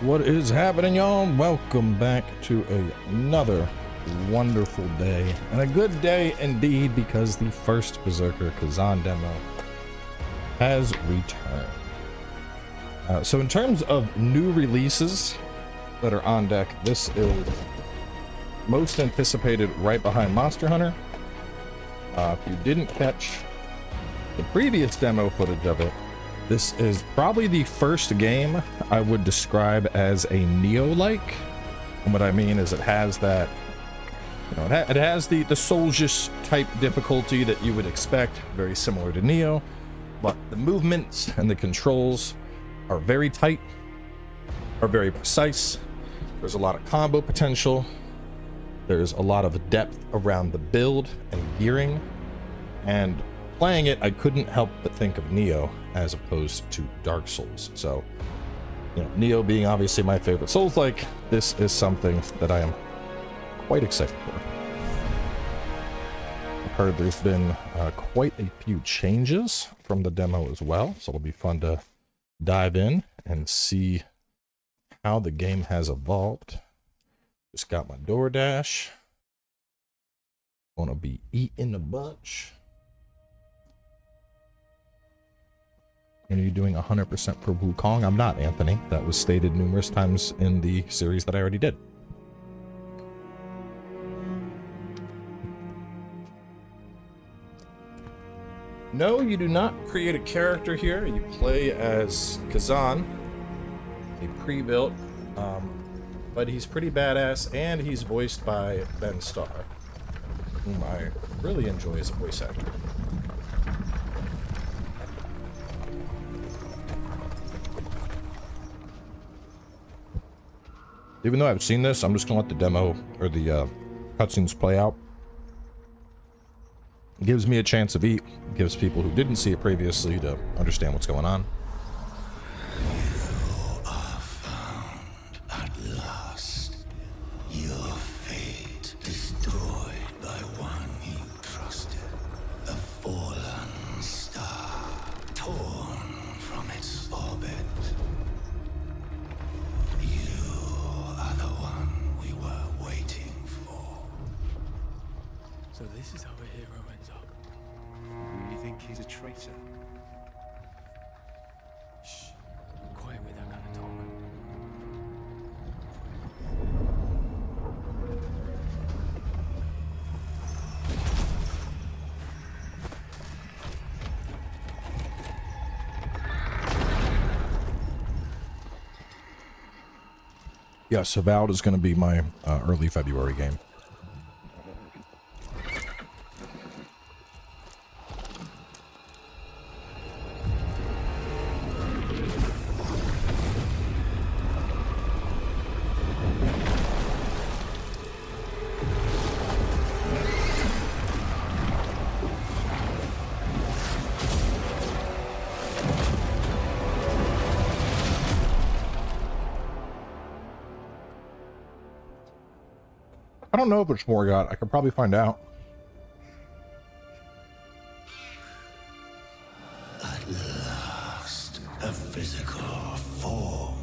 What is happening, y'all? Welcome back to another wonderful day, and a good day indeed, because the first Berserker Khazan demo has returned. So in terms of new releases that are on deck, this is most anticipated right behind Monster Hunter. If you didn't catch the previous demo footage of it, this is probably the first game I would describe as a Neo-like. And what I mean is it has that, you know, it has the Souls type difficulty that you would expect, very similar to Neo, but the movements and the controls are very tight, are very precise. There's a lot of combo potential. There's a lot of depth around the build and gearing, and playing it, I couldn't help but think of Neo as opposed to Dark Souls. So, you know, Neo being obviously my favorite Souls-like, this is something that I am quite excited for. I've heard there's been quite a few changes from the demo as well, so it'll be fun to dive in and see how the game has evolved. Just got my DoorDash. Gonna be eating a bunch. And are you doing 100% for Wukong? I'm not, Anthony. That was stated numerous times in the series that I already did. No, you do not create a character here. You play as Khazan, a pre-built, but he's pretty badass, and he's voiced by Ben Starr, whom I really enjoy as a voice actor. Even though I've seen this, I'm just gonna let the demo or the cutscenes play out. It gives me a chance to beat. It gives people who didn't see it previously to understand what's going on. You are found at last. Your fate destroyed by one you trusted. A fallen star torn from its orbit. So this is how a hero ends up. You really think he's a traitor? Shh. Quiet with that kind of talk. Yeah, so Avowed is going to be my early February game. I don't know if it's Morgott. I could probably find out. At last, a physical form.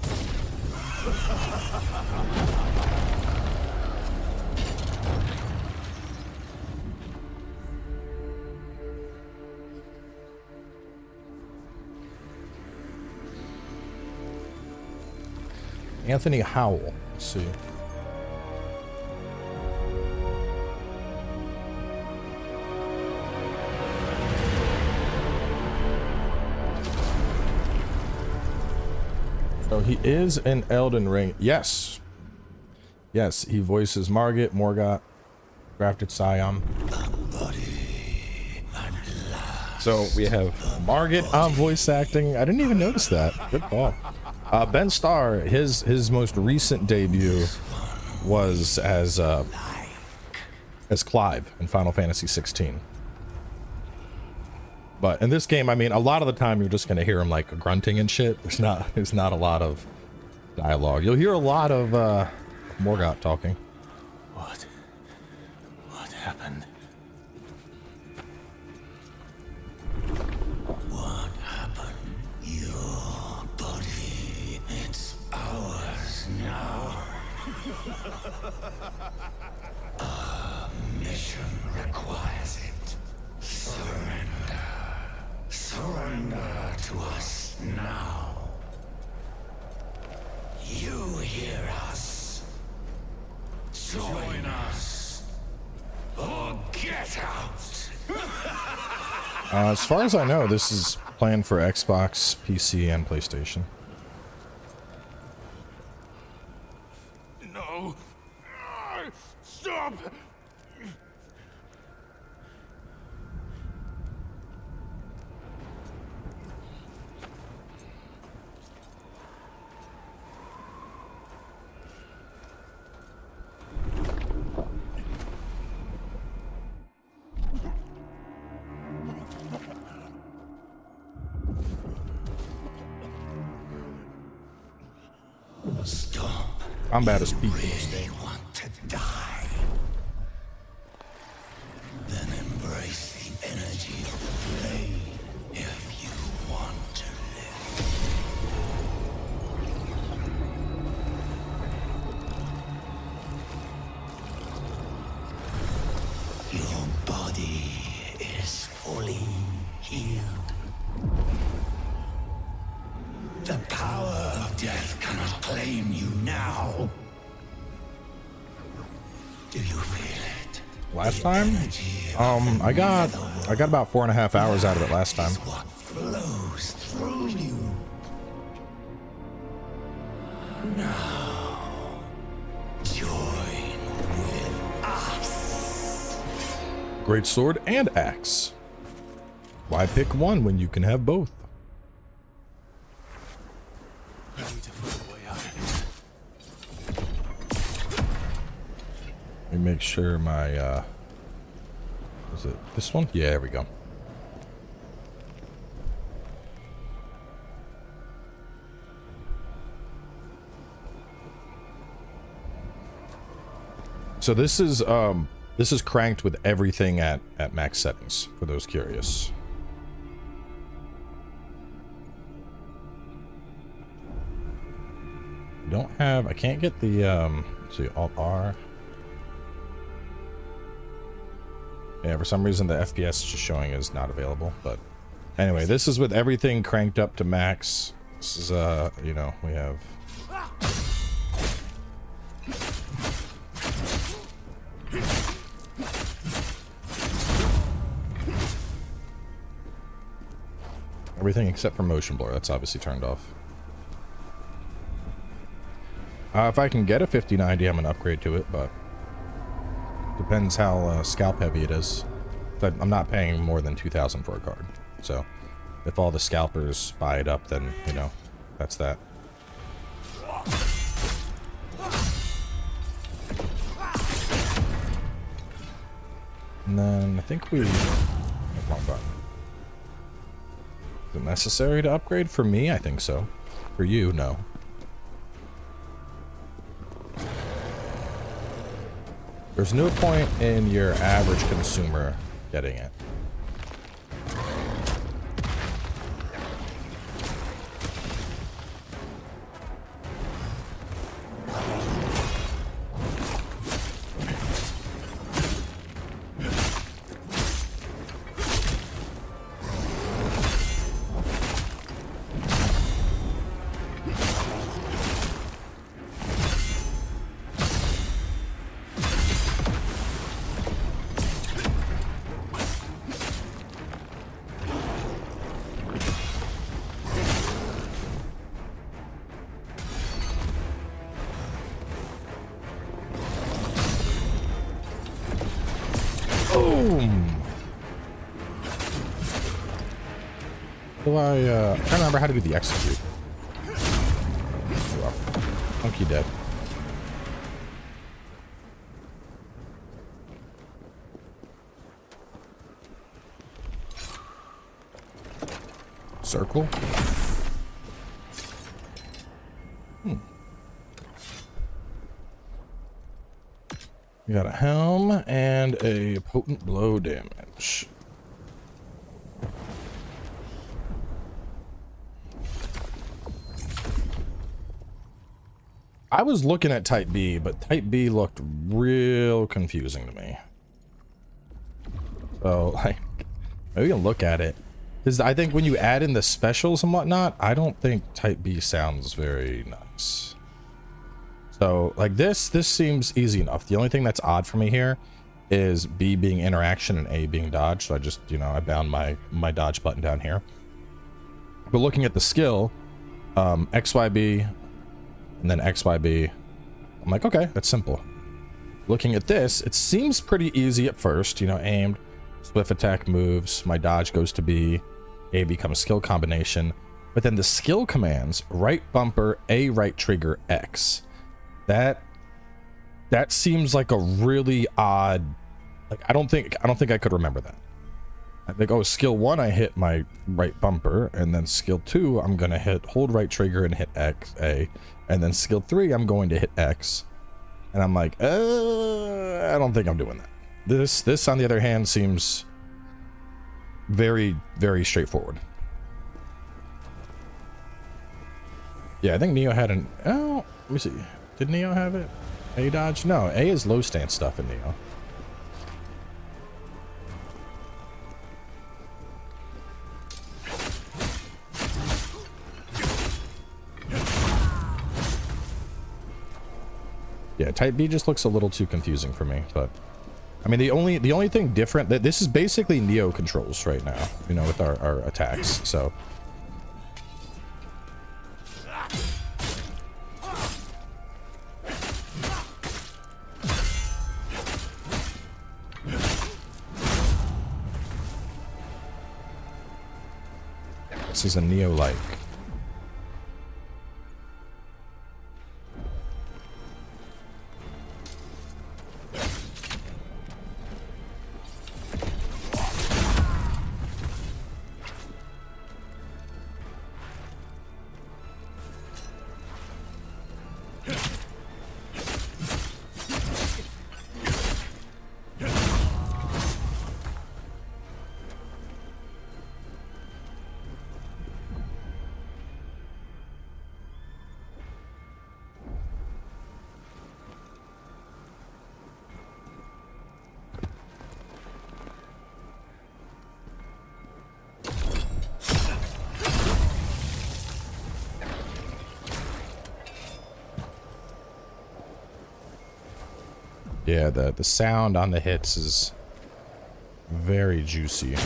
Anthony Howell. Let's see. So he is in Elden Ring. Yes. Yes, he voices Morgott, Grafted Scion. So we have Morgott on voice acting. I didn't even notice that. Good call. Ben Starr, his most recent debut was as Clive in Final Fantasy 16. But in this game, I mean, a lot of the time you're just gonna hear him like grunting and shit. There's not a lot of dialogue. You'll hear a lot of Morgott talking. What happened? What happened? Your body, it's ours. Our mission requires it. Surrender. Surrender to us now. You hear us. Join us. Or get out. As far as I know, this is planned for Xbox, PC, and PlayStation. No. Stop. Stop. I'm bad at speaking. Really want to die? Then embrace the energy of the flame if you want to live. Your body is fully healed. The power of death cannot claim you now. Do you feel it? Last time? I got about 4.5 hours out of it last time. What flows through you? Now, join with us. Greatsword and axe. Why pick one when you can have both? I need to find a way out of it. Let me make sure my, is it this one? Yeah, there we go. So this is cranked with everything at max settings, for those curious. I can't get the, let's see, Alt R. Yeah, for some reason the FPS is just showing is not available, but anyway, this is with everything cranked up to max. This is, you know, we have... everything except for motion blur, that's obviously turned off. If I can get a 5090, I'm gonna upgrade to it, but depends how scalp heavy it is. But I'm not paying more than 2,000 for a card, so if all the scalpers buy it up, then you know that's that. And then I think we wrong button. Is it necessary to upgrade for me? I think so. For you, no. There's no point in your average consumer getting it. So I can't remember how to do the execute. Oh well. Monkey dead. Circle? We got a helm and a potent blow damage. I was looking at type B, but type B looked real confusing to me. So, like, maybe we can look at it. Because I think when you add in the specials and whatnot, I don't think type B sounds very nice. So, like, this seems easy enough. The only thing that's odd for me here is B being interaction and A being dodge. So I just, you know, I bound my dodge button down here. But looking at the skill, XYB, and then XYB, I'm like, okay, that's simple. Looking at this, it seems pretty easy at first, you know, aimed, swift attack moves, my dodge goes to B, A becomes skill combination, but then the skill commands, right bumper, A right trigger, X. That seems like a really odd, like, I don't think I could remember that. I think, oh, skill 1, I hit my right bumper, and then skill 2, I'm gonna hold right trigger and hit X, A, and then skill 3, I'm going to hit X. And I'm like, I don't think I'm doing that. This on the other hand seems very, very straightforward. Yeah, I think Neo had an, oh, let me see. Did Neo have it? A dodge? No, A is low stance stuff in Neo. Yeah, type B just looks a little too confusing for me, but I mean the only thing different, that this is basically Neo controls right now, you know, with our attacks. So this is a Neo-like. Yeah, the sound on the hits is very juicy.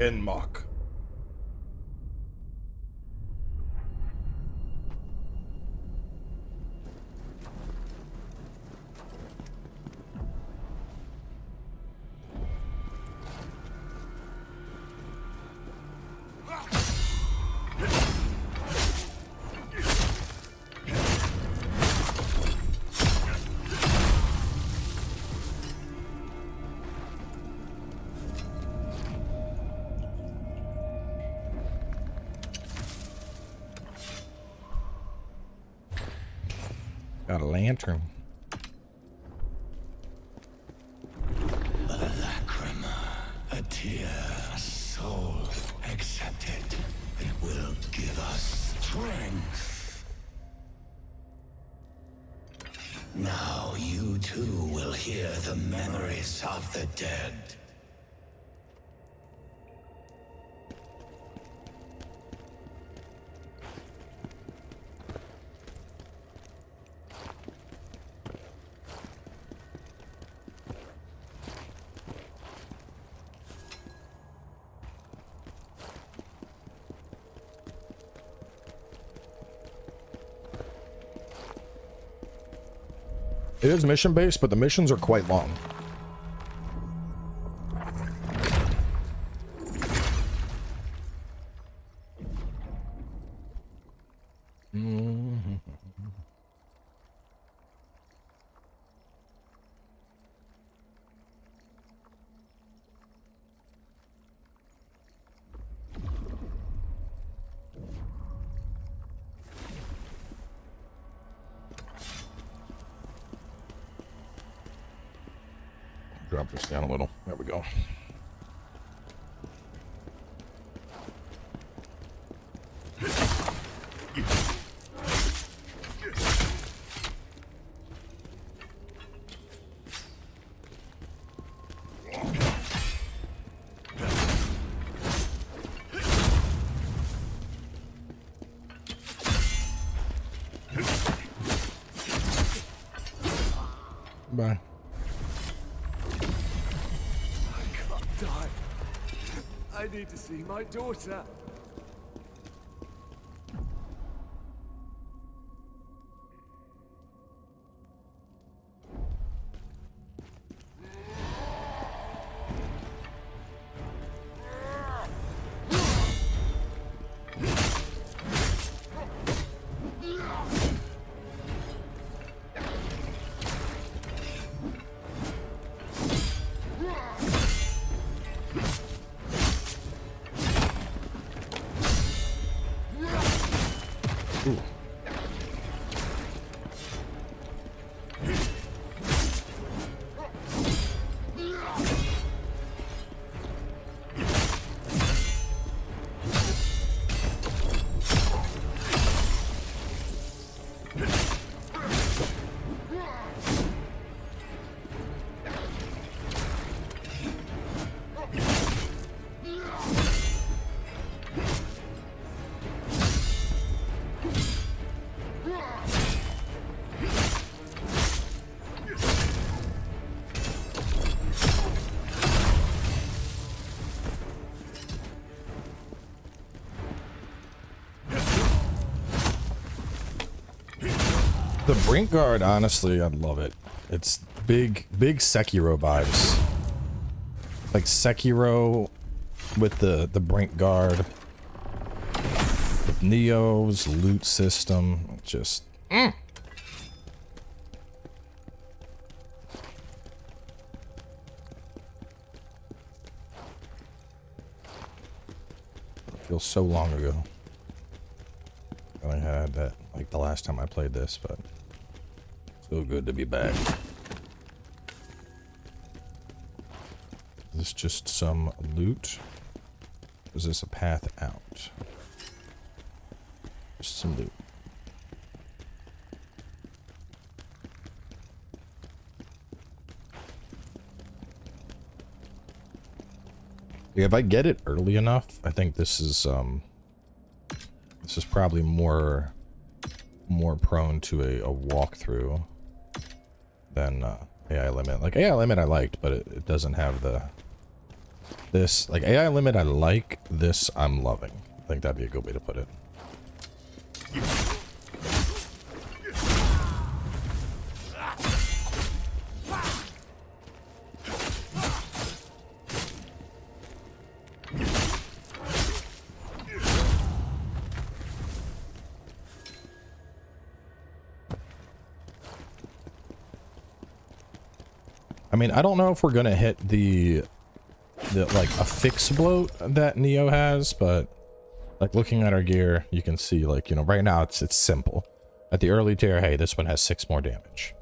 Enmok. Got a lantern. A lacrima, a tear, a soul. Accept it. It will give us strength. Now you too will hear the memories of the dead. It is mission based, but the missions are quite long. Drop this down a little. There we go. Bye. I can't die. I need to see my daughter. The Brink Guard, honestly, I love it. It's big Sekiro vibes. Like Sekiro with the Brink Guard. With Neo's loot system. Just... Feels so long ago. I had that like the last time I played this, but so good to be back. Is this just some loot? Or is this a path out? Just some loot. Yeah, if I get it early enough, I think this is probably more prone to a walkthrough than AI limit. Like AI limit I liked, but it doesn't have this like AI limit I like, this I'm loving. I think that'd be a good way to put it. I mean, I don't know if we're gonna hit the like a fix bloat that Neo has, but like looking at our gear, you can see like, you know, right now it's simple. At the early tier, hey, this one has 6 more damage.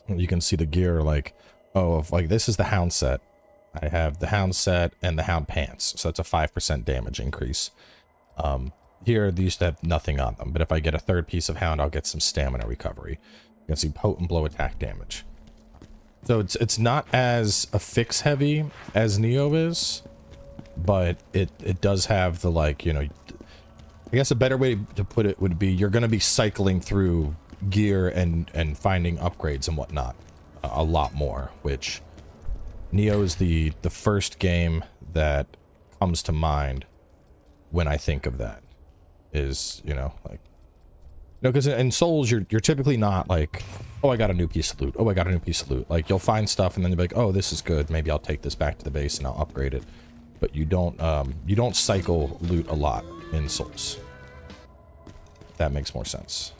You can see the gear like, oh, if like this is the Hound set. I have the Hound set and the Hound pants, so that's a 5% damage increase. Here, these have nothing on them, but if I get a 3rd piece of Hound, I'll get some stamina recovery. You can see potent blow attack damage. So it's not as affix heavy as Neo is, but it does have the, like, you know, I guess a better way to put it would be you're going to be cycling through gear and finding upgrades and whatnot a lot more, which Neo is the first game that comes to mind when I think of that. Is, you know, like, no, because in Souls, you're typically not like, oh, I got a new piece of loot. Oh, I got a new piece of loot. Like, you'll find stuff and then you'll be like, oh, this is good. Maybe I'll take this back to the base and I'll upgrade it. But you don't cycle loot a lot in Souls. That makes more sense.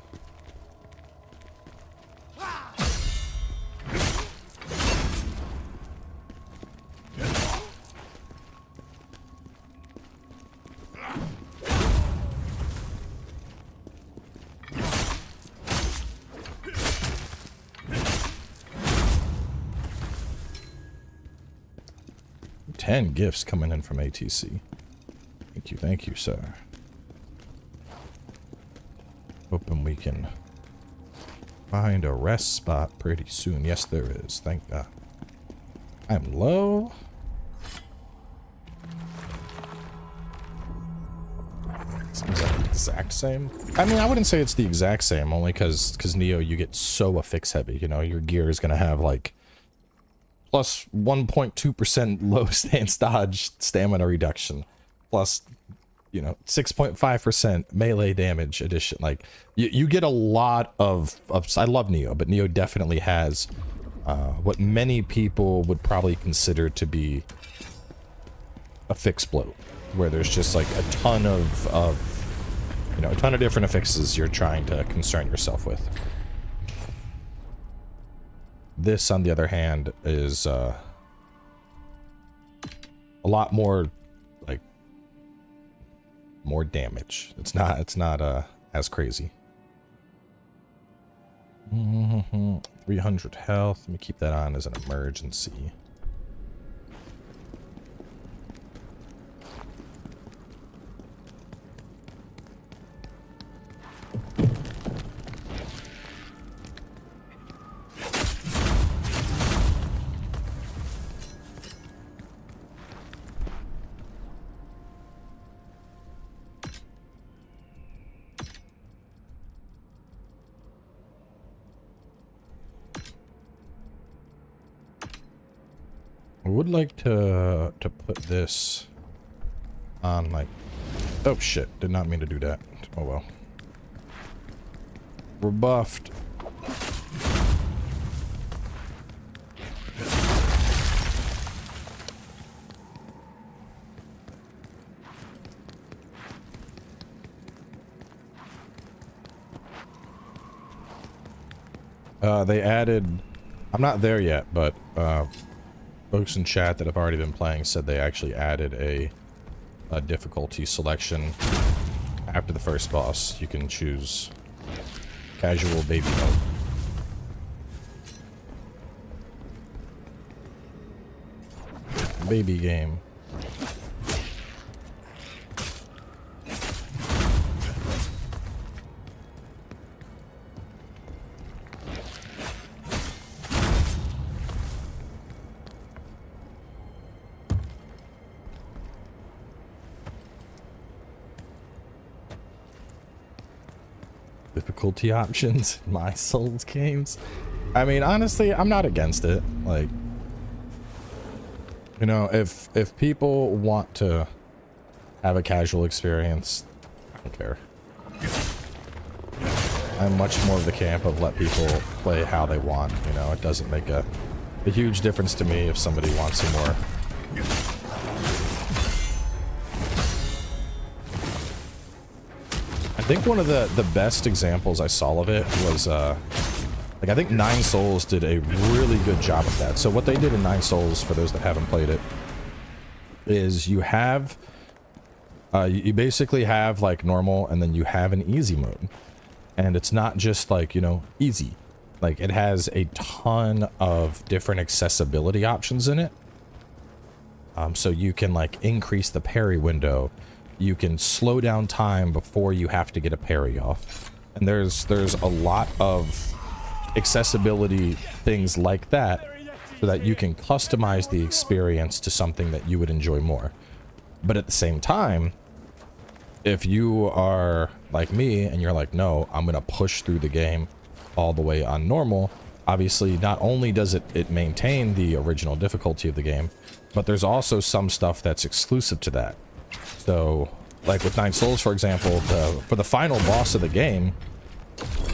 10 gifts coming in from ATC. Thank you, sir. Hoping we can find a rest spot pretty soon. Yes, there is. Thank God. I'm low. Seems like the exact same. I mean, I wouldn't say it's the exact same, only because Neo, you get so affix heavy. You know, your gear is gonna have like plus 1.2% low stance dodge stamina reduction, plus, you know, 6.5% melee damage addition. Like you get a lot of I love Neo, but Neo definitely has what many people would probably consider to be a fix bloat, where there's just like a ton of you know, a ton of different affixes you're trying to concern yourself with. This, on the other hand, is a lot more like more damage. It's not as crazy. 300 health. Let me keep that on as an emergency. I would like to put this on, like, oh shit, did not mean to do that. Oh well. Rebuffed. They added, I'm not there yet, but folks in chat that have already been playing said they actually added a difficulty selection after the first boss. You can choose casual baby mode. Baby game. Difficulty options in my Souls games. I mean, honestly, I'm not against it. Like, you know, if people want to have a casual experience, I don't care. I'm much more of the camp of let people play how they want. You know, it doesn't make a huge difference to me if somebody wants some more. I think one of the best examples I saw of it was like, I think Nine Souls did a really good job of that. So what they did in Nine Souls, for those that haven't played it, is you have you basically have like normal, and then you have an easy mode, and it's not just like, you know, easy. Like, it has a ton of different accessibility options in it. So you can like increase the parry window. You can slow down time before you have to get a parry off. And there's a lot of accessibility things like that, so that you can customize the experience to something that you would enjoy more. But at the same time, if you are like me and you're like, no, I'm gonna push through the game all the way on normal, obviously not only does it maintain the original difficulty of the game, but there's also some stuff that's exclusive to that. So, like with Nine Souls, for example, for the final boss of the game,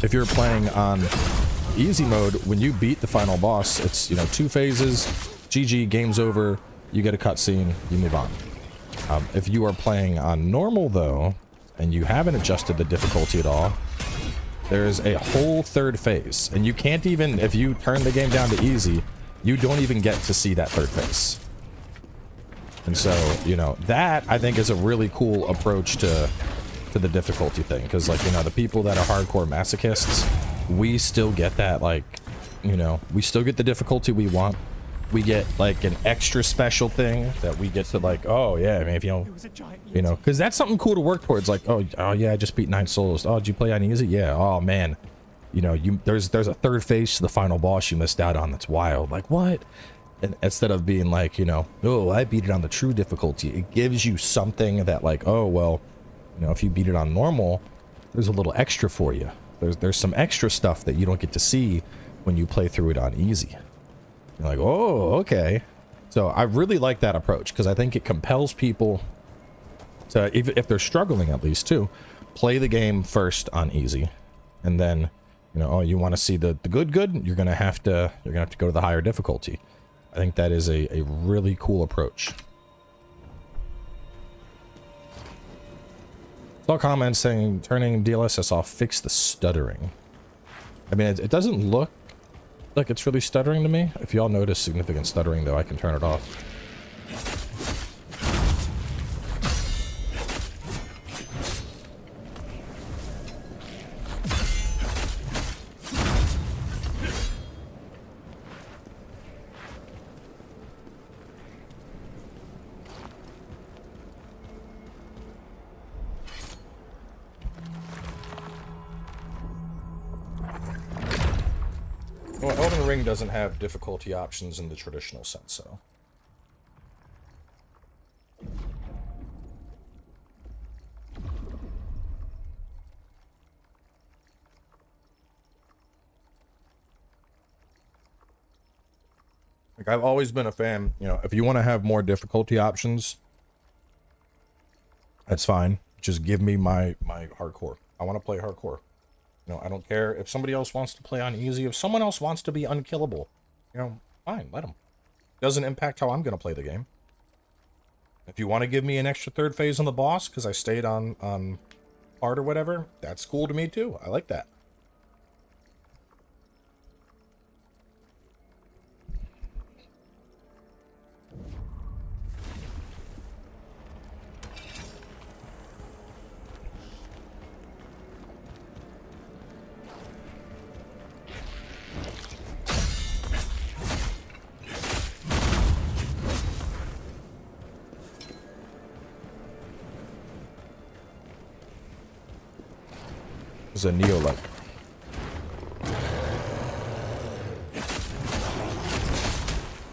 if you're playing on easy mode, when you beat the final boss, it's, you know, 2 phases, GG, game's over, you get a cutscene, you move on. If you are playing on normal, though, and you haven't adjusted the difficulty at all, there's a whole 3rd phase, and you can't even, if you turn the game down to easy, you don't even get to see that 3rd phase. And so, you know, that I think is a really cool approach to the difficulty thing, because, like, you know, the people that are hardcore masochists, we still get that, like, you know, we still get the difficulty we want, we get like an extra special thing that we get to like, oh yeah, I mean, if you know, because that's something cool to work towards. Like, oh yeah, I just beat 9 souls. Oh, did you play on easy? Yeah. Oh man, you know, there's a third phase to the final boss you missed out on. That's wild. Like what? And instead of being like, you know, oh, I beat it on the true difficulty, it gives you something that like, oh well, you know, if you beat it on normal, there's a little extra for you. There's some extra stuff that you don't get to see when you play through it on easy. You're like, oh, okay. So I really like that approach because I think it compels people to, if they're struggling at least too, play the game first on easy, and then, you know, oh, you want to see the good, you're gonna have to go to the higher difficulty. I think that is a really cool approach. Saw comments saying turning DLSS off fix the stuttering. I mean, it doesn't look like it's really stuttering to me. If y'all notice significant stuttering though, I can turn it off. Well, Elden Ring doesn't have difficulty options in the traditional sense, so. Like, I've always been a fan, you know, if you want to have more difficulty options, that's fine. Just give me my hardcore. I want to play hardcore. You know, I don't care if somebody else wants to play on easy. If someone else wants to be unkillable, you know, fine, let them. Doesn't impact how I'm going to play the game. If you want to give me an extra third phase on the boss because I stayed on hard or whatever, that's cool to me too. I like that. It's a Neo-like.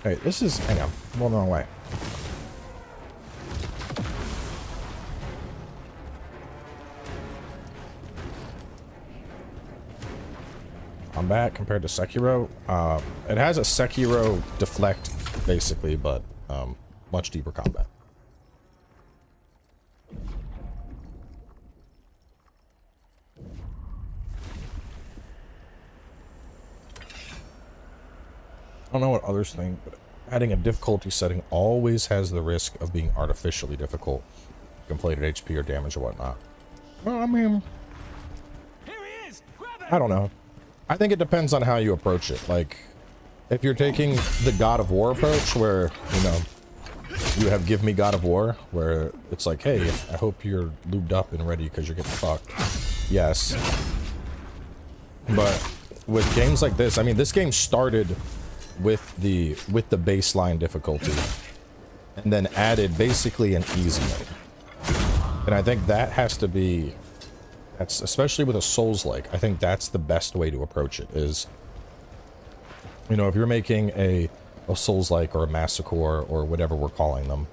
Hey, this is... hang on. I'm going the wrong way. Combat compared to Sekiro. It has a Sekiro deflect, basically, but much deeper combat. I don't know what others think, but adding a difficulty setting always has the risk of being artificially difficult. You can play it at HP or damage or whatnot. Well, I mean, I don't know. I think it depends on how you approach it. Like, if you're taking the God of War approach, where, you know, you have Give Me God of War, where it's like, hey, I hope you're lubed up and ready because you're getting fucked. Yes. But with games like this, I mean, this game started with the baseline difficulty and then added basically an easy mode. And I think that has to be, that's especially with a Souls-like, I think that's the best way to approach it is, you know, if you're making a Souls-like or a Massacre or whatever we're calling them,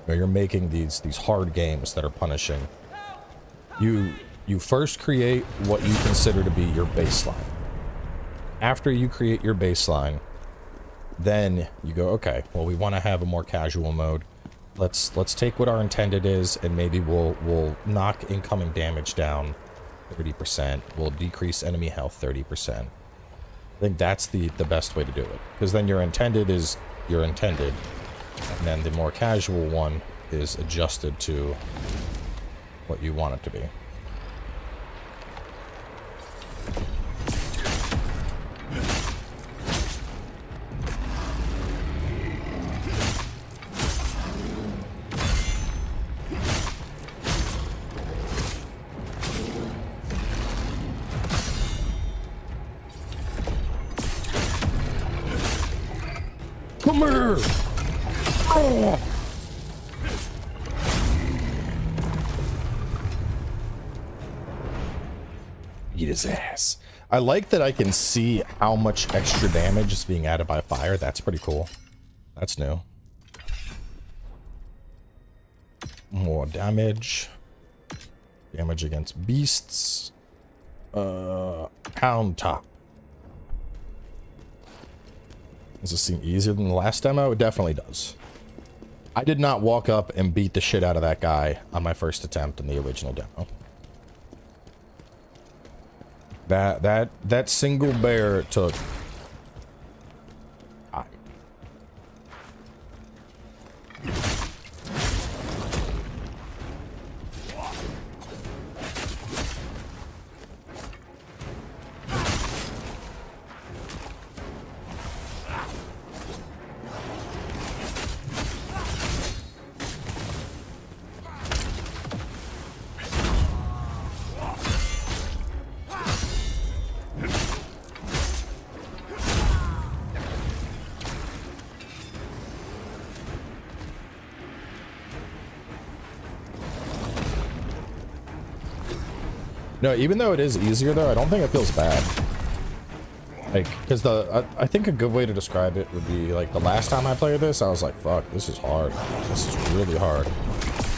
you know, you're making these hard games that are punishing. You first create what you consider to be your baseline. After you create your baseline, then you go, okay, well, we want to have a more casual mode. Let's take what our intended is, and maybe we'll knock incoming damage down 30%. We'll decrease enemy health 30%. I think that's the best way to do it, because then your intended is your intended, and then the more casual one is adjusted to what you want it to be. Come here! Oh. Eat his ass. I like that I can see how much extra damage is being added by fire. That's pretty cool. That's new. More damage. Damage against beasts. Pound top. Does this seem easier than the last demo? It definitely does. I did not walk up and beat the shit out of that guy on my first attempt in the original demo. That single bear took time. No, even though it is easier though, I don't think it feels bad. Like, because I think a good way to describe it would be like the last time I played this, I was like, fuck, this is hard. This is really hard.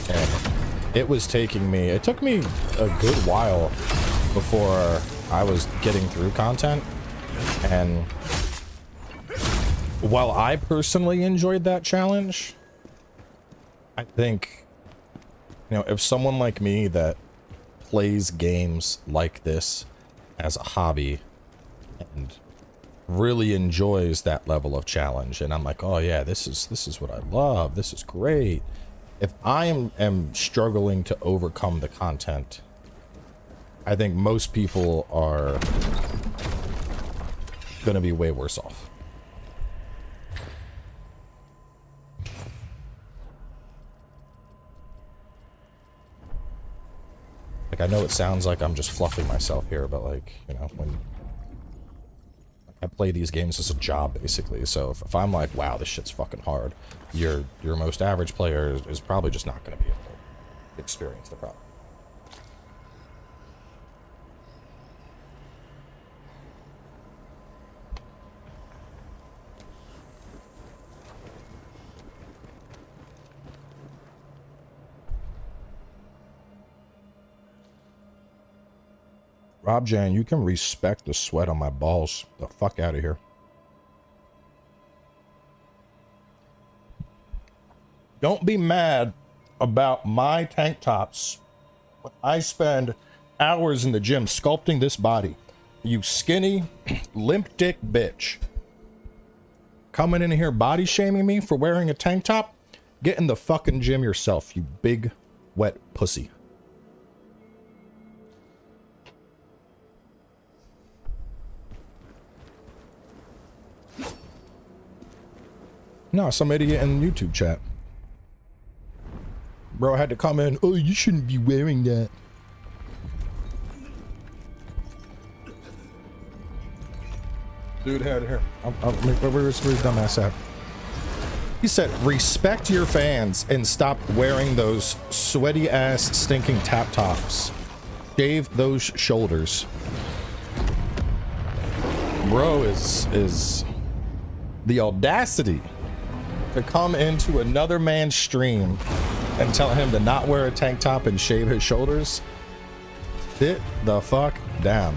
And it was taking me, it took me a good while before I was getting through content. And while I personally enjoyed that challenge, I think, you know, if someone like me that plays games like this as a hobby and really enjoys that level of challenge, and I'm like, oh yeah, this is what I love, this is great. If I am struggling to overcome the content, I think most people are gonna be way worse off. Like, I know it sounds like I'm just fluffing myself here, but like, you know, when I play these games as a job, basically. So if I'm like, wow, this shit's fucking hard, your most average player is probably just not going to be able to experience the problem. Rob Jan, you can respect the sweat on my balls. The fuck out of here. Don't be mad about my tank tops when I spend hours in the gym sculpting this body. You skinny, limp dick bitch. Coming in here body shaming me for wearing a tank top? Get in the fucking gym yourself, you big, wet pussy. No, some idiot in the YouTube chat. Bro had to come in, oh, you shouldn't be wearing that. Dude had here. Where's dumbass at? He said, respect your fans and stop wearing those sweaty ass stinking tap tops. Shave those shoulders. Bro is the audacity to come into another man's stream and tell him to not wear a tank top and shave his shoulders. Sit the fuck down.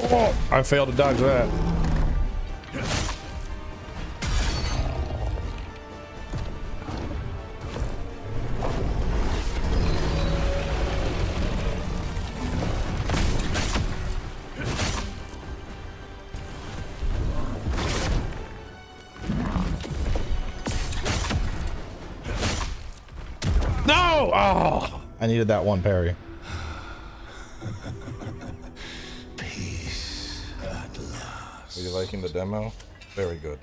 Oh, I failed to dodge that. No! Oh, I needed that one parry. Peace at last. Are you liking the demo? Very good.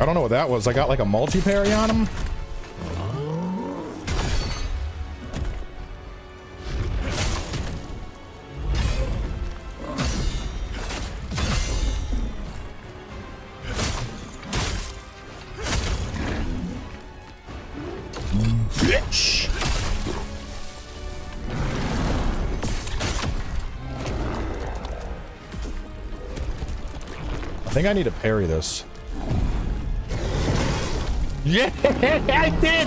I don't know what that was. I got like a multi-parry on him. Bitch. I think I need to parry this. Yeah, I did.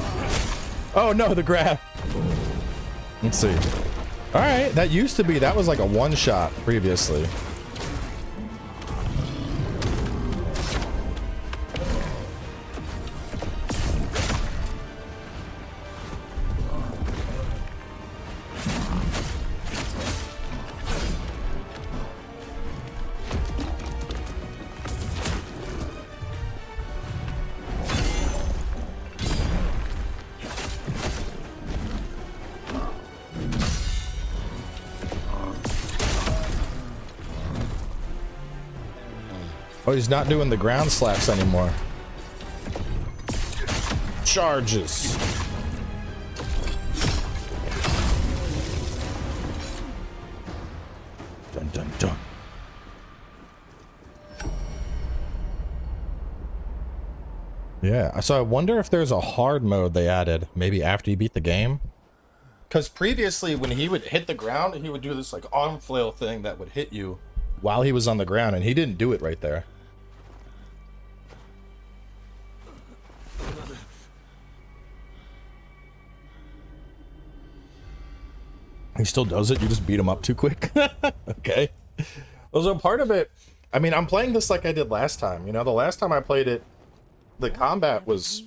Oh no, the grab. Let's see. All right, that used to be, that was like a one shot previously. Oh, he's not doing the ground slaps anymore. Charges. Dun dun dun. Yeah, so I wonder if there's a hard mode they added, maybe after you beat the game. Because previously, when he would hit the ground, he would do this like arm flail thing that would hit you while he was on the ground, and he didn't do it right there. He still does it, you just beat him up too quick. Okay. Well, so part of it, I mean, I'm playing this like I did last time. You know, the last time I played it, the combat was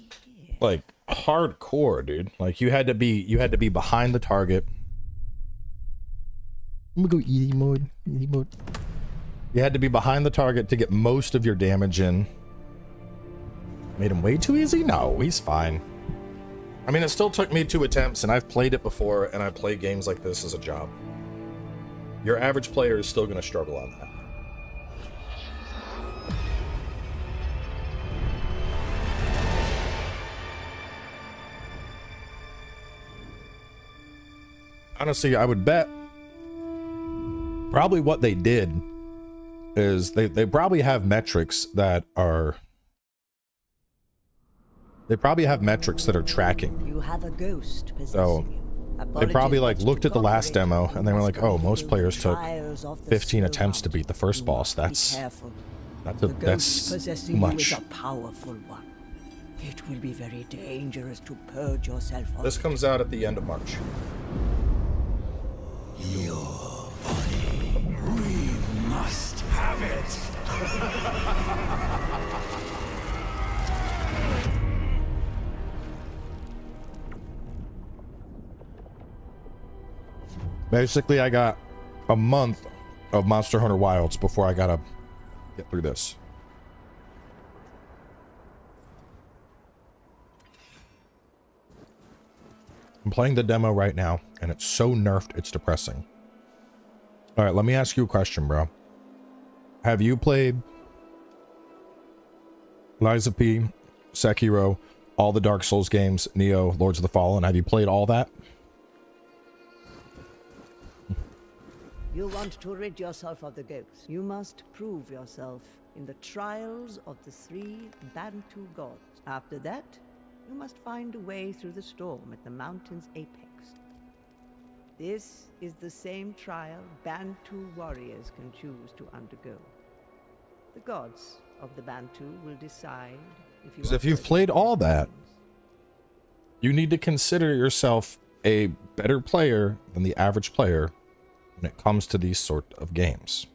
like hardcore, dude. Like you had to be behind the target. I'm gonna go easy mode. Easy mode. You had to be behind the target to get most of your damage in. Made him way too easy? No, he's fine. I mean, it still took me 2 attempts, and I've played it before, and I play games like this as a job. Your average player is still going to struggle on that. Honestly, I would bet probably what they did is they probably have metrics that are... They probably have metrics that are tracking. You have a ghost so they probably like looked at the last demo and they were like, oh, most players took 15 attempts to beat the first boss. That's too much. A powerful one. It will be very dangerous to purge yourself of This comes out at the end of March. Your body. We must have it. Basically, I got a month of Monster Hunter Wilds before I gotta get through this. I'm playing the demo right now, and it's so nerfed, it's depressing. All right, let me ask you a question, bro. Have you played Liza P, Sekiro, all the Dark Souls games, Neo, Lords of the Fallen. Have you played all that? You want to rid yourself of the ghosts. You must prove yourself in the trials of the 3 Bantu gods. After that, you must find a way through the storm at the mountain's apex. This is the same trial Bantu warriors can choose to undergo. The gods of the Bantu will decide if you... If you've played all that, you need to consider yourself a better player than the average player when it comes to these sort of games.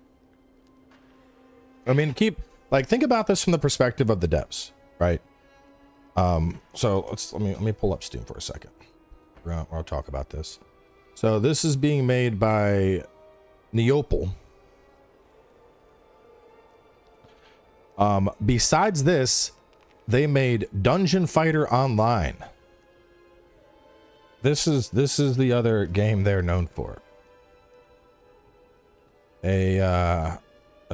I mean, think about this from the perspective of the devs, right? So let me pull up Steam for a second. I'll talk about this. So this is being made by Neopal. Besides this, they made Dungeon Fighter Online. This is the other game they're known for. A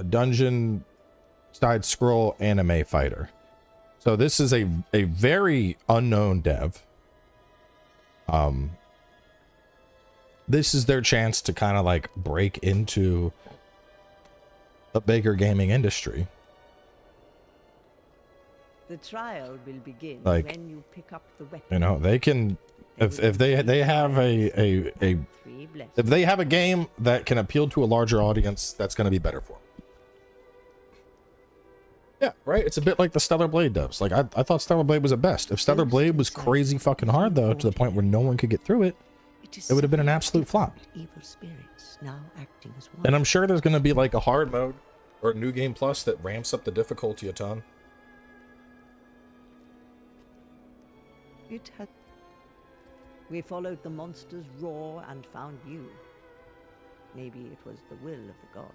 dungeon side scroll anime fighter. So this is a very unknown dev. This is their chance to kind of like break into the bigger gaming industry. The trial will begin Like, when you pick up the weapon. You know, they can if they have if they have a game that can appeal to a larger audience, that's going to be better for them. Yeah, right. It's a bit like the Stellar Blade devs. Like I thought Stellar Blade was the best. If Stellar Blade was crazy fucking hard though, to the point where no one could get through it, it would have been an absolute flop. Evil spirits now acting as one. And I'm sure there's going to be like a hard mode or a new game plus that ramps up the difficulty a ton. It had. We followed the monster's roar and found you. Maybe it was the will of the gods.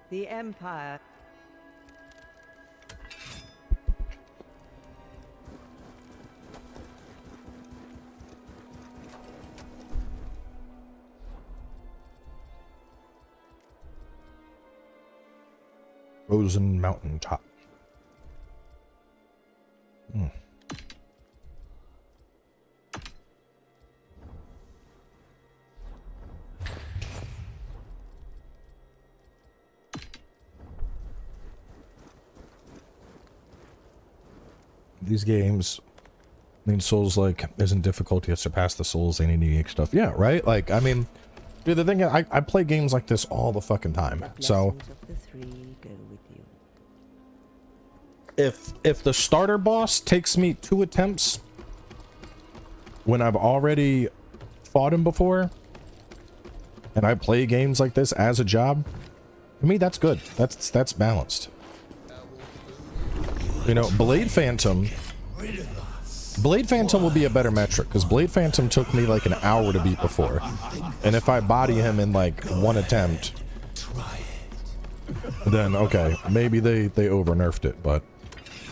The Empire. Frozen Mountain Top. These games, I mean, Souls like isn't difficulty to surpass the Souls any unique stuff. Yeah, right. Like, I mean, dude, the thing is, I play games like this all the fucking time. So if the starter boss takes me 2 attempts when I've already fought him before, and I play games like this as a job, to me that's good. That's balanced. You know, Blade Phantom will be a better metric, because Blade Phantom took me like an hour to beat before, and if I body him in like 1 attempt, then okay, maybe they over nerfed it. But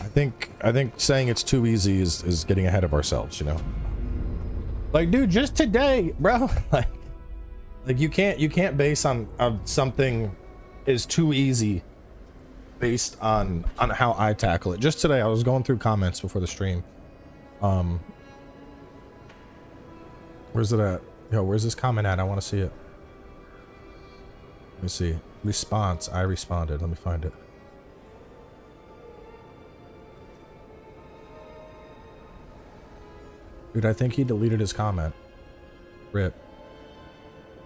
I think saying it's too easy is getting ahead of ourselves, you know. Like, dude, just today, bro, like you can't base on something is too easy based on how I tackle it. Just today I was going through comments before the stream. Where's it at? Yo, where's this comment at? I want to see it. Let me see. Response. I responded. Let me find it. Dude, I think he deleted his comment. Rip.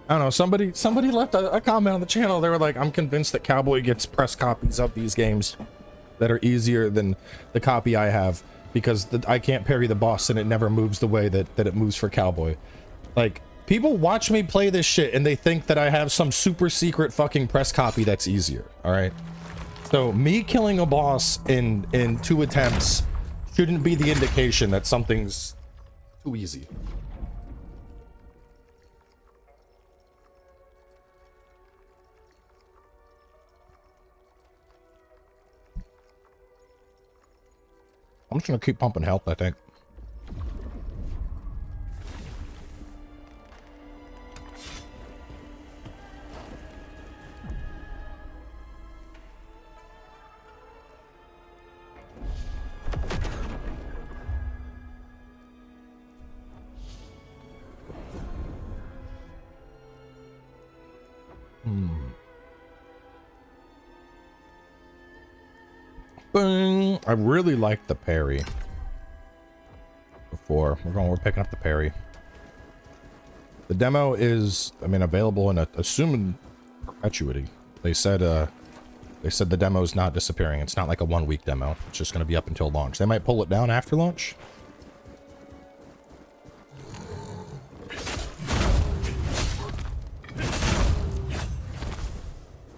I don't know, somebody left a comment on the channel. They were like, I'm convinced that Cowboy gets press copies of these games that are easier than the copy I have, because I can't parry the boss and it never moves the way that it moves for Cowboy. Like, people watch me play this shit and they think that I have some super secret fucking press copy that's easier, alright? So me killing a boss in 2 attempts shouldn't be the indication that something's too easy. I'm just gonna keep pumping health, I think. Boom. I really liked the parry before. We're picking up the parry. The demo is, I mean, available in assumed perpetuity. They said the demo is not disappearing. It's not like a 1-week demo. It's just going to be up until launch. They might pull it down after launch.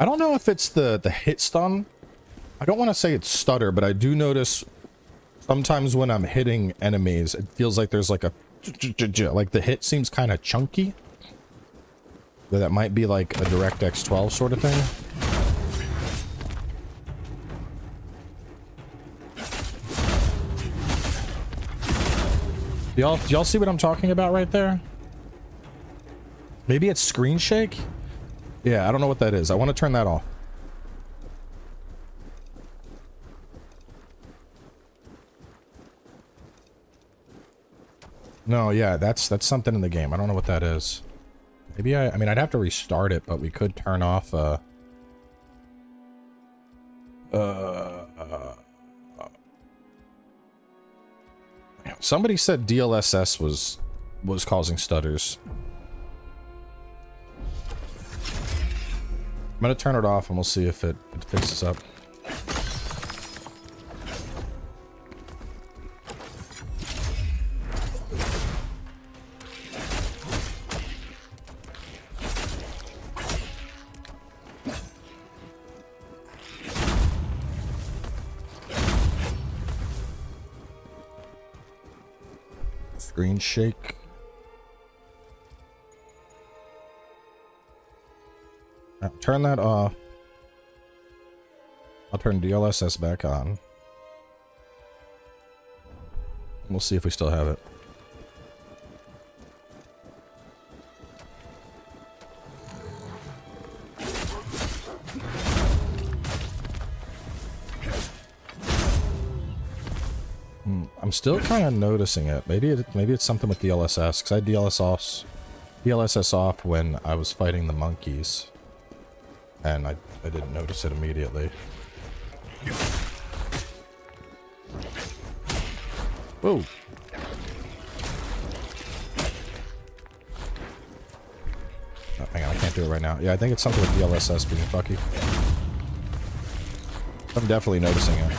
I don't know if it's the hit stun. I don't want to say it's stutter, but I do notice sometimes when I'm hitting enemies, it feels like there's like a like the hit seems kind of chunky. That might be like a DirectX 12 sort of thing. Do y'all see what I'm talking about right there? Maybe it's screen shake? Yeah, I don't know what that is. I want to turn that off. No, yeah, that's something in the game. I don't know what that is. Maybe I mean, I'd have to restart it, but we could turn off, somebody said DLSS was causing stutters. I'm gonna turn it off and we'll see if it fixes up. Screen shake. Now, turn that off. I'll turn DLSS back on. We'll see if we still have it. I'm still kind of noticing it. Maybe it's something with DLSS, because I had DLSS off when I was fighting the monkeys. And I didn't notice it immediately. Whoa. Oh, hang on, I can't do it right now. Yeah, I think it's something with DLSS being fucky. I'm definitely noticing it.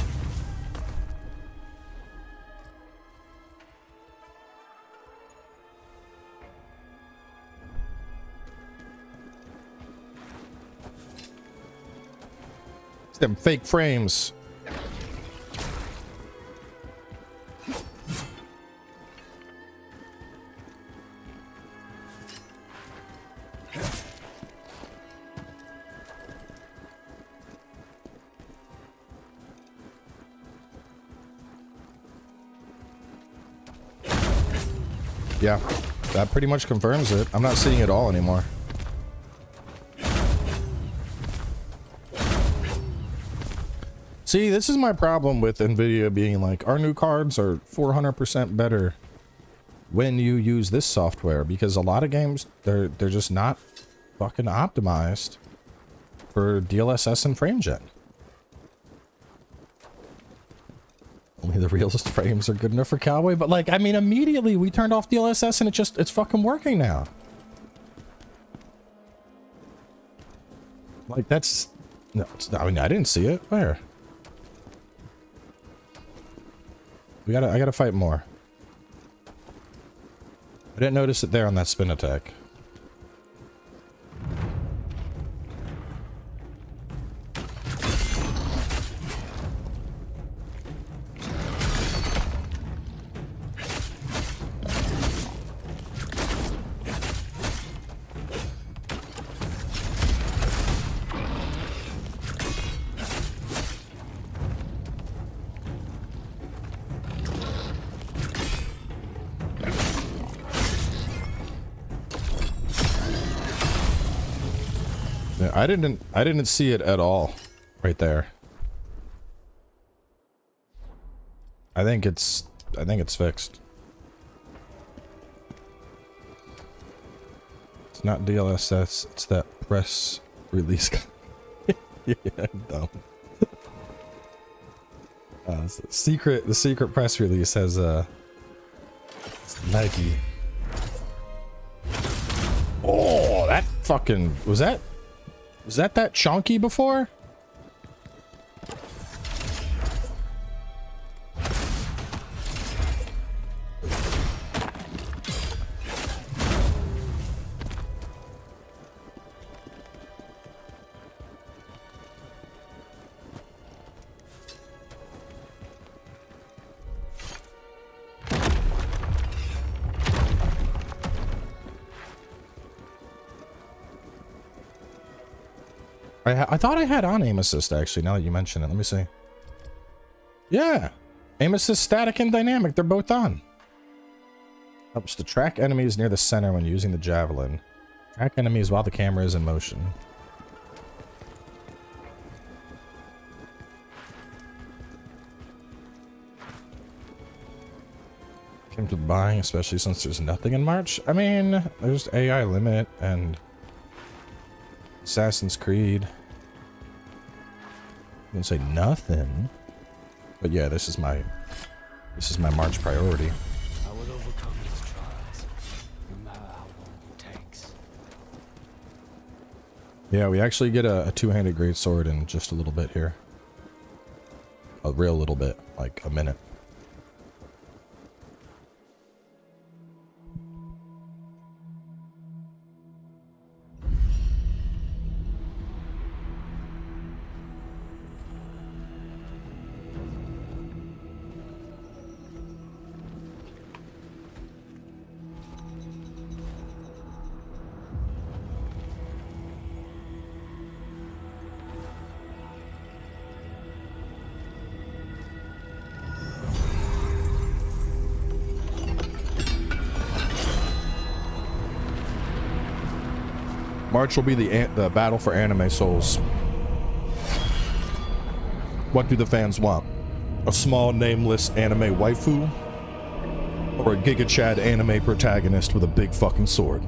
Them fake frames. Yeah, that pretty much confirms it. I'm not seeing it all anymore. See, this is my problem with NVIDIA being like, our new cards are 400% better when you use this software, because a lot of games, they're just not fucking optimized for DLSS and frame gen. Only the realist frames are good enough for Cowboy, but like, I mean, immediately we turned off DLSS and it's fucking working now. Like, that's, no, I mean, I didn't see it. Where? I gotta fight more. I didn't notice it there on that spin attack. I didn't see it at all right there. I think it's fixed. It's not DLSS, it's that press release. Yeah, I'm dumb. The secret press release has Nike. Oh, that fucking was that chonky before? I thought I had on aim assist actually, now that you mention it. Let me see. Yeah. Aim assist static and dynamic, they're both on. Helps to track enemies near the center when using the javelin. Track enemies while the camera is in motion. Came to buying, especially since there's nothing in March. I mean, there's AI limit and Assassin's Creed. I wouldn't say nothing, but yeah, this is my March priority. I will overcome these trials, no matter how long it takes. Yeah, we actually get a two-handed greatsword in just a little bit here. A real little bit, like a minute. March will be the battle for anime souls. What do the fans want? A small, nameless anime waifu? Or a Giga Chad anime protagonist with a big fucking sword?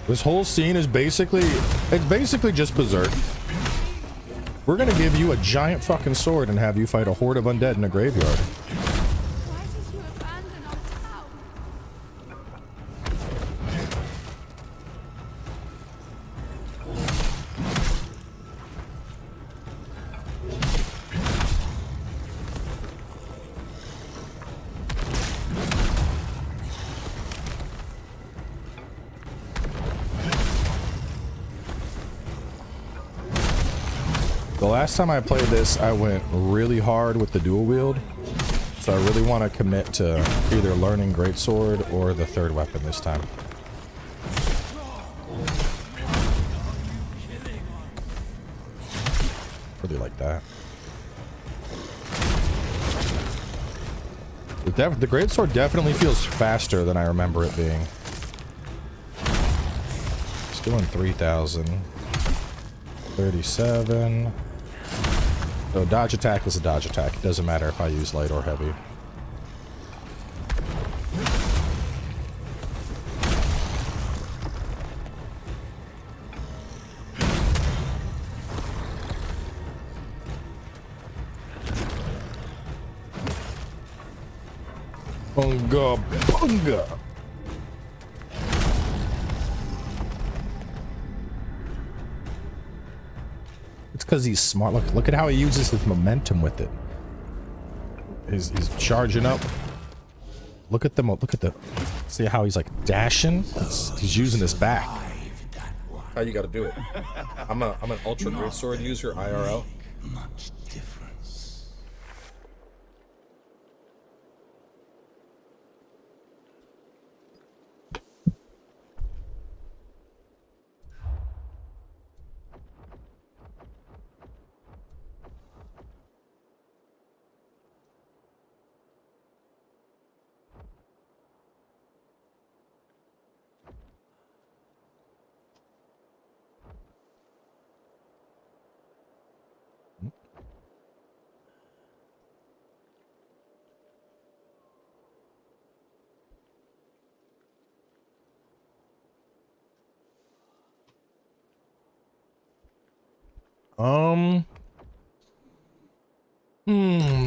This whole scene is basically just Berserk. We're gonna give you a giant fucking sword and have you fight a horde of undead in a graveyard. Why did you abandon our town? The last time I played this, I went really hard with the dual wield. So I really want to commit to either learning greatsword or the third weapon this time. Really like that. The greatsword definitely feels faster than I remember it being. It's doing 3,000. 37. So dodge attack is a dodge attack. It doesn't matter if I use light or heavy. Bunga bunga. Because he's smart. Look at how he uses his momentum with it. He's charging up. Look at them. Look at the. See how he's like dashing. He's using his back. How you got to do it? I'm an ultra greatsword user IRL. Much difference.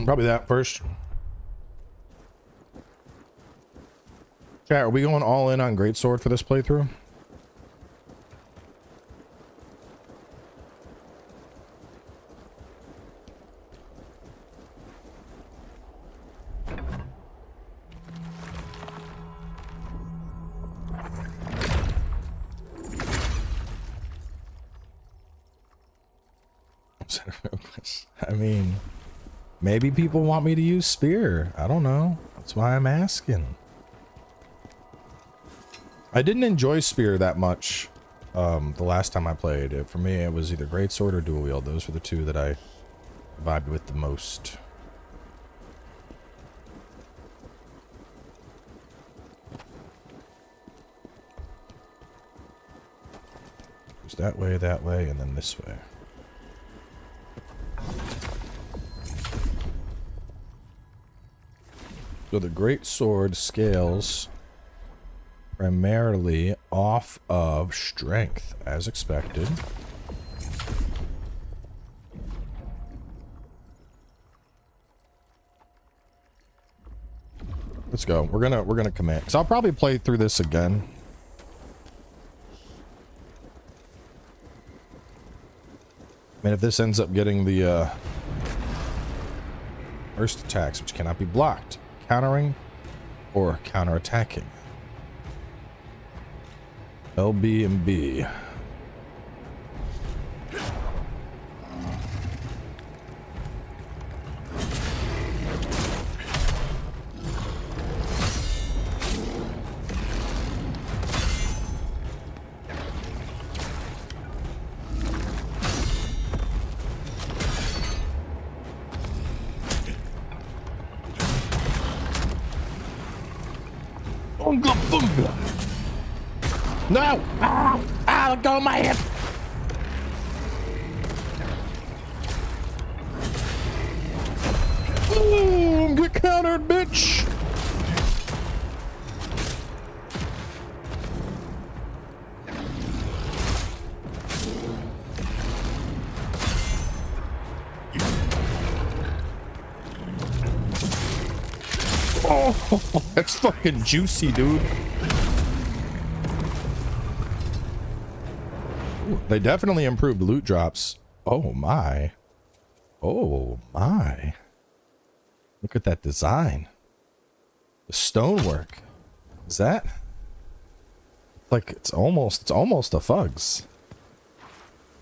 Probably that first. Chat, are we going all in on greatsword for this playthrough? I mean, maybe people want me to use spear. I don't know. That's why I'm asking. I didn't enjoy spear that much the last time I played it. For me, it was either greatsword or dual wield. Those were the two that I vibed with the most. Goes that way, and then this way. So the greatsword scales primarily off of strength, as expected. Let's go. We're gonna command. Because I'll probably play through this again. I mean, if this ends up getting the burst attacks, which cannot be blocked, countering, or counterattacking. LB and B. No! I'll go my hip! Ooh, get countered, bitch! Oh, that's fucking juicy, dude. They definitely improved loot drops. Oh my. Oh my. Look at that design. The stonework. Is that? Like it's almost a Fugs.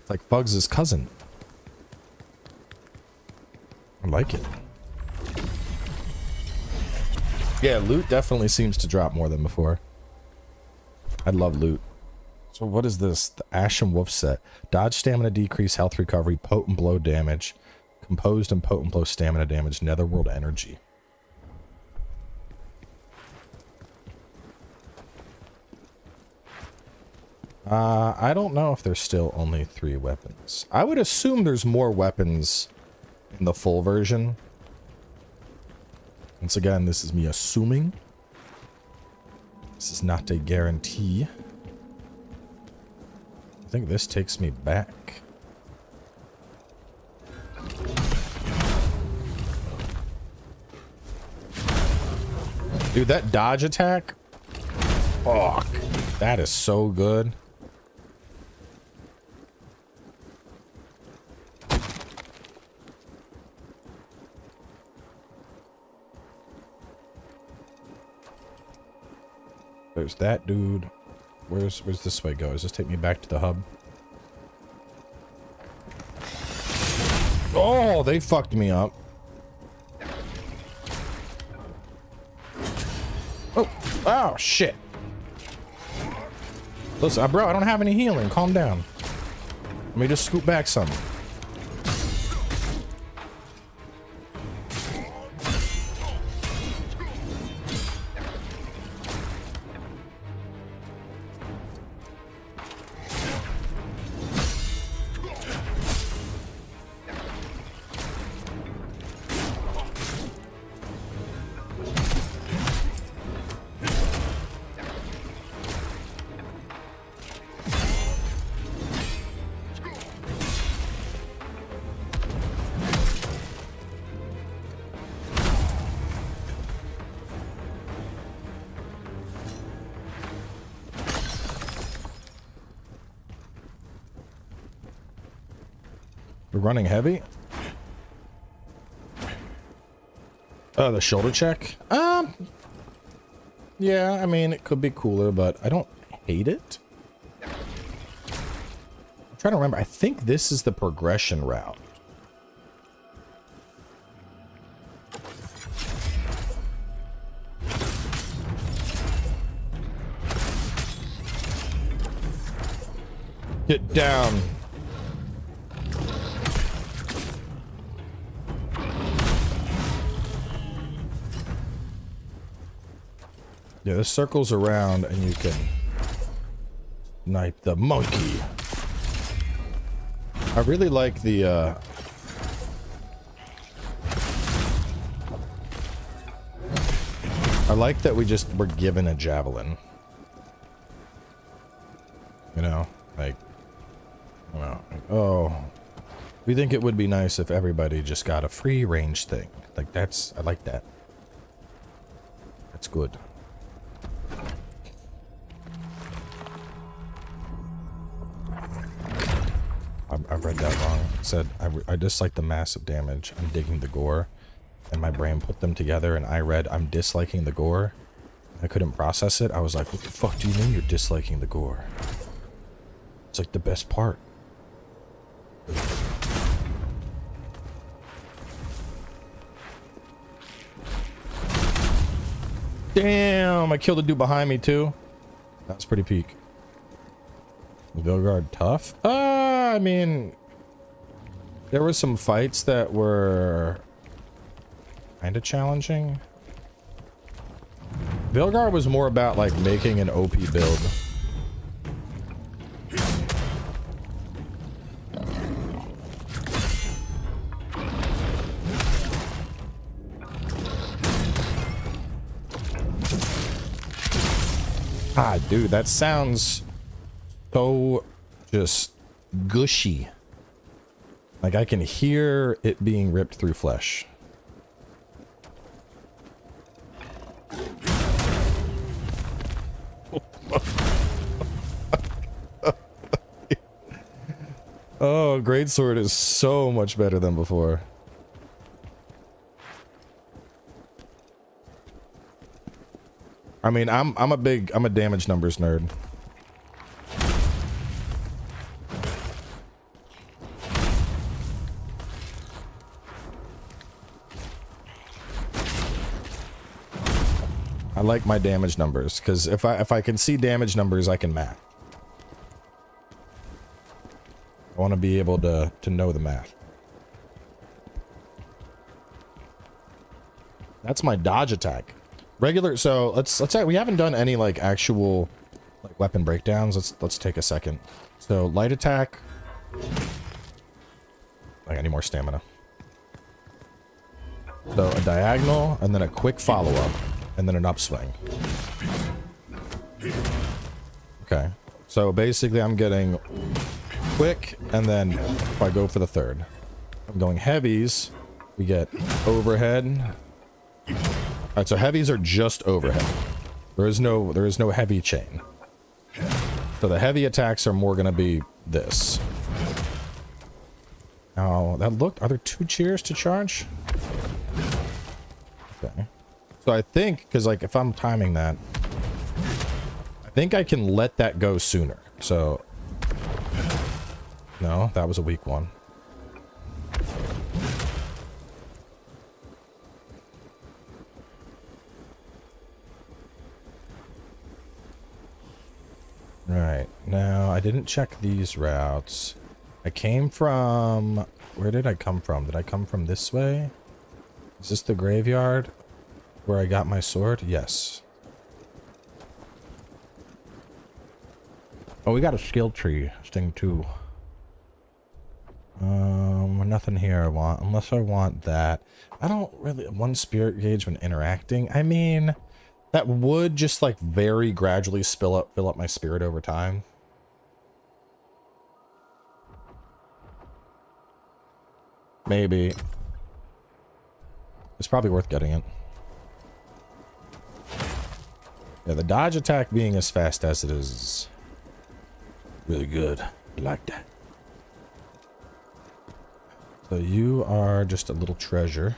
It's like Fugs' cousin. I like it. Yeah, loot definitely seems to drop more than before. I love loot. So what is this? The Ashen Wolf set. Dodge stamina decrease, health recovery, potent blow damage, composed and potent blow stamina damage, netherworld energy. I don't know if there's still only 3 weapons. I would assume there's more weapons in the full version. Once again, this is me assuming. This is not a guarantee. I think this takes me back. Dude, that dodge attack? Fuck. That is so good. There's that dude. Where's this way go? Does this take me back to the hub? Oh, they fucked me up. Oh, oh shit. Listen, bro, I don't have any healing. Calm down. Let me just scoot back some. We're running heavy. Oh, the shoulder check? Yeah, I mean, it could be cooler, but I don't hate it. I'm trying to remember. I think this is the progression route. Get down. Yeah, this circles around and you can snipe the monkey. I really like the I like that we're given a javelin. You know, like, I don't know, like, oh, we think it would be nice if everybody just got a free range thing. Like, I like that. That's good. I read that wrong. It said, I dislike the massive damage. I'm digging the gore. And my brain put them together and I read, I'm disliking the gore. I couldn't process it. I was like, what the fuck do you mean you're disliking the gore? It's like the best part. Damn, I killed a dude behind me too. That's pretty peak. Vilgard tough? I mean, there were some fights that were kind of challenging. Vilgard was more about like making an OP build. Ah, dude, that sounds so just gushy. Like I can hear it being ripped through flesh. Oh, greatsword is so much better than before. I mean, I'm a damage numbers nerd. I like my damage numbers because if I can see damage numbers, I can math. I want to be able to know the math. That's my dodge attack. Regular. So let's say we haven't done any like actual like weapon breakdowns. Let's take a second. So light attack. I need more stamina. So a diagonal and then a quick follow up. And then an upswing. Okay. So basically I'm getting quick and then if I go for the third. I'm going heavies. We get overhead. Alright, so heavies are just overhead. There is no heavy chain. So the heavy attacks are more gonna be this. Now that looked, are there 2 cheers to charge? Okay. So I think, because like if I'm timing that, I think I can let that go sooner. So, no, that was a weak one. Right, now I didn't check these routes. I came from, where did I come from? Did I come from this way? Is this the graveyard? Where I got my sword? Yes. Oh, we got a skill tree thing too. Nothing here I want, unless I want that. I don't really, 1 spirit gauge when interacting. I mean, that would just like very gradually fill up my spirit over time. Maybe. It's probably worth getting it. Yeah, the dodge attack being as fast as it is really good. I like that. So you are just a little treasure.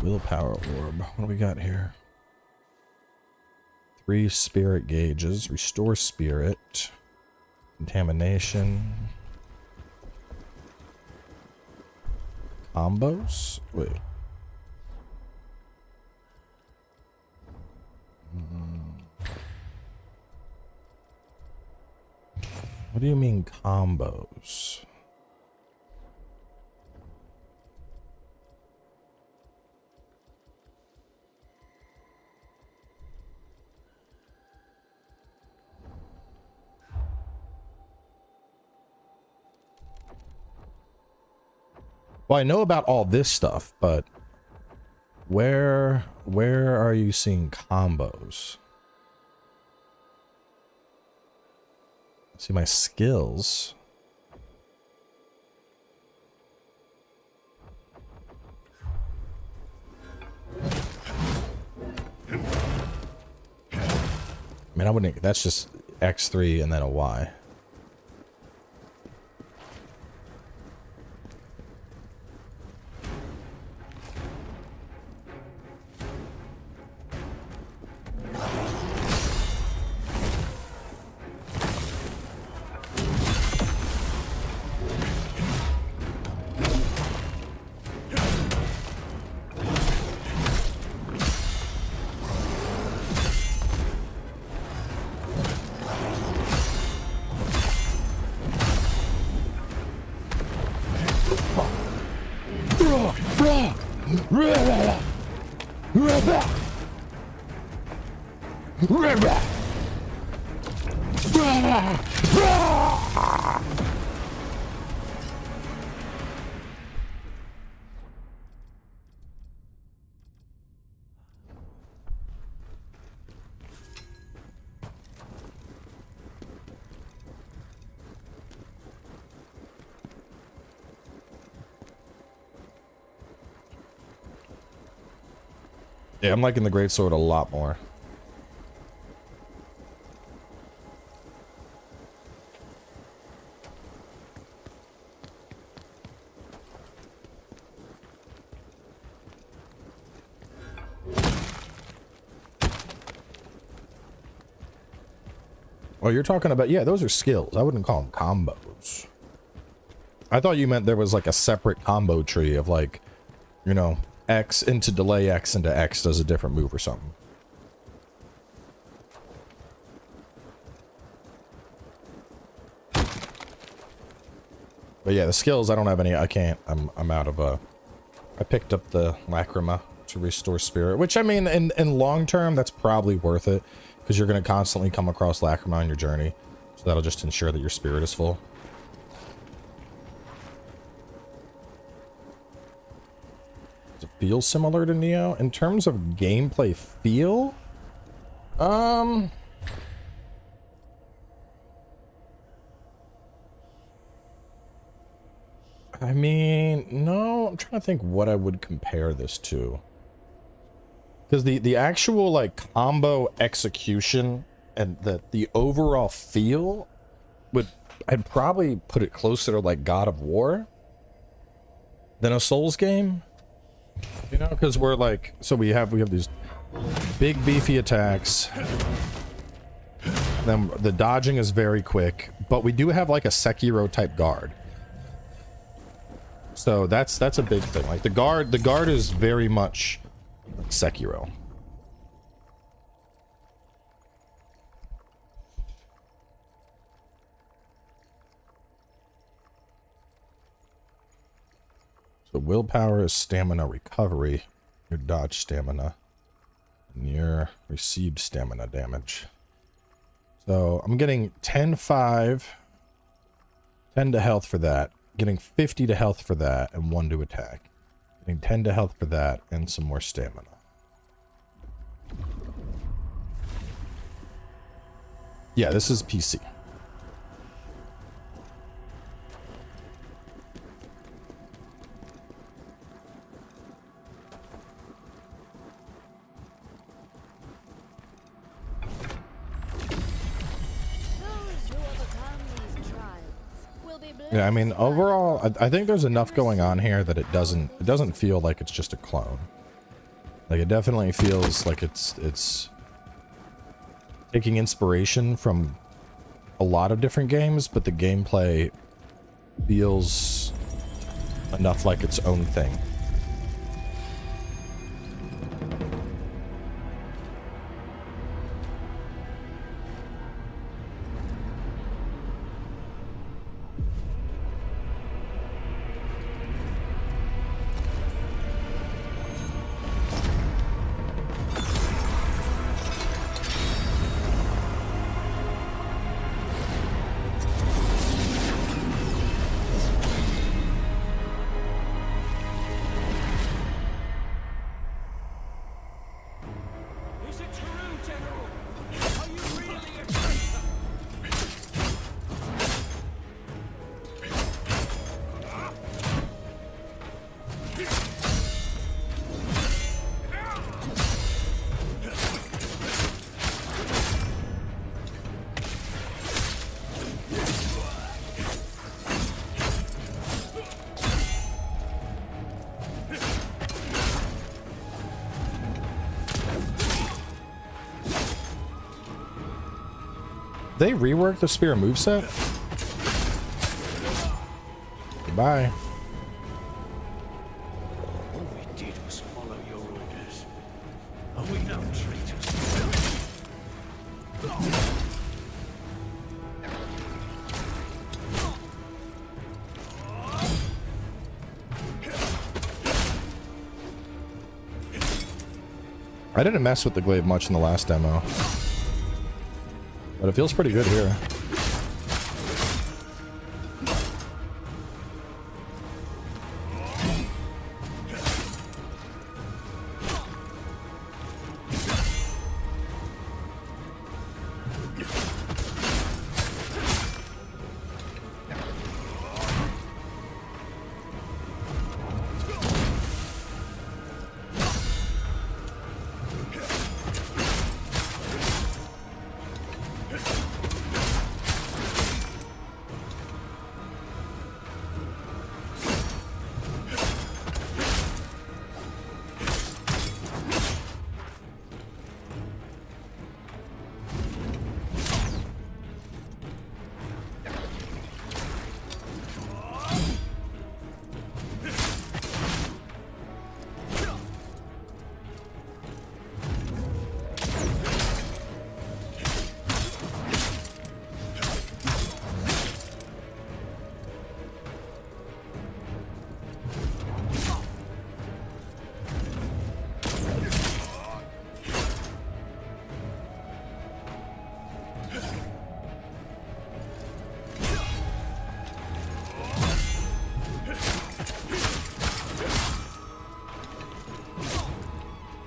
Willpower orb. What do we got here? 3 spirit gauges. Restore spirit. Contamination. Combos? Wait. What do you mean combos? Well, I know about all this stuff, but where are you seeing combos? See my skills. I mean, I wouldn't. That's just X3 and then a Y. Yeah, I'm liking the greatsword a lot more. Oh, you're talking about, yeah, those are skills. I wouldn't call them combos. I thought you meant there was like a separate combo tree of like, you know, X into delay X into X does a different move or something. But yeah, the skills, I don't have any. I can't. I'm out of I picked up the Lacrima to restore spirit, which I mean, in long term, that's probably worth it because you're going to constantly come across Lacrima on your journey. So that'll just ensure that your spirit is full. Does it feel similar to Neo? In terms of gameplay feel? I mean, no, I'm trying to think what I would compare this to. Because the actual, like, combo execution and the overall feel I'd probably put it closer to, like, God of War than a Souls game. You know, because we're like, so we have these big beefy attacks. Then the dodging is very quick, but we do have like a Sekiro type guard. So that's a big thing. Like the guard is very much Sekiro. So willpower is stamina recovery, your dodge stamina, and your received stamina damage. So I'm getting 10-5, 10 to health for that, getting 50 to health for that, and 1 to attack. Getting 10 to health for that, and some more stamina. Yeah, this is PC. Those who overcome Yeah, I mean, overall, I think there's enough going on here that it doesn't feel like it's just a clone. Like, it definitely feels like it's taking inspiration from a lot of different games, but the gameplay feels enough like its own thing. Is it true, General? Are you really a traitor? They reworked the spear moveset? Goodbye. All we did was follow your orders. Are we no traitors? I didn't mess with the glaive much in the last demo, but it feels pretty good here.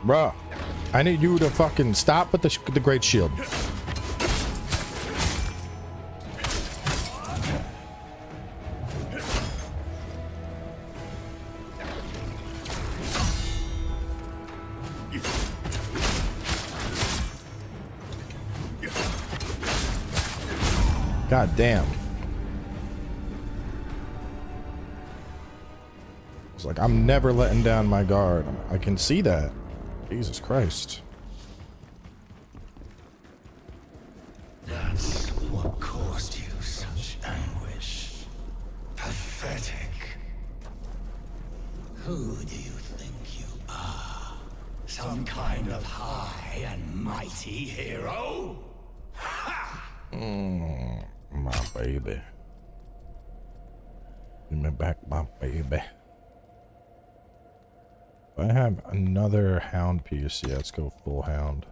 Bruh, I need you to fucking stop with the great shield. God damn. It's like, I'm never letting down my guard. I can see that. Jesus Christ. That's what caused you such anguish. Pathetic. Who do you think you are? Some kind of high and mighty hero? My baby. Give me back my baby. I have another hound piece. Yeah, let's go full hound.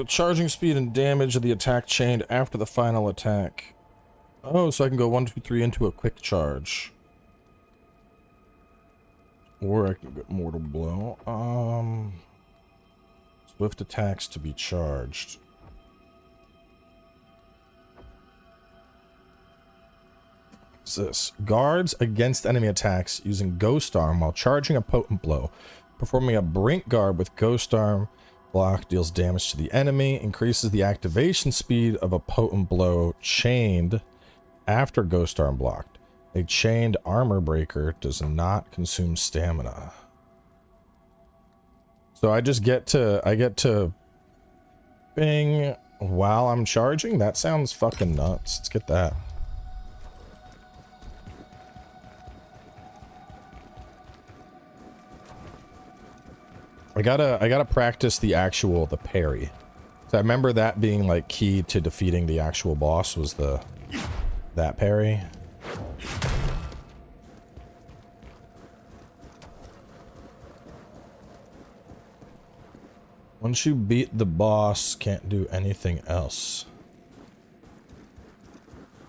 Charging speed and damage of the attack chained after the final attack. Oh, so I can go 1, 2, 3 into a quick charge. Or I can get mortal blow. Swift attacks to be charged. What's this? Guards against enemy attacks using Ghost Arm while charging a potent blow. Performing a Brink Guard with Ghost Arm Block deals damage to the enemy, increases the activation speed of a potent blow chained after ghost arm blocked. A chained armor breaker does not consume stamina. So I get to bing while I'm charging? That sounds fucking nuts. Let's get that. I gotta practice the parry. So I remember that being like key to defeating the actual boss was that parry. Once you beat the boss, can't do anything else.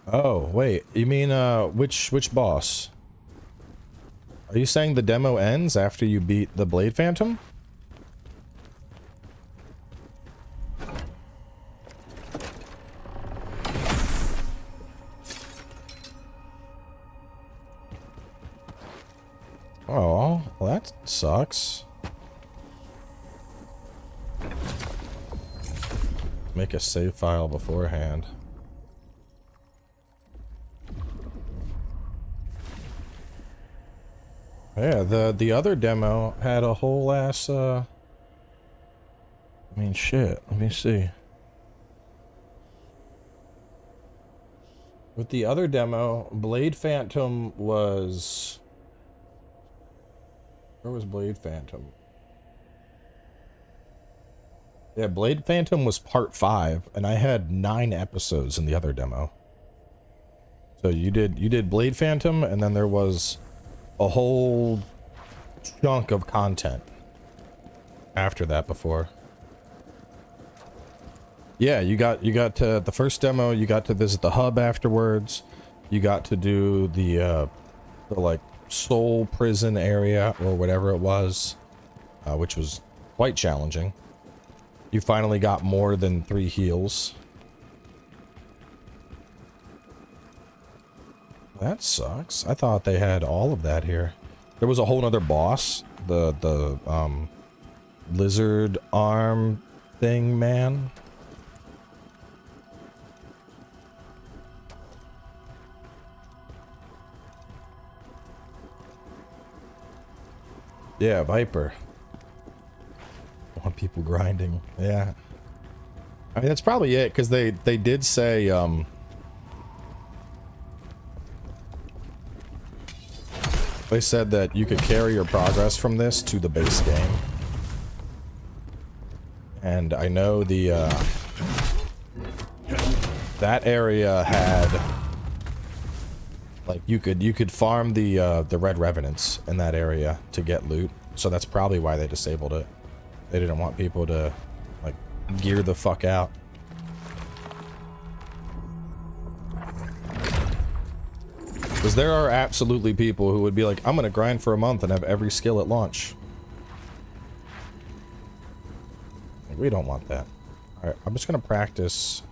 Oh, wait, you mean which boss? Are you saying the demo ends after you beat the Blade Phantom? Oh, well that sucks. Make a save file beforehand. Yeah, the other demo had a whole ass I mean shit, let me see. With the other demo, Blade Phantom was... Where was Blade Phantom? Yeah, Blade Phantom was part 5, and I had 9 episodes in the other demo. So you did Blade Phantom, and then there was a whole chunk of content after that before. Yeah, you got to the first demo, you got to visit the hub afterwards. You got to do the like soul prison area or whatever it was, which was quite challenging. You finally got more than 3 heals. That sucks. I thought they had all of that here. There was a whole nother boss, the lizard arm thing, man. Yeah, Viper. I want people grinding. Yeah. I mean, that's probably it, because they did say, they said that you could carry your progress from this to the base game. And I know the, that area had, like, you could farm the Red Revenants in that area to get loot. So that's probably why they disabled it. They didn't want people to, like, gear the fuck out. Because there are absolutely people who would be like, I'm gonna grind for a month and have every skill at launch. We don't want that. Alright, I'm just gonna practice.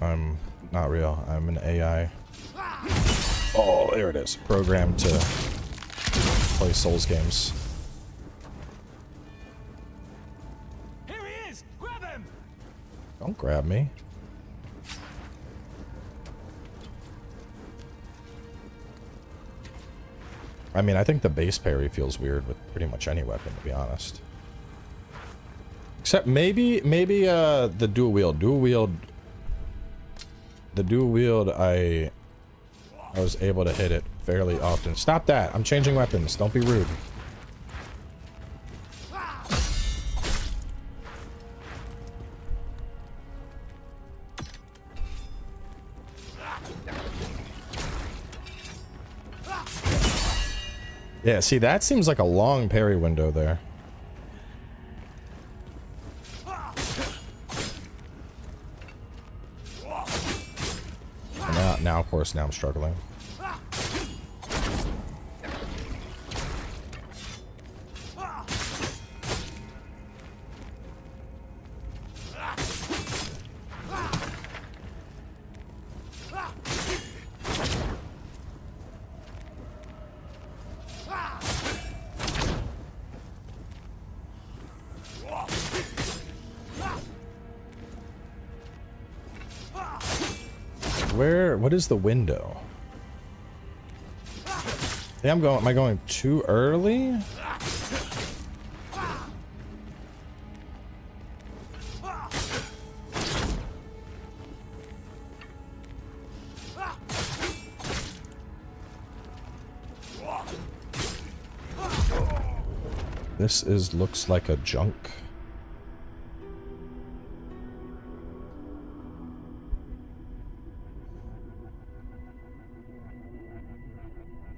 I'm not real. I'm an AI. Oh, there it is. Programmed to play Souls games. Here he is! Grab him! Don't grab me. I mean, I think the base parry feels weird with pretty much any weapon, to be honest. Except maybe the dual wield. The dual wield, I was able to hit it fairly often. Stop that! I'm changing weapons. Don't be rude. Yeah, see, that seems like a long parry window there. Now, of course, now I'm struggling. Where? What is the window? Yeah, am I going too early? This looks like a junk.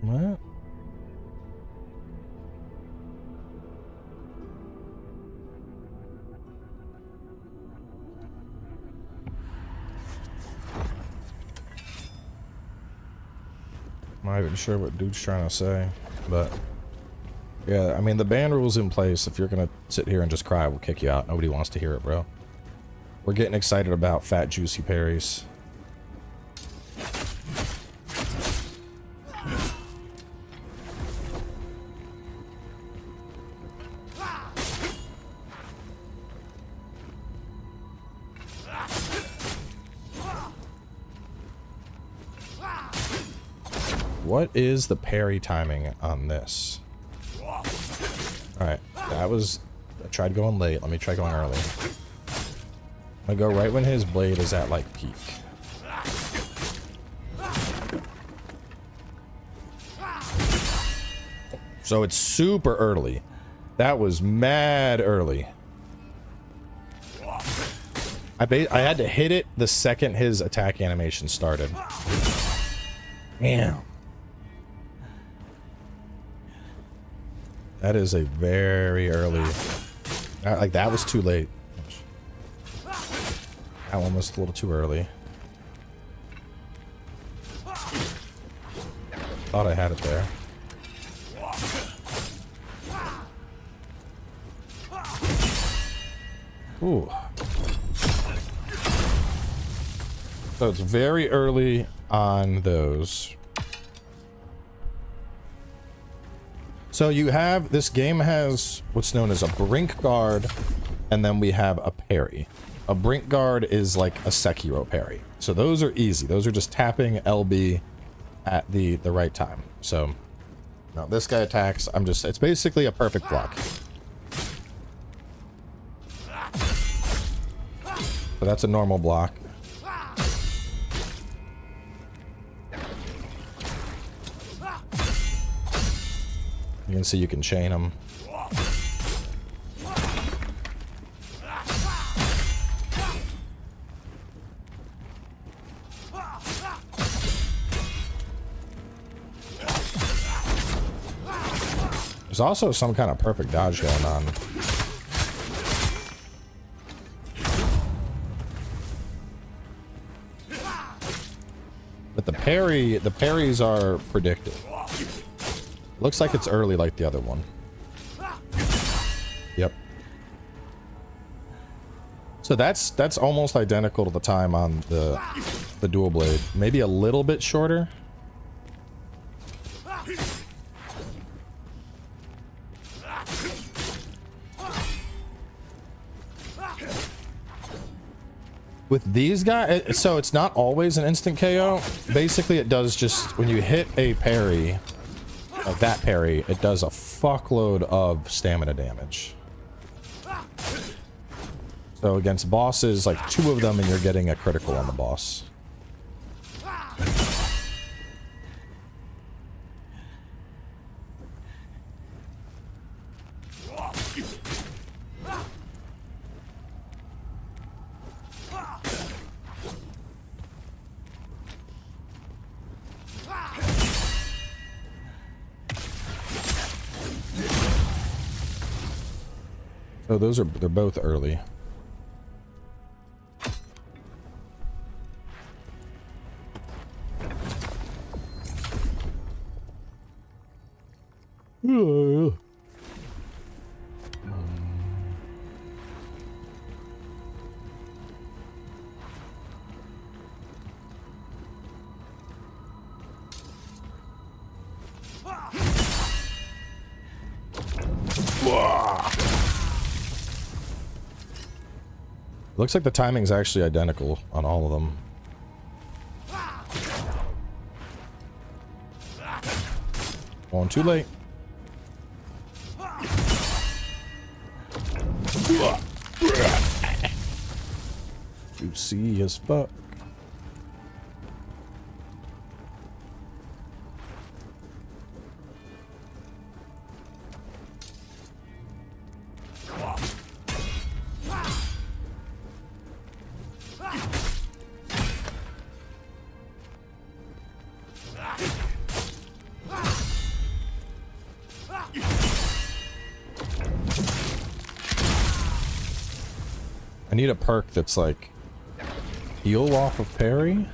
What? I'm not even sure what dude's trying to say, but yeah, I mean, the ban rule's in place. If you're gonna sit here and just cry, we'll kick you out. Nobody wants to hear it, bro. We're getting excited about fat, juicy parries. What is the parry timing on this? Alright, that was... I tried going late. Let me try going early. I'm gonna go right when his blade is at, like, peak. So it's super early. That was mad early. I had to hit it the second his attack animation started. Damn. That is a very early... Like, that was too late. That one was a little too early. Thought I had it there. Ooh. So it's very early on those. So you have, this game has what's known as a brink guard, and then we have a parry. A brink guard is like a Sekiro parry. So those are easy. Those are just tapping LB at the right time. So now this guy attacks, it's basically a perfect block. So that's a normal block. You can see you can chain them. There's also some kind of perfect dodge going on. But the parries are predicted. Looks like it's early like the other one. Yep. So that's almost identical to the time on the dual blade. Maybe a little bit shorter. With these guys, so it's not always an instant KO. Basically, it does just when you hit a parry, like that parry, it does a fuckload of stamina damage. So against bosses, like 2 of them, and you're getting a critical on the boss. So they're both early. Looks like the timing's actually identical on all of them. Going too late. Juicy as fuck. I need a perk that's like heal off of parry.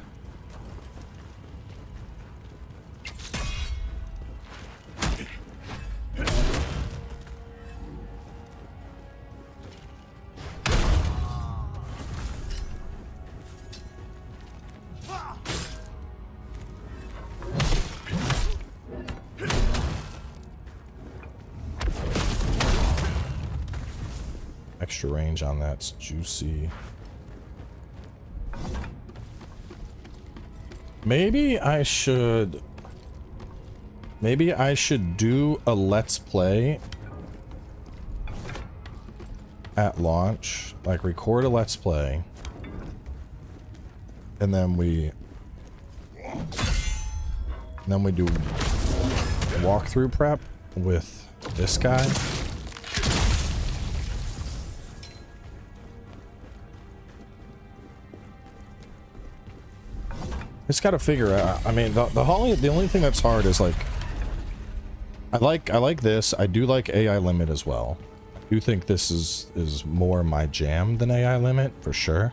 Extra range on that's juicy. Maybe I should do a let's play at launch, like record a let's play, and then we do walkthrough prep with this guy. Just gotta figure out. I mean, the only thing that's hard is like, I like this. I do like AI limit as well. I do think this is more my jam than AI limit for sure.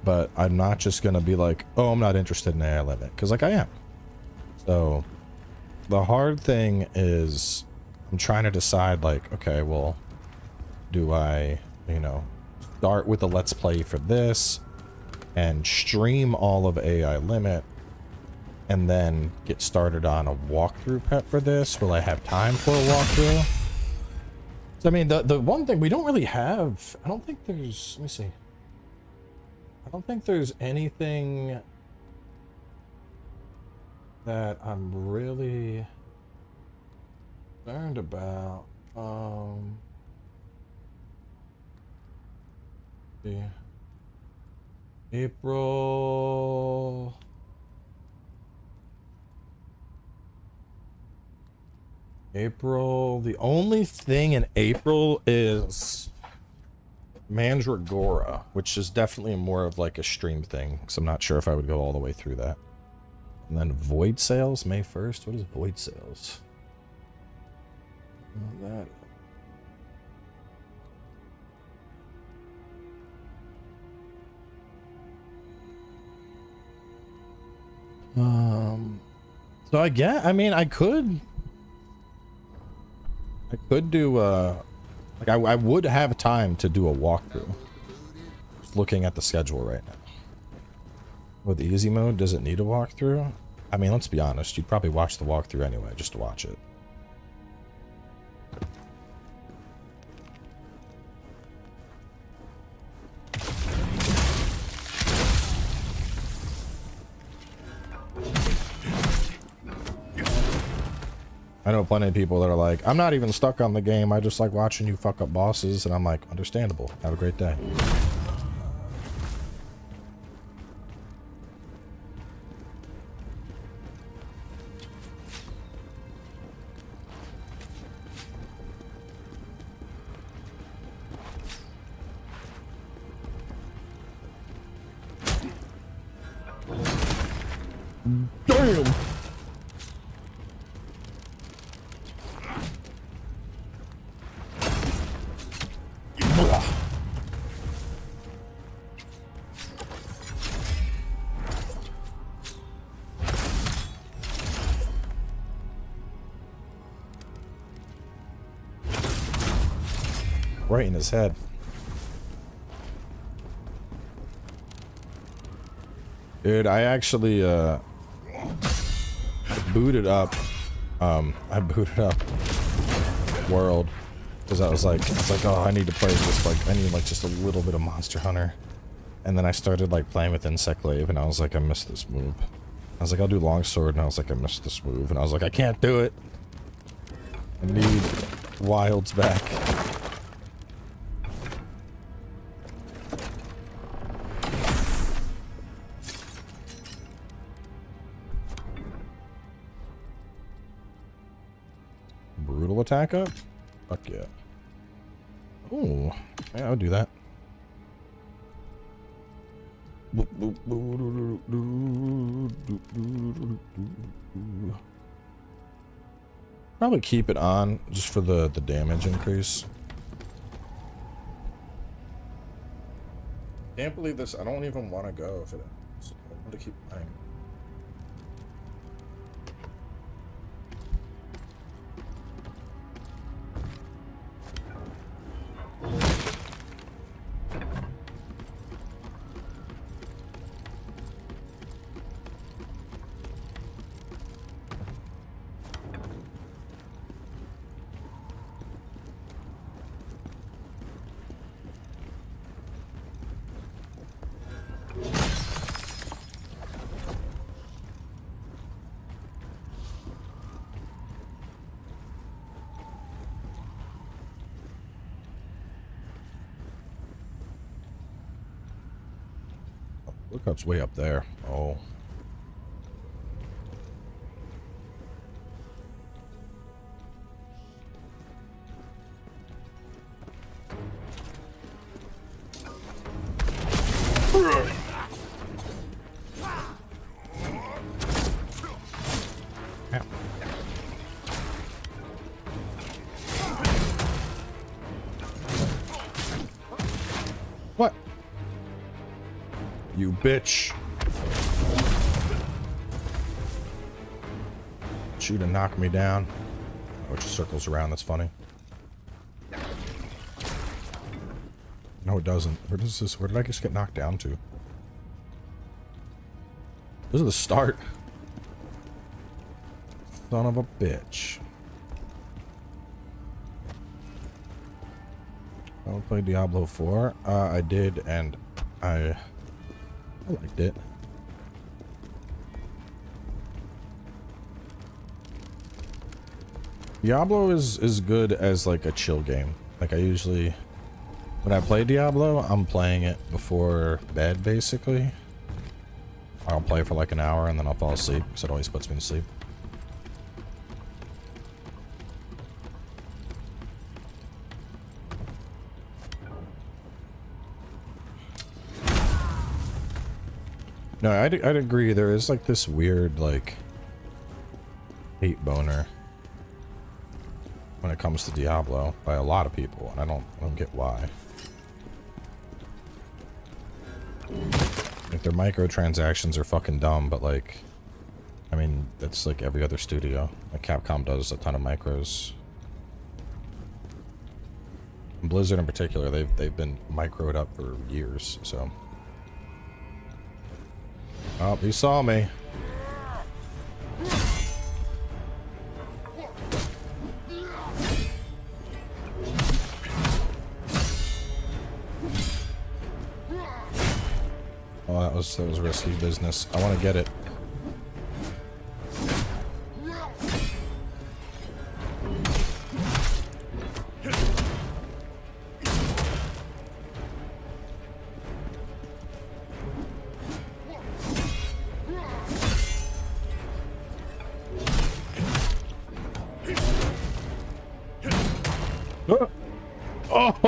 But I'm not just gonna be like, oh, I'm not interested in AI limit, because like I am. So the hard thing is I'm trying to decide like, okay, well, do I, you know, start with a let's play for this and stream all of AI limit and then get started on a walkthrough prep for this? Will I have time for a walkthrough? So, I mean, the one thing we don't really have, I don't think there's, let me see. I don't think there's anything that I'm really concerned about. Yeah. April. The only thing in April is Mandragora, which is definitely more of like a stream thing, because I'm not sure if I would go all the way through that. And then Void Sales, May 1st. What is Void Sales? Well, that. So I mean, I could do, like I would have time to do a walkthrough. Just looking at the schedule right now. With the easy mode, does it need a walkthrough? I mean, let's be honest, you'd probably watch the walkthrough anyway, just to watch it. I know plenty of people that are like, I'm not even stuck on the game, I just like watching you fuck up bosses, and I'm like, understandable. Have a great day. Damn! Right in his head. Dude, I actually booted up I booted up World because I was like, oh, I need to play this, like I need like just a little bit of Monster Hunter. And then I started like playing with Insect Glaive and I was like, I missed this move. I was like, I'll do Longsword, and I was like, I missed this move, and I was like, I can't do it. I need Wilds back. Brutal attack up? Fuck yeah. Oh, yeah, I would do that. Probably keep it on just for the damage increase. Can't believe this. I don't even want to go if it ends. I want to keep playing. Lookout's way up there. Oh. What? You bitch. Shoot and knock me down. Oh, it just circles around, that's funny. No, it doesn't. Where does this, where did I just get knocked down to? This is the start. Son of a bitch. I played Diablo 4. I did, and I liked it. Diablo is good as like a chill game. Like I usually, when I play Diablo, I'm playing it before bed basically. I'll play for like an hour and then I'll fall asleep because it always puts me to sleep. No, I'd agree. There is like this weird like hate boner when it comes to Diablo by a lot of people, and I don't get why. Like their microtransactions are fucking dumb, but like, I mean, that's like every other studio. Like Capcom does a ton of micros. And Blizzard in particular, they've been microed up for years, so. Oh, he saw me. Oh, that was risky business. I want to get it.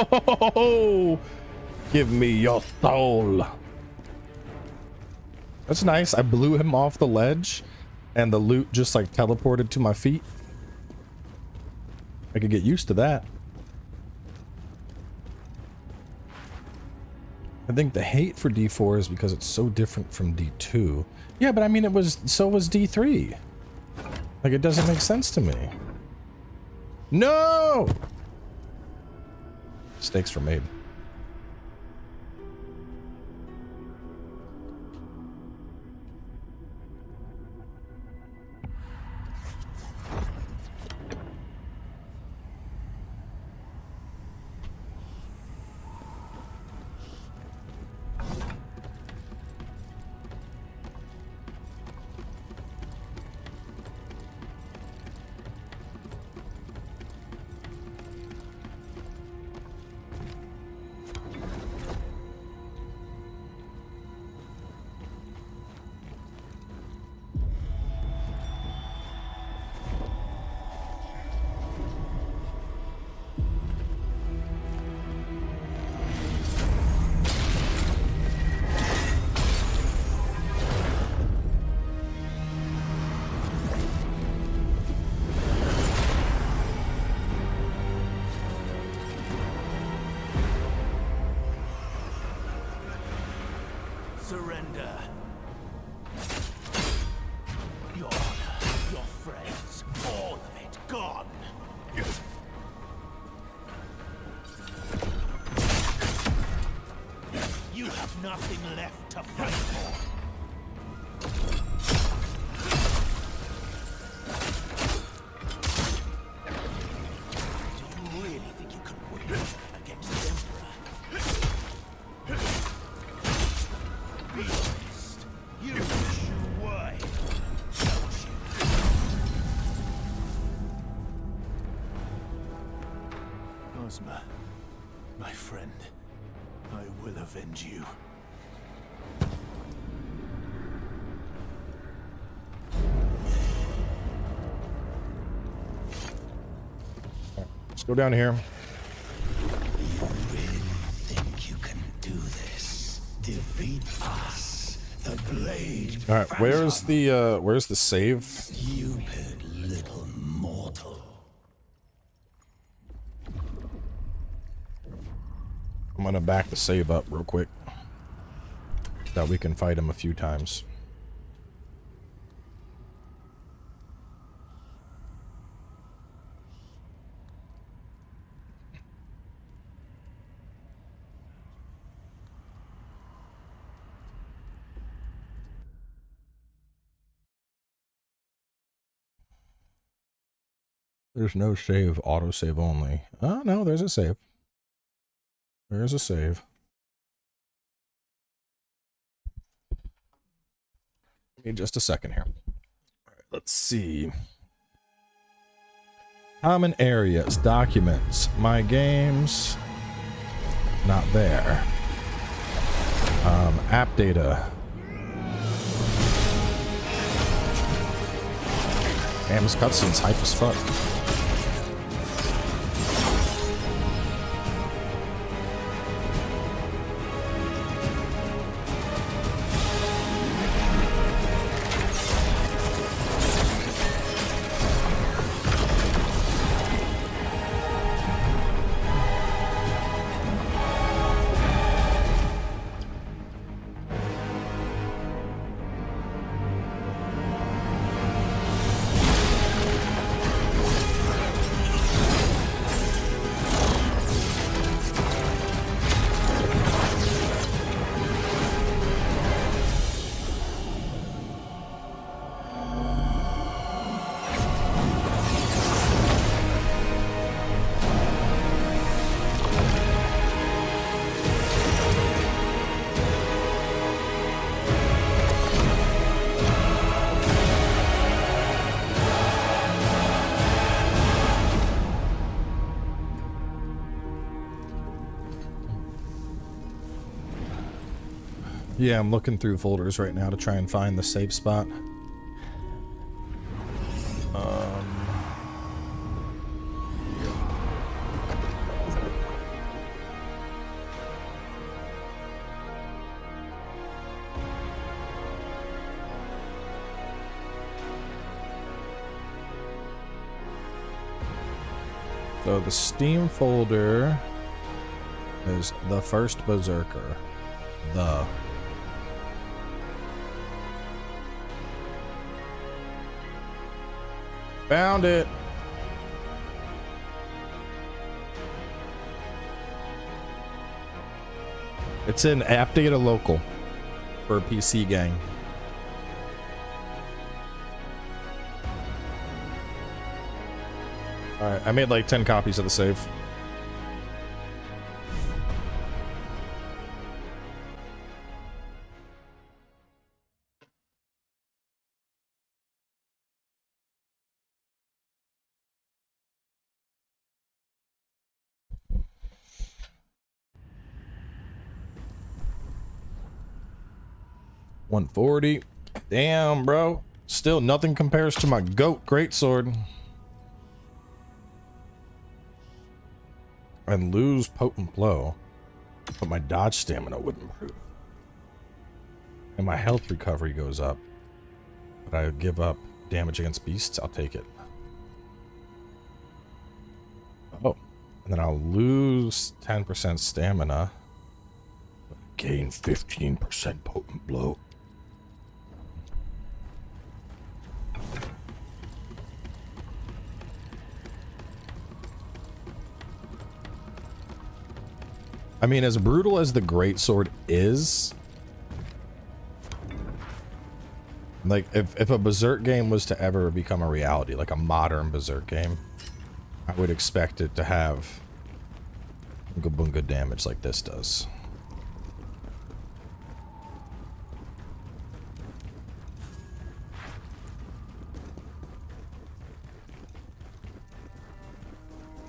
Oh, give me your soul. That's nice. I blew him off the ledge and the loot just like teleported to my feet. I could get used to that. I think the hate for D4 is because it's so different from D2. Yeah, but I mean, so was D3. Like, it doesn't make sense to me. No! Mistakes were made. surrender. Your honor, your friends, all of it gone. You have nothing left to fight for. Do you really think you can win against the Emperor? Be honest. You wish you were, don't you? Ozma, my friend, I will avenge you. Let's go down here. You really think you can do this? Defeat us, the blade. All right, where's the save? Stupid little mortal. I'm gonna back the save up real quick, so that we can fight him a few times. There's no save, autosave only. Oh, no, there's a save. There's a save. Give me just a second here. All right, let's see. Common areas, documents, my games. Not there. App data. Damn, this cutscene's hype as fuck. Yeah, I'm looking through folders right now to try and find the save spot. So the Steam folder is the first Berserker. Found it. It's in app data local for PC gang. Alright, I made like 10 copies of the save. $140. Damn, bro. Still nothing compares to my GOAT greatsword. And lose potent blow, but my dodge stamina would improve. And my health recovery goes up. But I would give up damage against beasts. I'll take it. Oh. And then I'll lose 10% stamina. gain 15% potent blow. I mean, as brutal as the greatsword is, like, if a Berserk game was to ever become a reality, like a modern Berserk game, I would expect it to have bunga damage like this does.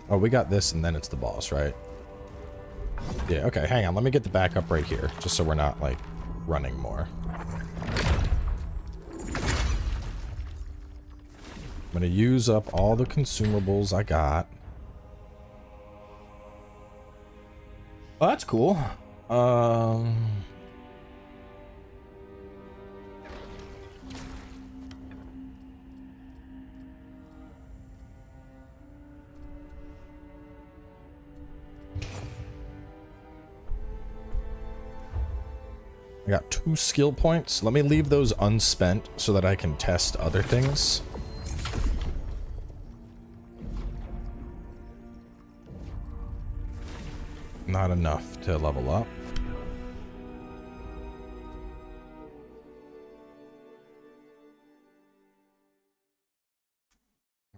Oh, we got this and then it's the boss, right? Yeah, okay, hang on. Let me get the backup right here, just so we're not, like, running more. I'm gonna use up all the consumables I got. Oh, that's cool. I got 2 skill points. Let me leave those unspent so that I can test other things. Not enough to level up.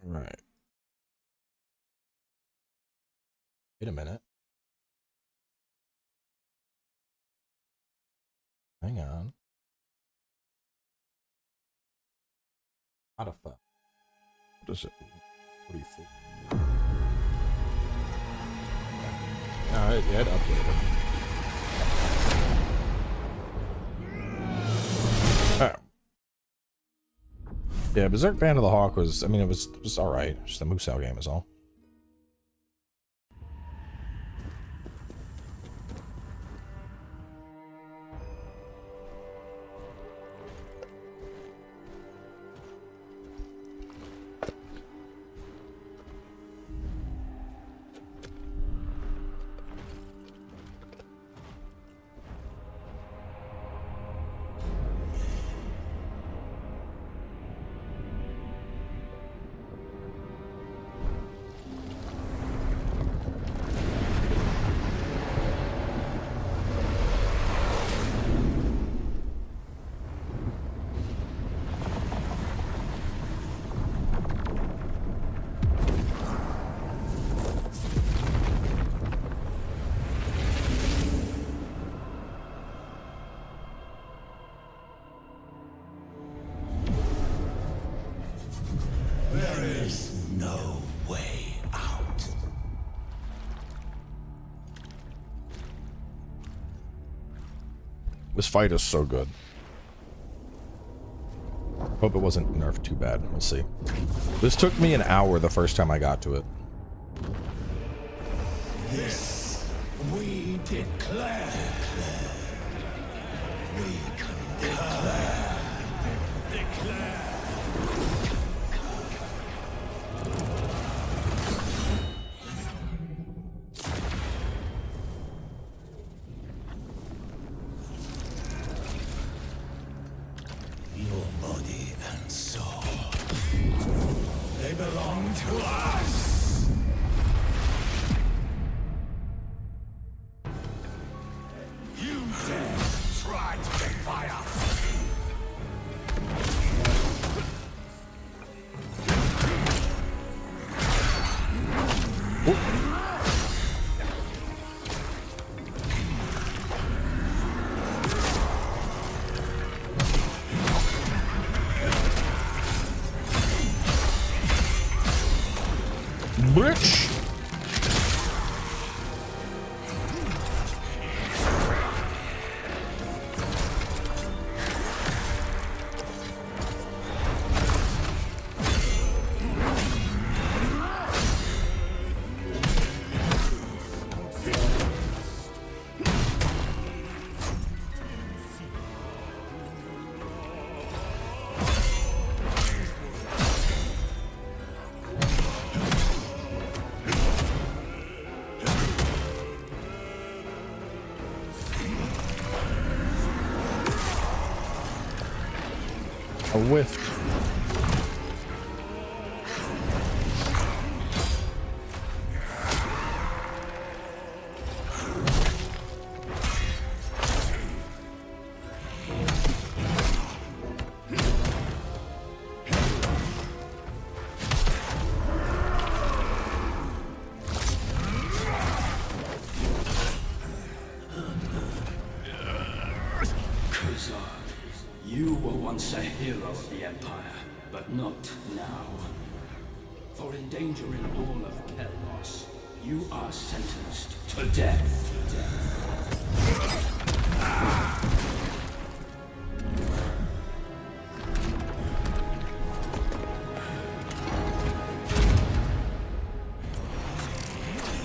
All right. Wait a minute. Hang on. Modify. What does it mean? What do you think? Alright, yeah, it updated. Alright. Yeah, Berserk Band of the Hawk was, I mean, it was alright. Just a Musou game is all. This fight is so good. Hope it wasn't nerfed too bad. We'll see. This took me an hour the first time I got to it. This we declare. We declare. Your body and soul, they belong to us. You dare try to defy us. A whiff. Khazan, you were once a hero of the Empire, but not now. For endangering all of Pell Los, you are sentenced to death.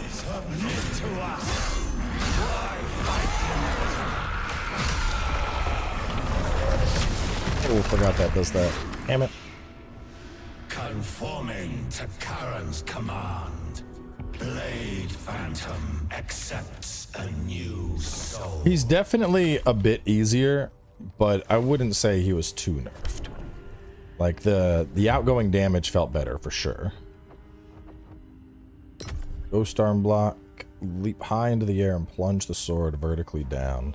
Submit to us. Oh, forgot that does that. Damn it. Conforming to Karen's command, Blade Phantom accepts a new soul. He's definitely a bit easier, but I wouldn't say he was too nerfed. Like the outgoing damage felt better for sure. Ghost arm block, leap high into the air and plunge the sword vertically down.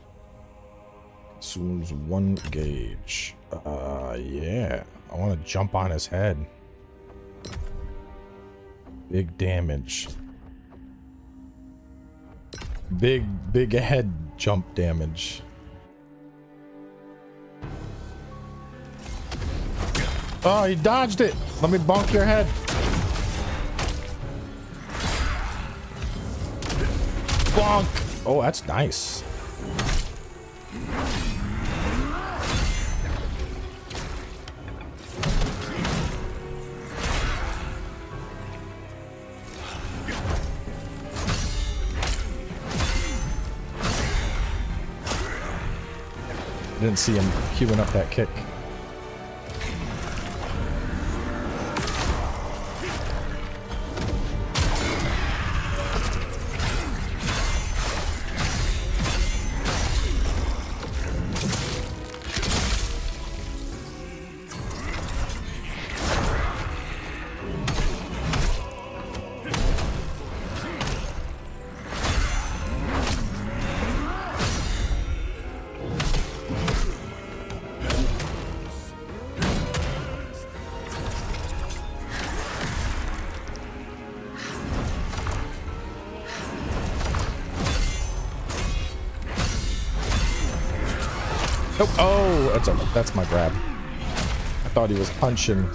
Consumes 1 gauge. Yeah. I want to jump on his head. Big damage. Big head jump damage. Oh, he dodged it. Let me bonk your head. Bonk. Oh, that's nice. Didn't see him queuing up that kick. Oh, that's my grab. I thought he was punching.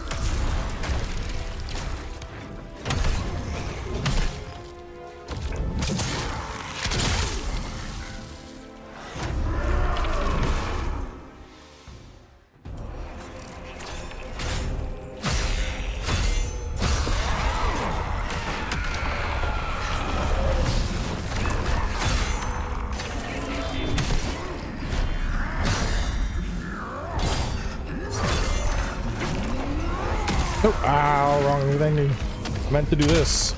Oh, ow, wrong thing. I meant to do this.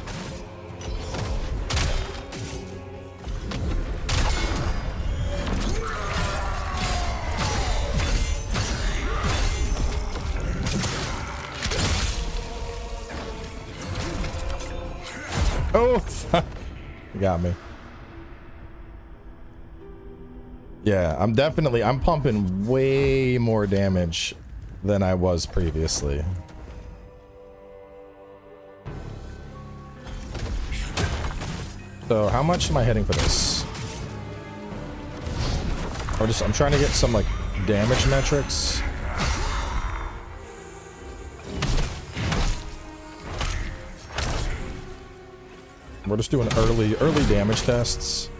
Oh, you got me. Yeah, I'm pumping way more damage than I was previously. So how much am I hitting for this? I'm trying to get some like damage metrics. We're just doing early damage tests.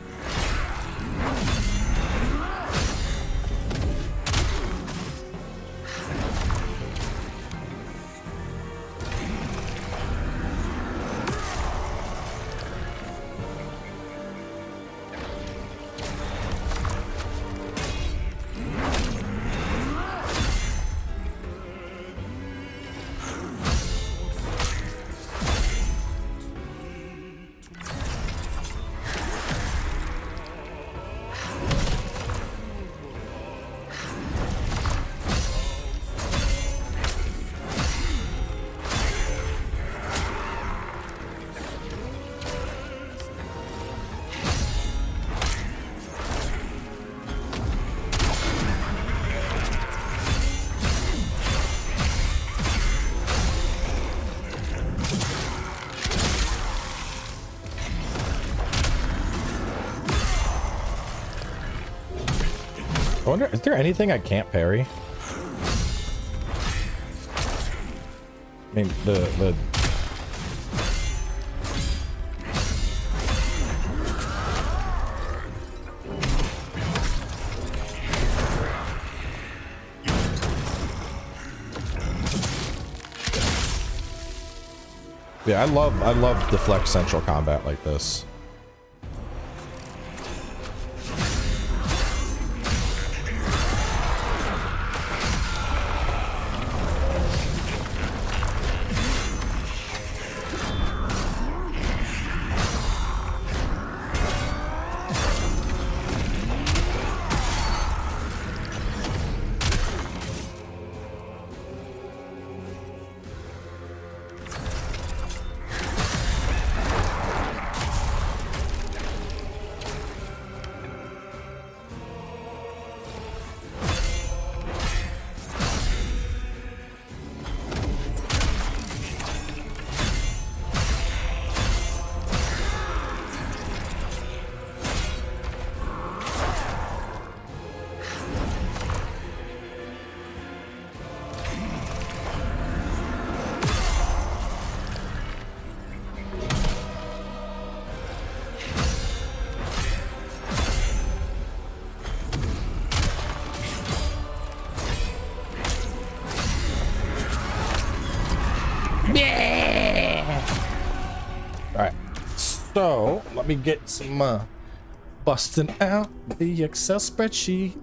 I wonder, is there anything I can't parry? I mean, the yeah, I love deflect central combat like this. So, let me get some busting out the Excel spreadsheet.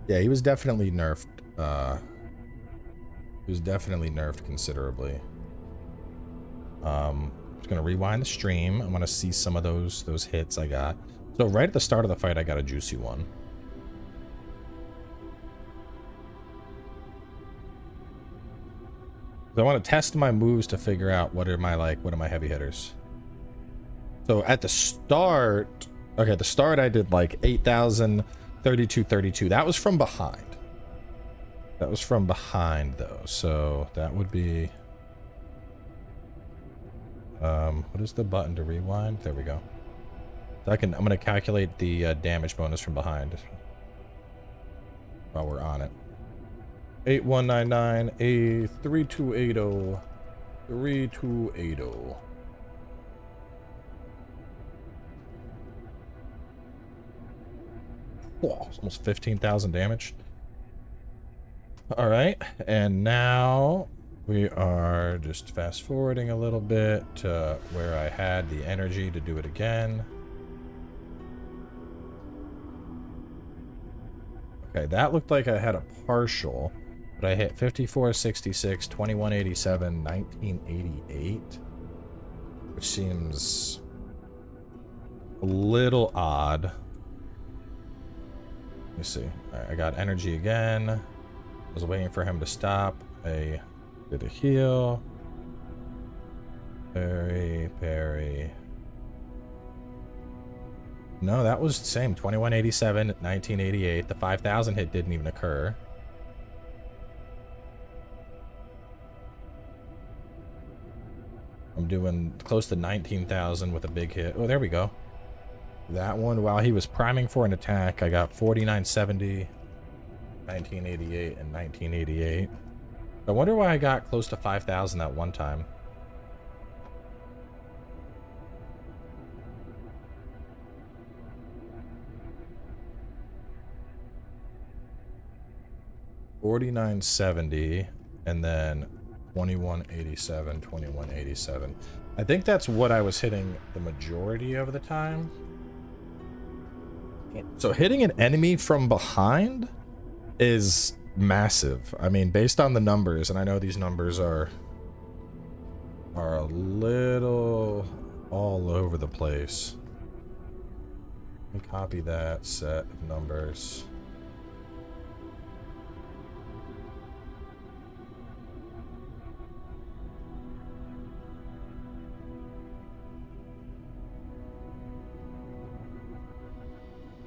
Yeah, he was definitely nerfed. He was definitely nerfed considerably. Just gonna rewind the stream. I want to see some of those hits I got. So right at the start of the fight, I got a juicy one. I want to test my moves to figure out what are my heavy hitters. So at the start, okay, at the start I did like 8,000, 32, 32. That was from behind. That was from behind though. So that would be, what is the button to rewind? There we go. So I'm going to calculate the damage bonus from behind while we're on it. 8199 a 3280 3280. Whoa, almost 15,000 damage. All right, and now we are just fast forwarding a little bit to where I had the energy to do it again. Okay, that looked like I had a partial. But I hit 5466, 2187, 1988, which seems a little odd. Let me see. Right, I got energy again. I was waiting for him to stop. I did a heal. Parry. No, that was the same. 2187, 1988. The 5,000 hit didn't even occur. I'm doing close to 19,000 with a big hit. Oh, there we go. That one, while he was priming for an attack, I got 4970, 1988, and 1988. I wonder why I got close to 5,000 that one time. $49.70, and then 2187, 2187. I think that's what I was hitting the majority of the time. So hitting an enemy from behind is massive. I mean, based on the numbers, and I know these numbers are a little all over the place. Let me copy that set of numbers.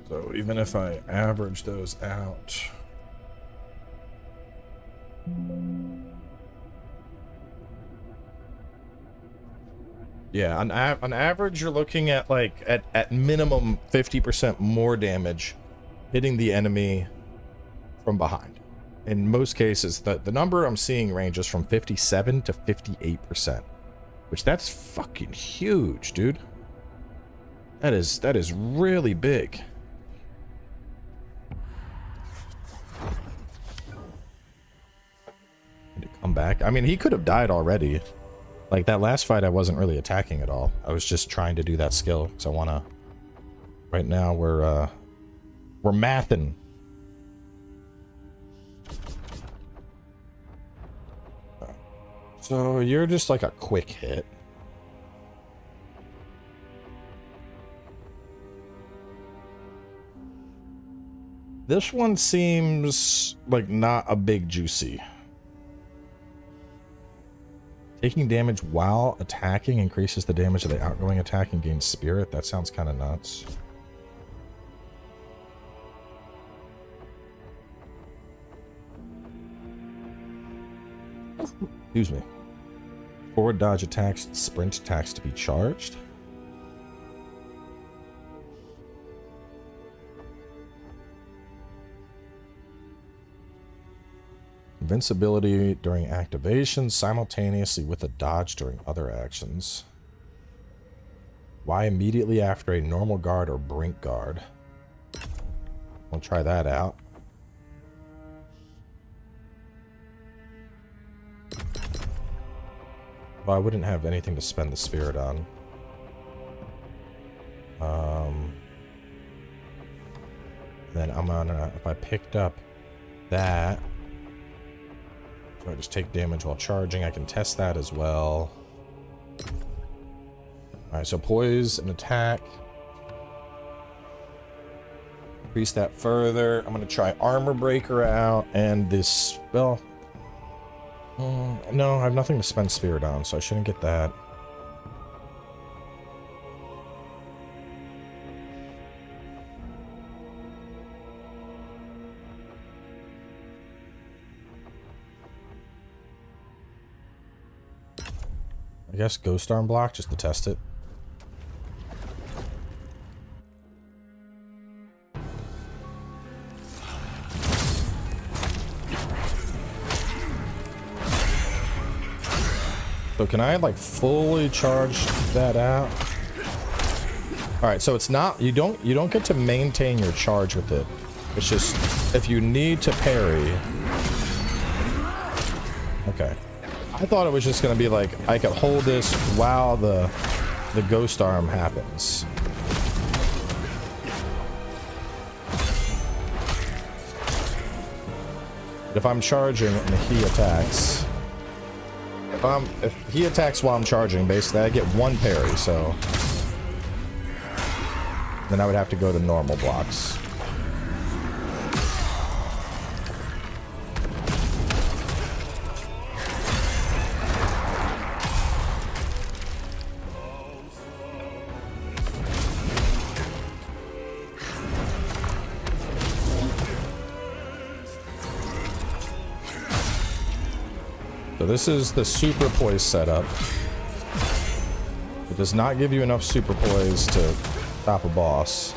So even if I average those out, Yeah, on average, you're looking at like at minimum 50% more damage hitting the enemy from behind. In most cases, the number I'm seeing ranges from 57 to 58%, which that's fucking huge, dude. That is really big. To come back. I mean, he could have died already. Like that last fight, I wasn't really attacking at all. I was just trying to do that skill because I want to. Right now, we're mathing. So you're just like a quick hit. This one seems like not a big juicy. Taking damage while attacking increases the damage of the outgoing attack and gains spirit. That sounds kind of nuts. Excuse me. Forward dodge attacks, sprint attacks to be charged. Invincibility during activation, simultaneously with a dodge during other actions. Why immediately after a normal guard or brink guard? We'll try that out. Well, I wouldn't have anything to spend the spirit on. Then I'm gonna, if I picked up that, so I just take damage while charging. I can test that as well. Alright, so poise and attack. Increase that further. I'm gonna try armor breaker out and this spell. No, I have nothing to spend spirit on, so I shouldn't get that. I guess Ghost Arm block just to test it. So can I like fully charge that out? All right, so it's not, you don't get to maintain your charge with it. It's just if you need to parry. Okay. I thought it was just gonna be like I could hold this while the ghost arm happens. But if I'm charging and he attacks, if he attacks while I'm charging, basically I get one parry, so then I would have to go to normal blocks. So this is the super poise setup. It does not give you enough super poise to stop a boss.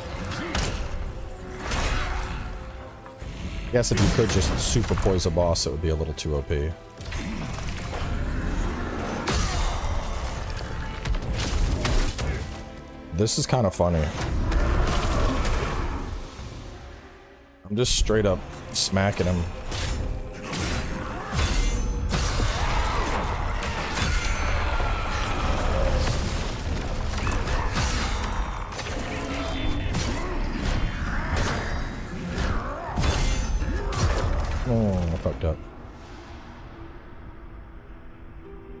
I guess if you could just super poise a boss, it would be a little too OP. This is kind of funny. I'm just straight up smacking him. Up.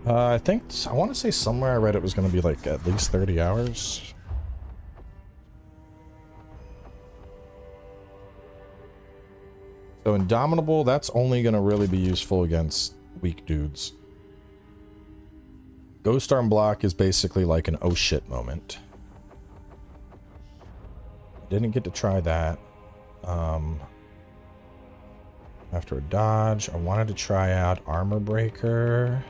I think I want to say somewhere I read it was going to be like at least 30 hours. So Indomitable, that's only going to really be useful against weak dudes. Ghost Arm block is basically like an oh shit moment. Didn't get to try that. After a dodge, I wanted to try out armor breaker.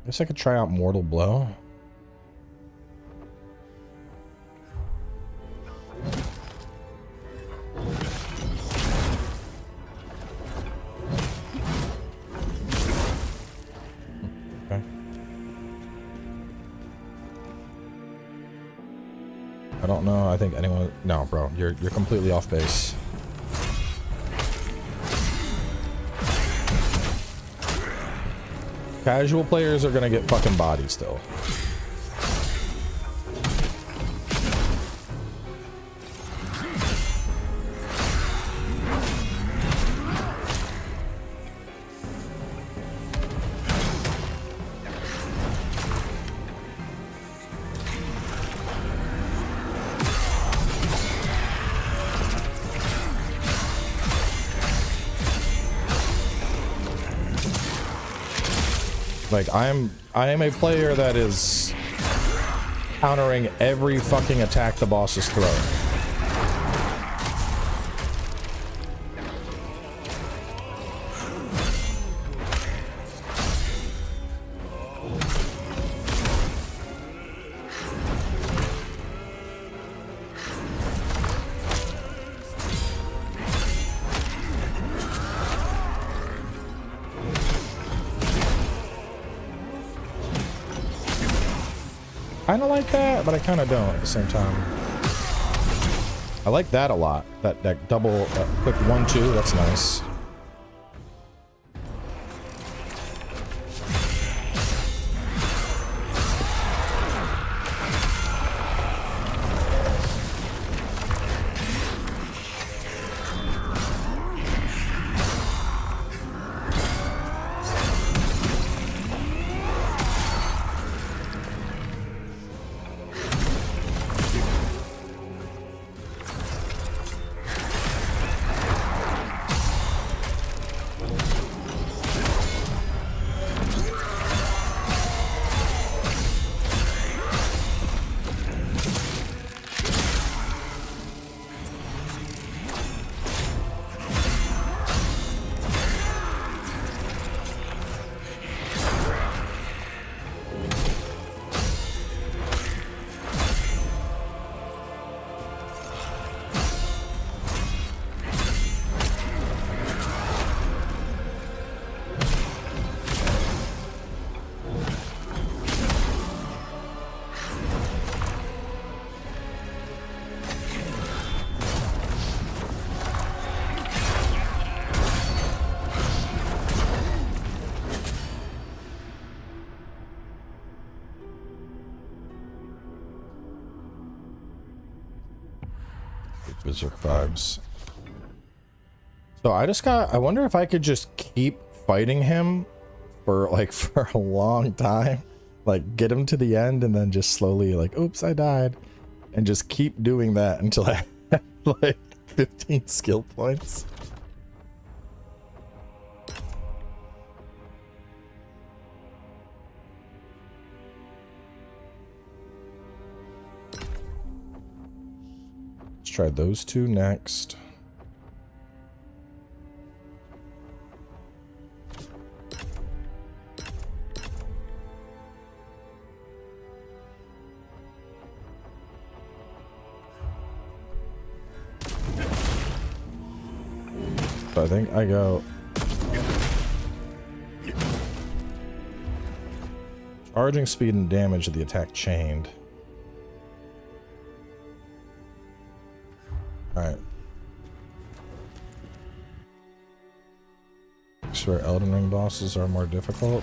Guess I could try out Mortal Blow. Okay. I don't know. I think anyone... No, bro. You're completely off base. Casual players are gonna get fucking bodied still. Like, I am a player that is countering every fucking attack the boss is throwing. Kind of like that, but I kind of don't at the same time. I like that a lot. That double quick 1-2, that's nice. Berserk vibes. So I wonder if I could just keep fighting him for a long time, like get him to the end and then just slowly like, oops, I died, and just keep doing that until I have like 15 skill points. Try those two next. So I think I go charging speed and damage of the attack chained. Alright. I swear Elden Ring bosses are more difficult.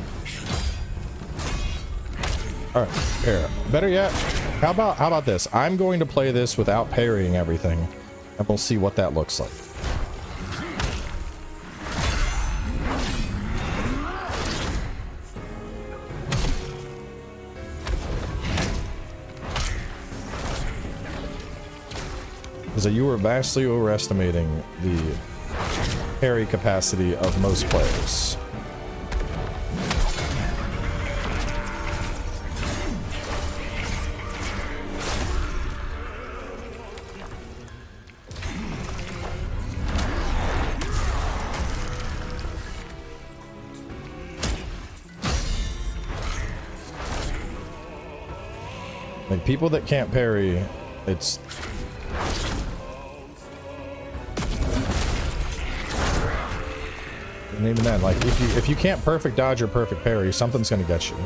Alright, here. Better yet, how about this? I'm going to play this without parrying everything, and we'll see what that looks like. Because you were vastly overestimating the parry capacity of most players. Like, people that can't parry, it's... And even then, like, if you can't perfect dodge or perfect parry, something's gonna get you.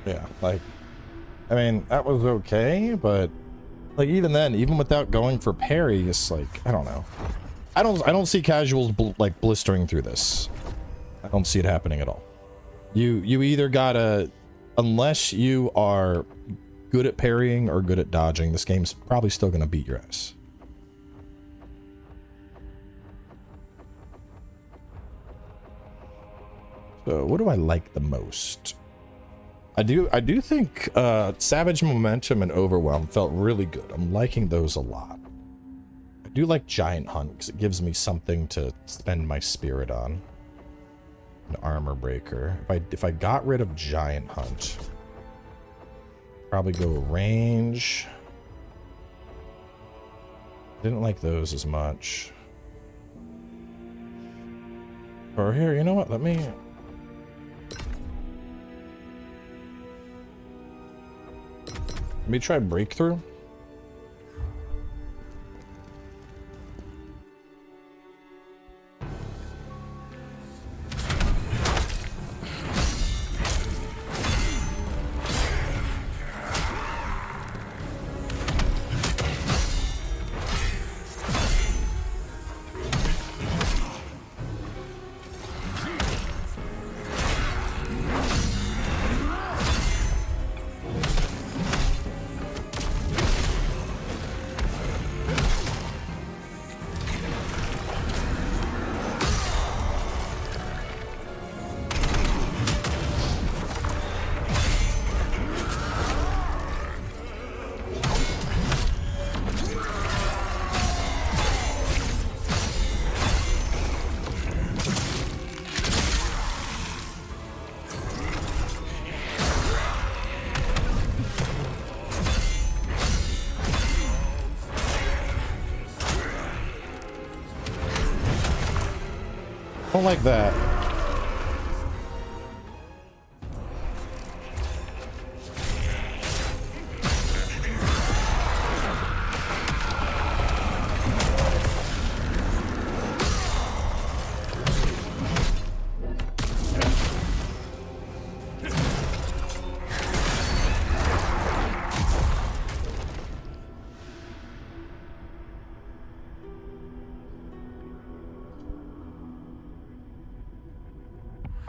Yeah, like, I mean, that was okay, but like even then, even without going for parry, it's like, I don't know. I don't see casuals like blistering through this. I don't see it happening at all. You either gotta, unless you are good at parrying or good at dodging, this game's probably still gonna beat your ass. So what do I like the most? I do think Savage Momentum and Overwhelm felt really good. I'm liking those a lot. I do like Giant Hunt because it gives me something to spend my spirit on. An Armor Breaker. If I got rid of Giant Hunt, probably go range. Didn't like those as much. Or here, you know what? Let me try Breakthrough. Don't like that.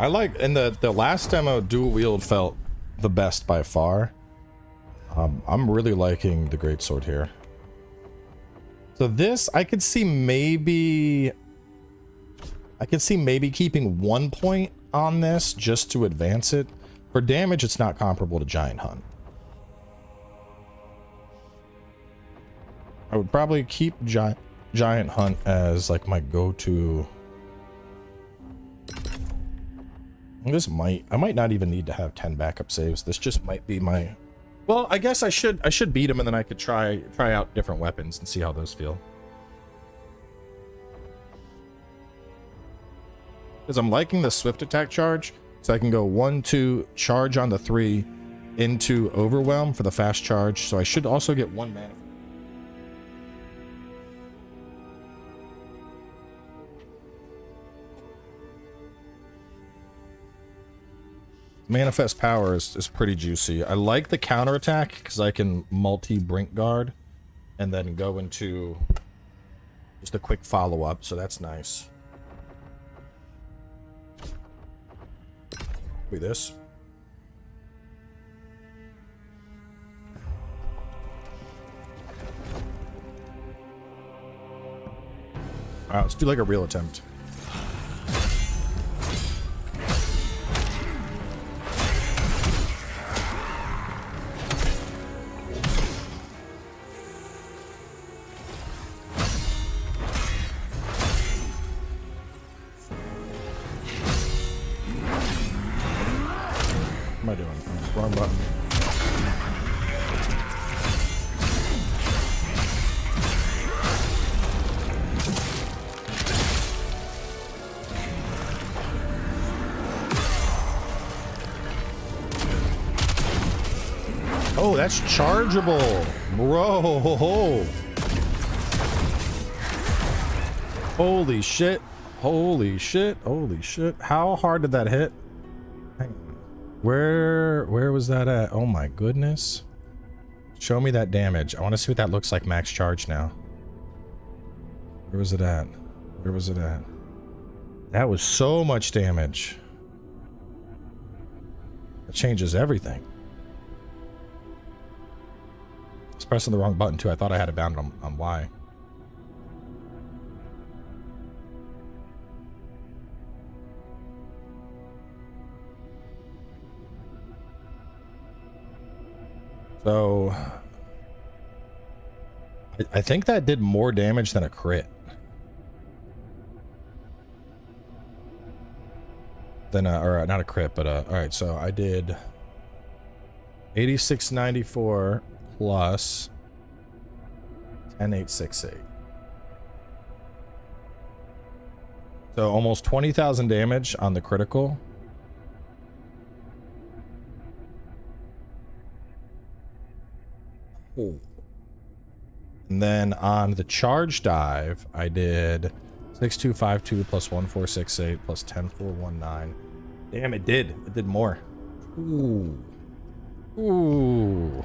I like, in the last demo, dual wield felt the best by far. I'm really liking the greatsword here. So this, I could see maybe keeping 1 point on this just to advance it. For damage, it's not comparable to Giant Hunt. I would probably keep Giant Hunt as like my go-to. I might not even need to have 10 backup saves. This just might be my, well, I guess I should beat him, and then I could try out different weapons and see how those feel. Because I'm liking the swift attack charge, so I can go 1, 2, charge on the 3 into overwhelm for the fast charge. So I should also get 1 mana. Manifest power is pretty juicy. I like the counterattack because I can multi-brink guard and then go into just a quick follow-up, so that's nice. Look at this. Alright, let's do like a real attempt. What am I doing? Wrong button. Oh, that's chargeable, bro. Holy shit. Holy shit. Holy shit. How hard did that hit? Hang on. Where was that at? Oh my goodness. Show me that damage. I want to see what that looks like max charge now. Where was it at? Where was it at? That was so much damage. That changes everything. I was pressing the wrong button too. I thought I had it bound on Y. So I think that did more damage than a crit. Or not a crit, but all right, so I did 8694 plus 10868. So almost 20,000 damage on the critical. Oh. And then on the charge dive, I did 6252 plus 1468 plus 10419. Damn, it did. It did more. Ooh. Ooh.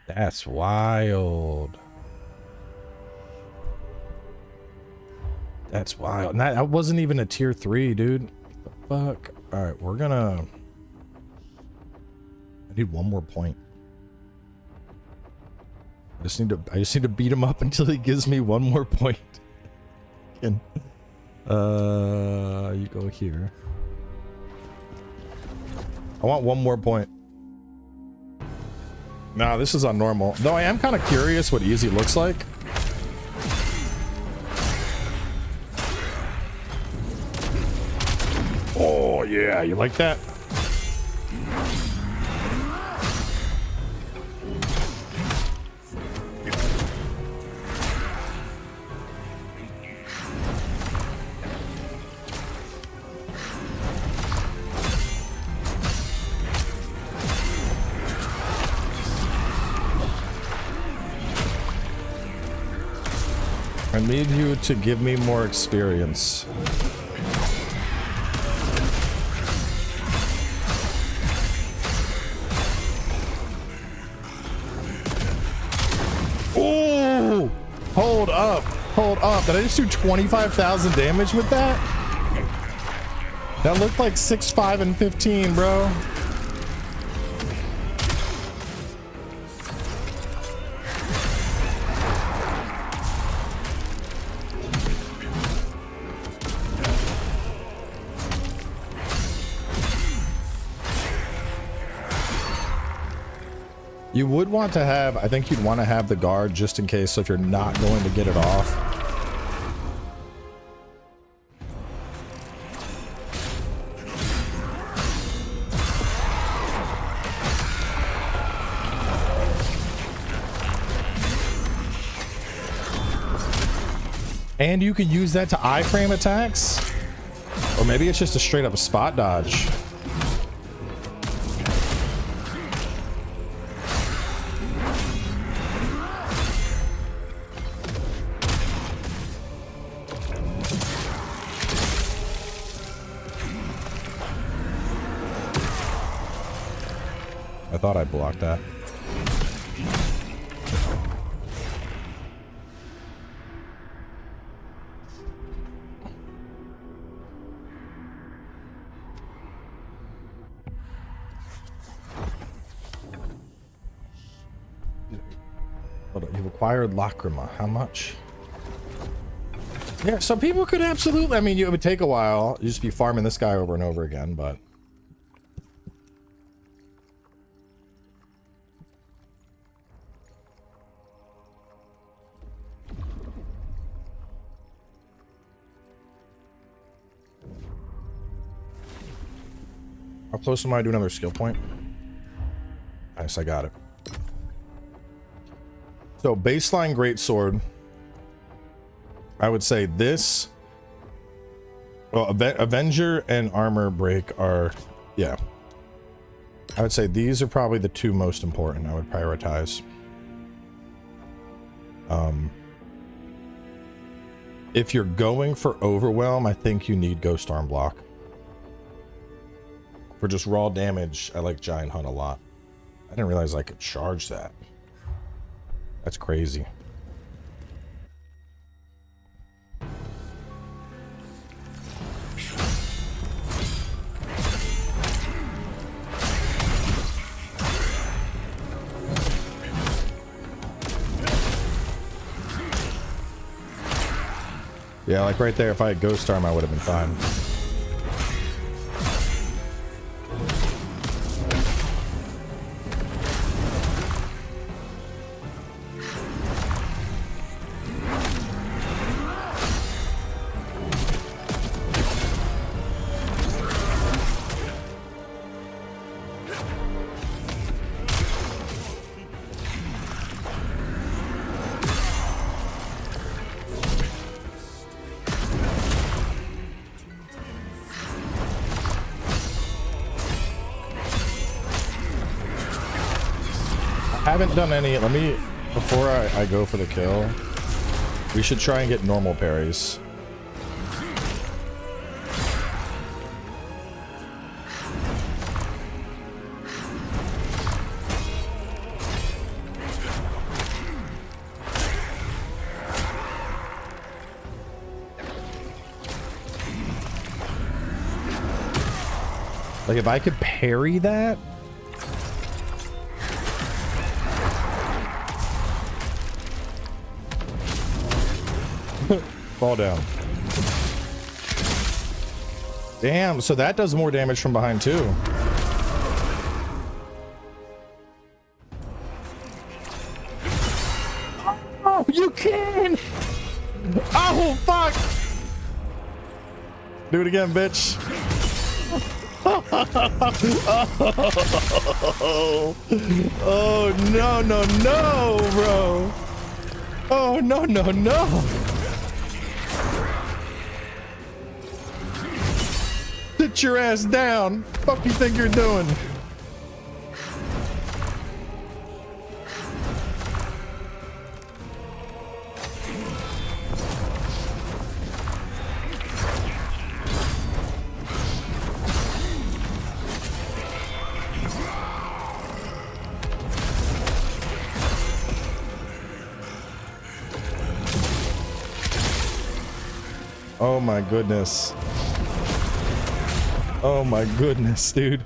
That's wild. That's wild. And that wasn't even a tier 3, dude. What the fuck? Alright, we're gonna... I need 1 more point. I just need to beat him up until he gives me 1 more point. And you go here. I want 1 more point. Nah, this is on normal. Though I am kind of curious what easy looks like. Oh yeah, you like that? I need you to give me more experience. Ooh! Hold up. Hold up. Did I just do 25,000 damage with that? That looked like 6'5" and 15, bro. You would want to have, I think you'd want to have the guard just in case, so if you're not going to get it off. And you can use that to iframe attacks. Or maybe it's just a straight up spot dodge. I thought I blocked that. Hold on, you've acquired Lacrima. How much? Yeah, so people could absolutely, I mean, it would take a while. You'd just be farming this guy over and over again, but how close am I to another skill point? Nice, I got it. So baseline greatsword, I would say this. Well, Avenger and Armor Break are, yeah. I would say these are probably the two most important. I would prioritize. If you're going for Overwhelm, I think you need Ghost Arm Block. For just raw damage, I like Giant Hunt a lot. I didn't realize I could charge that. That's crazy. Yeah, like right there, if I had Ghost Arm, I would have been fine. Haven't done any. Let me, before I go for the kill, we should try and get normal parries. Like if I could parry that. Fall down. Damn, so that does more damage from behind too. Oh, you can! Oh, fuck! Do it again, bitch. Oh, no, no, no, bro. Oh, no, no, no. Sit your ass down. Fuck you think you're doing? Oh my goodness. Oh my goodness, dude.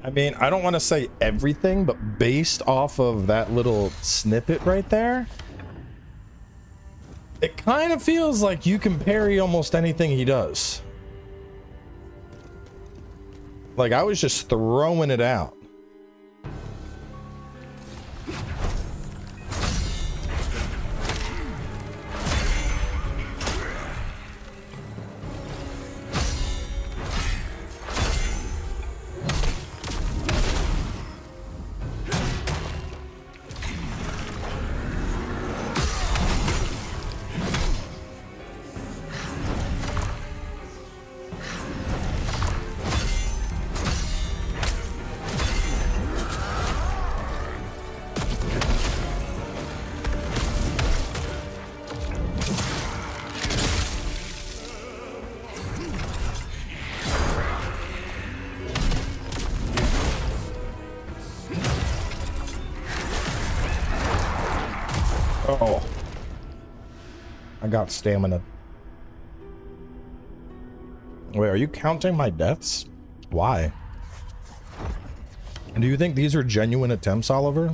I mean, I don't want to say everything, but based off of that little snippet right there, it kind of feels like you can parry almost anything he does. Like, I was just throwing it out. Oh, I got stamina. Wait, are you counting my deaths? Why? And do you think these are genuine attempts, Oliver?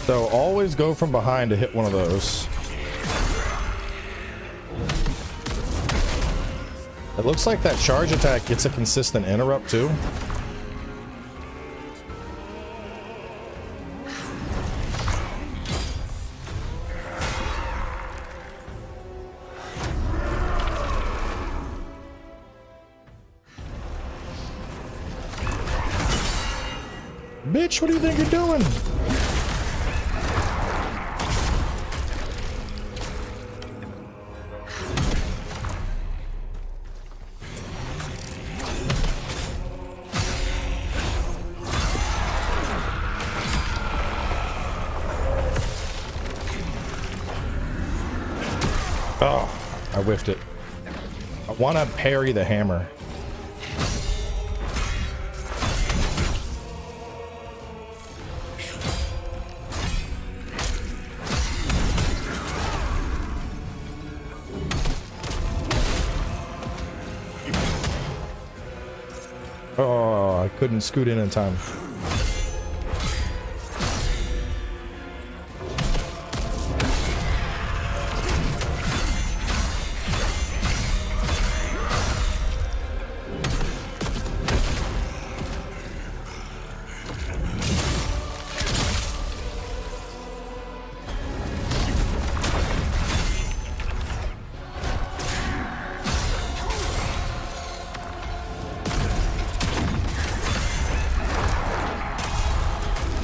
So always go from behind to hit one of those. It looks like that charge attack gets a consistent interrupt too. Bitch, what do you think you're doing? Oh, I whiffed it. I want to parry the hammer. Oh, I couldn't scoot in time.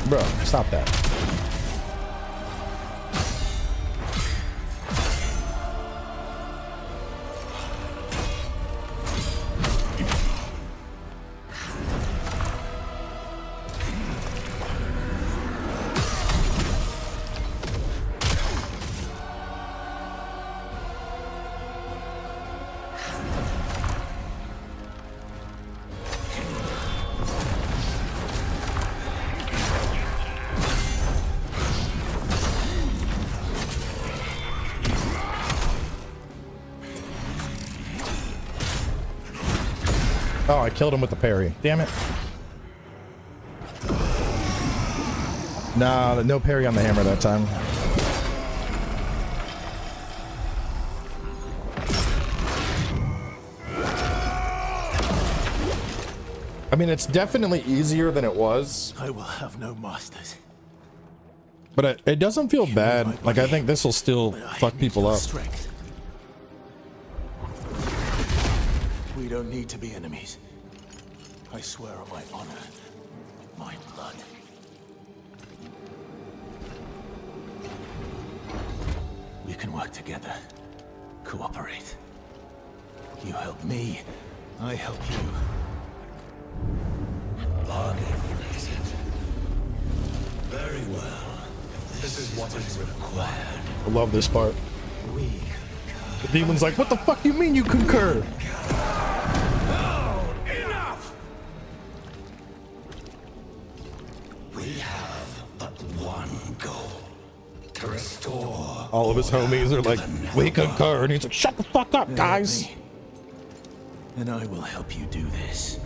Bro, stop that. Oh, I killed him with the parry. Damn it. Nah, no parry on the hammer that time. I mean, it's definitely easier than it was. I will have no masters. But it doesn't feel bad. Like, I think this will still fuck people up. Strength. We don't need to be enemies. I swear on my honor, with my blood. We can work together. Cooperate. You help me, I help you. Bargain, is it? Very well. This is what is required. I love this part. We The demon's like, what the fuck you mean you concur? Enough! We have but one goal. To restore. All of his homies are like, we concur. And he's like, shut the fuck up, guys. And I will help you do this.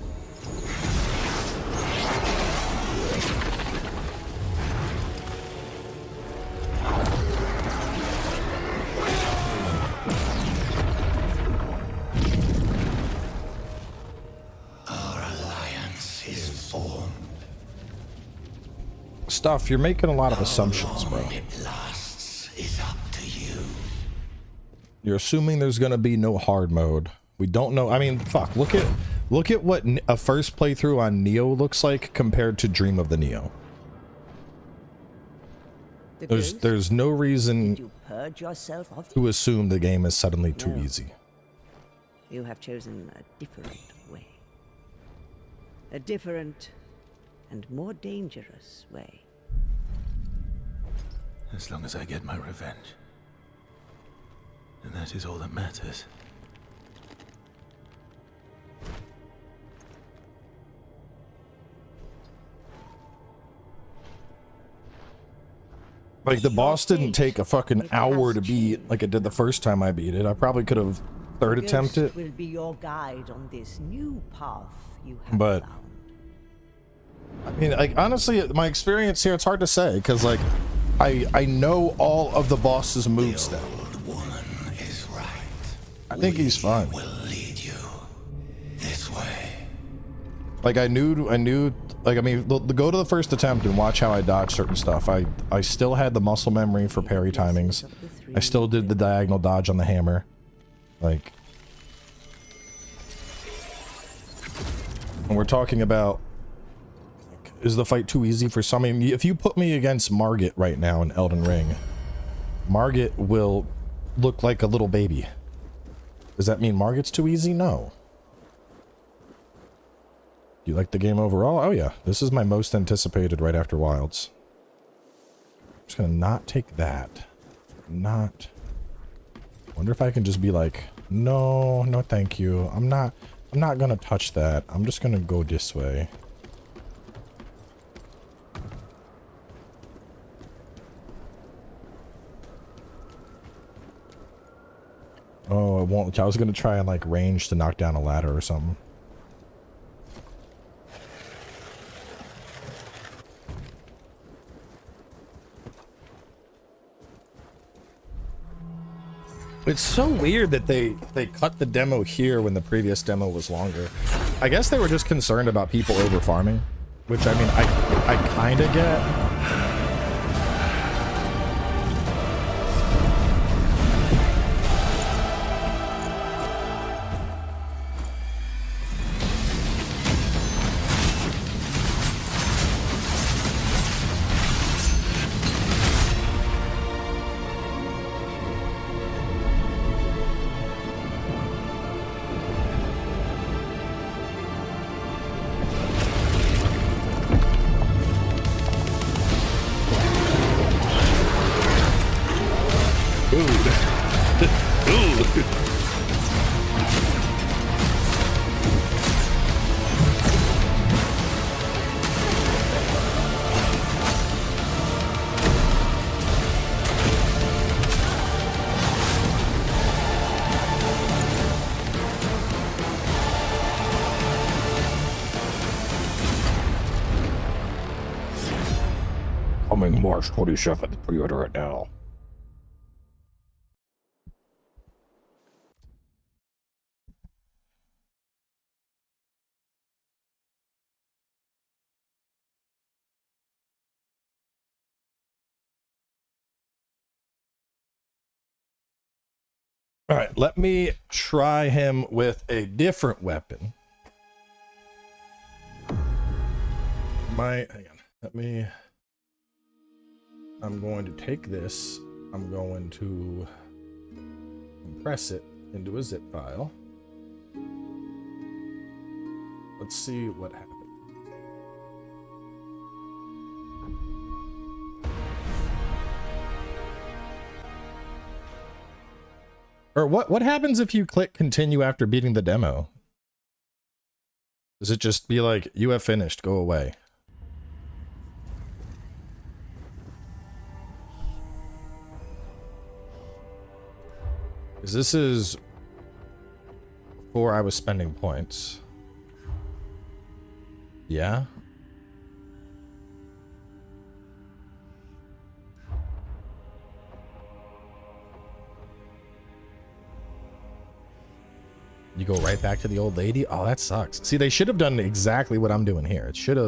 Our alliance is formed. Stuff, you're making a lot of assumptions, bro. It lasts is up to you. You're assuming there's gonna be no hard mode. We don't know. I mean, fuck. Look at what a first playthrough on Neo looks like compared to Dream of the Neo. There's no reason You purge yourself of to assume the game is suddenly too easy. You have chosen a different way. A different and more dangerous way. As long as I get my revenge. And that is all that matters. Like, the boss didn't take a fucking hour to beat like it did the first time I beat it. I probably could have third attempt it. Will be your guide on this new path you have But found. I mean, like, honestly, my experience here, it's hard to say, because like I know all of the boss's moves now. Old woman is right. I think he's fine. Will lead you this way. Like, I knew, like, I mean, go to the first attempt and watch how I dodge certain stuff. I still had the muscle memory for parry timings. I still did the diagonal dodge on the hammer. Like, and we're talking about, like, is the fight too easy for some? I mean, if you put me against Margit right now in Elden Ring, Margit will look like a little baby. Does that mean Margit's too easy? No. You like the game overall? Oh yeah, this is my most anticipated right after Wilds. I'm just gonna not take that. Not. Wonder if I can just be like, no, no, thank you. I'm not gonna touch that. I'm just gonna go this way. Oh, it won't. I was gonna try and like range to knock down a ladder or something. It's so weird that they cut the demo here when the previous demo was longer. I guess they were just concerned about people over farming, which I mean I kind of get. Coming March 27th, pre-order it now. All right, let me try him with a different weapon. Hang on. I'm going to take this. I'm going to compress it into a zip file. Let's see what happens. Or what happens if you click continue after beating the demo? Does it just be like, you have finished, go away? Because this is before I was spending points. Yeah? You go right back to the old lady? Oh, that sucks. See, they should have done exactly what I'm doing here. It should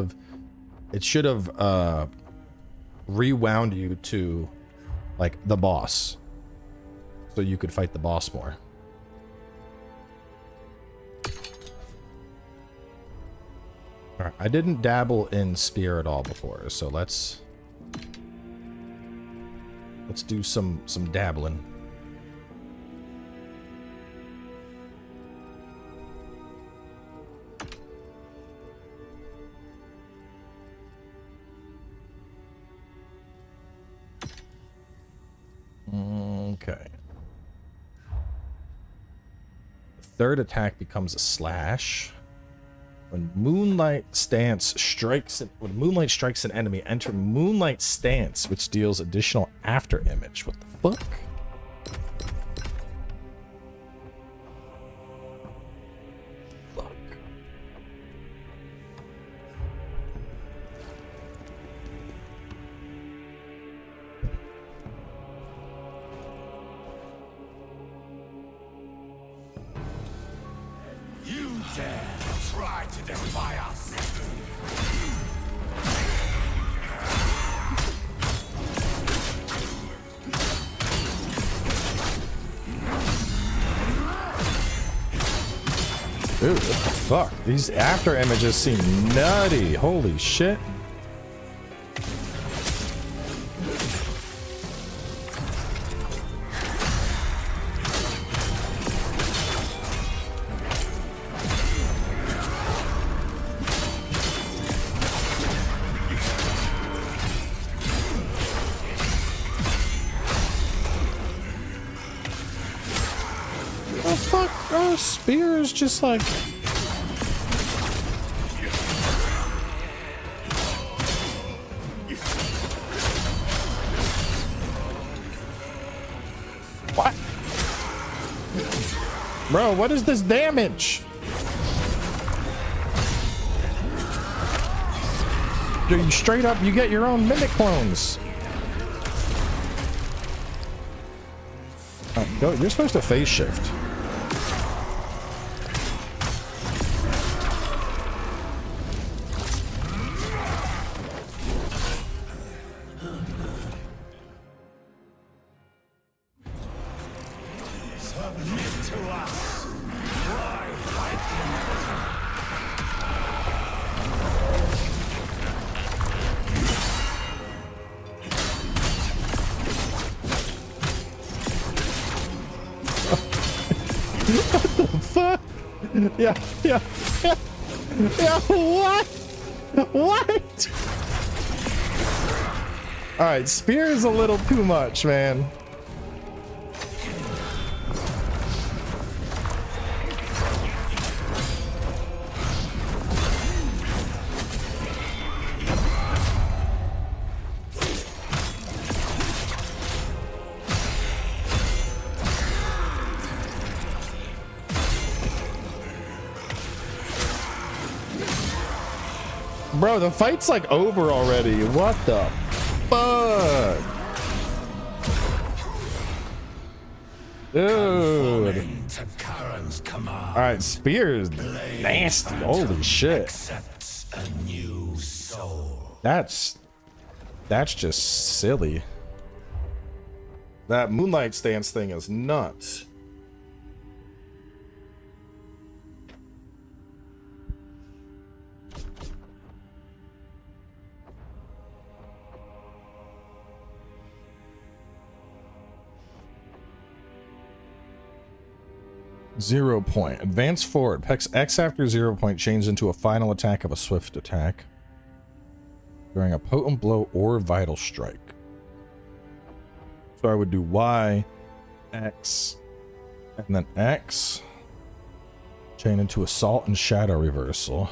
have rewound you to like the boss, so you could fight the boss more. All right, I didn't dabble in spear at all before, so let's do some dabbling. Okay. The third attack becomes a slash. When moonlight strikes an enemy, enter moonlight stance, which deals additional after image. What the fuck? Dude, what the fuck? These after images seem nutty. Holy shit. Spear is just like... What? Bro, what is this damage? Dude, straight up, you get your own mimic clones. Oh, go, you're supposed to phase shift. Yeah, what? What? Alright, spear is a little too much, man. Bro, the fight's like over already. What the fuck? Dude. Alright, spear is nasty. Holy shit. That's just silly. That moonlight stance thing is nuts. 0 point. Advance forward. X after 0 point changes into a final attack of a swift attack during a potent blow or vital strike. So I would do Y, X, and then X. Chain into assault and shadow reversal.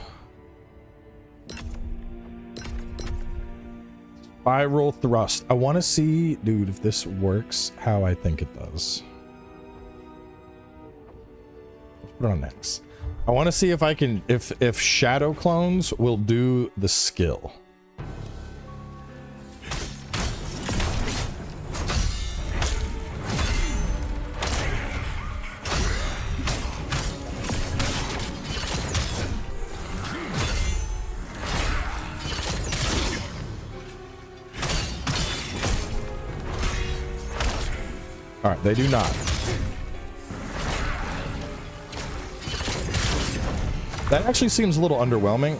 Spiral thrust. I want to see, dude, if this works how I think it does. Let's put it on X. I want to see if I can, if shadow clones will do the skill. All right, they do not. That actually seems a little underwhelming.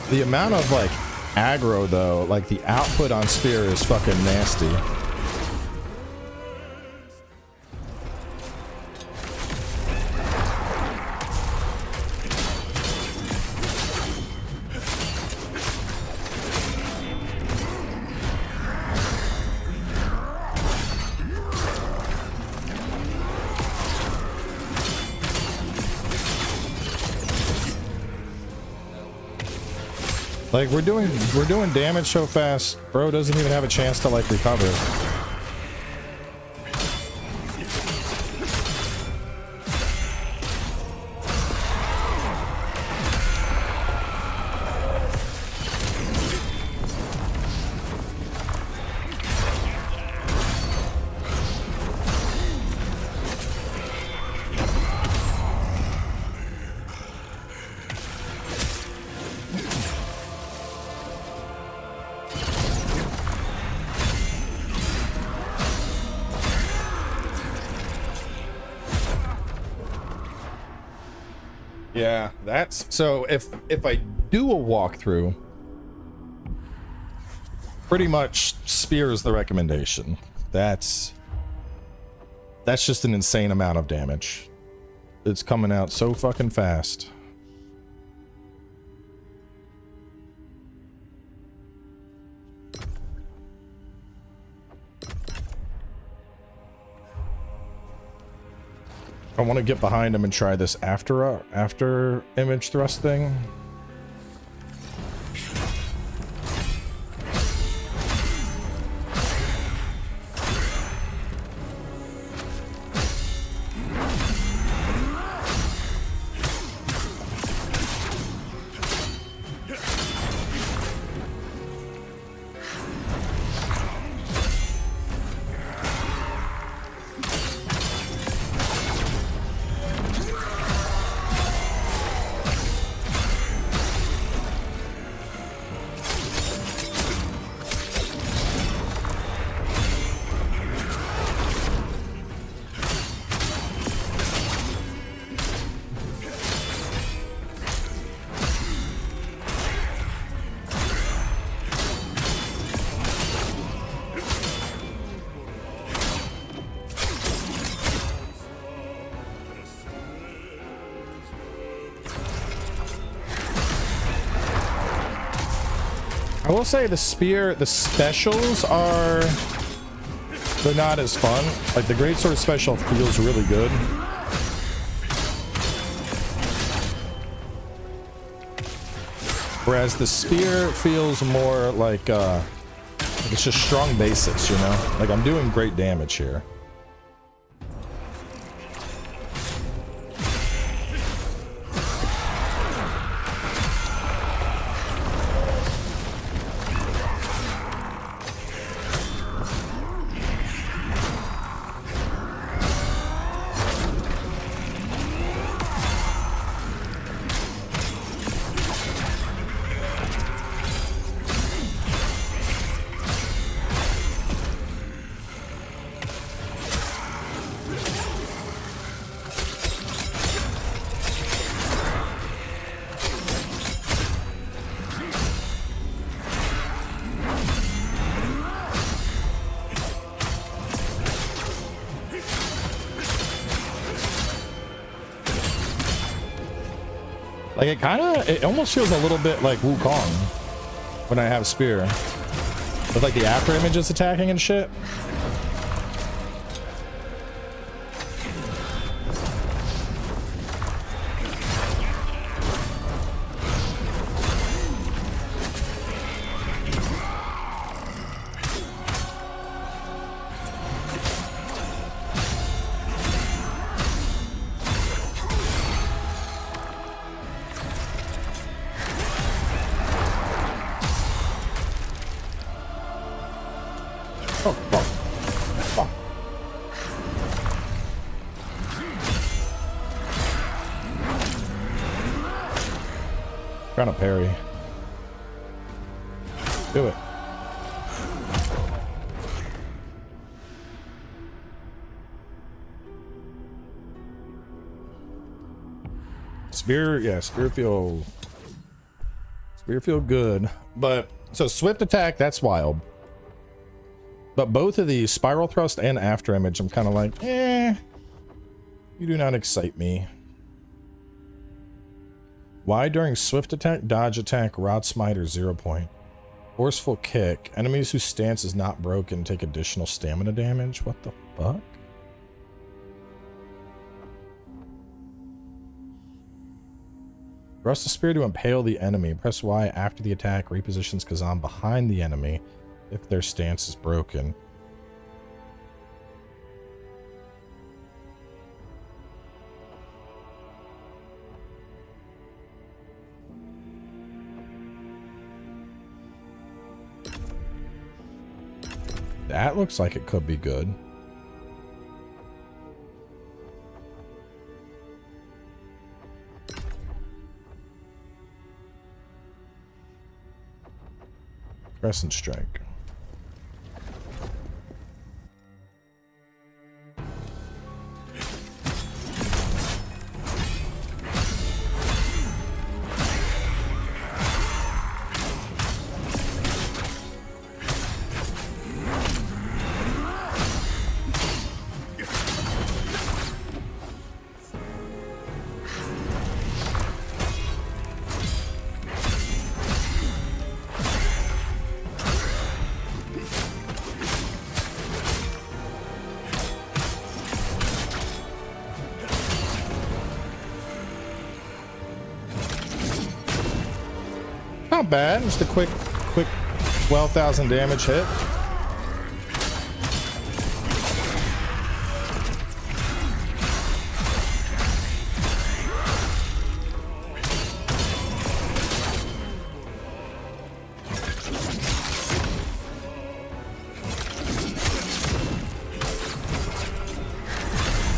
The amount of like aggro though, like the output on spear is fucking nasty. Like we're doing damage so fast, bro doesn't even have a chance to like recover. Yeah, that's so if I do a walkthrough, pretty much spear is the recommendation. That's just an insane amount of damage. It's coming out so fucking fast. I want to get behind him and try this after image thrust thing. I will say the spear, the specials are, they're not as fun. Like the greatsword special feels really good. Whereas the spear feels more like it's just strong basics, you know? Like I'm doing great damage here. Like it almost feels a little bit like Wukong when I have spear. With like the after images attacking and shit. Oh, fuck. Fuck. Trying to parry. Do it. Spear feel good. But so swift attack, that's wild. But both of these, spiral thrust and after image, I'm kind of like, you do not excite me. Why during swift attack, dodge attack, rod smite, or 0 point? Forceful kick. Enemies whose stance is not broken take additional stamina damage. What the fuck? Thrust the spear to impale the enemy. Press Y after the attack repositions Khazan behind the enemy if their stance is broken. That looks like it could be good. Crescent strike. Not bad. Just a quick 12,000 damage hit.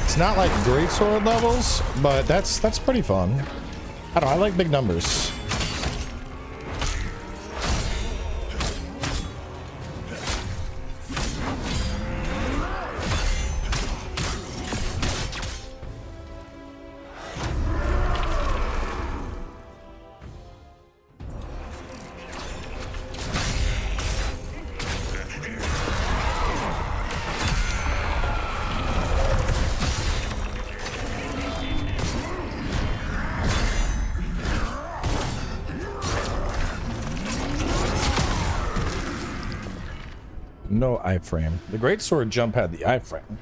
It's not like greatsword levels, but that's pretty fun. I don't know, I like big numbers. No iframe. The greatsword jump had the iframe.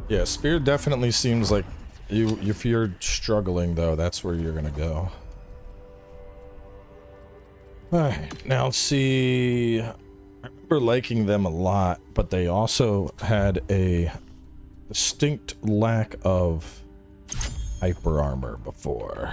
Yeah, spear definitely seems like if you're struggling though, that's where you're gonna go. Alright, now let's see. I remember liking them a lot, but they also had a distinct lack of hyper armor before.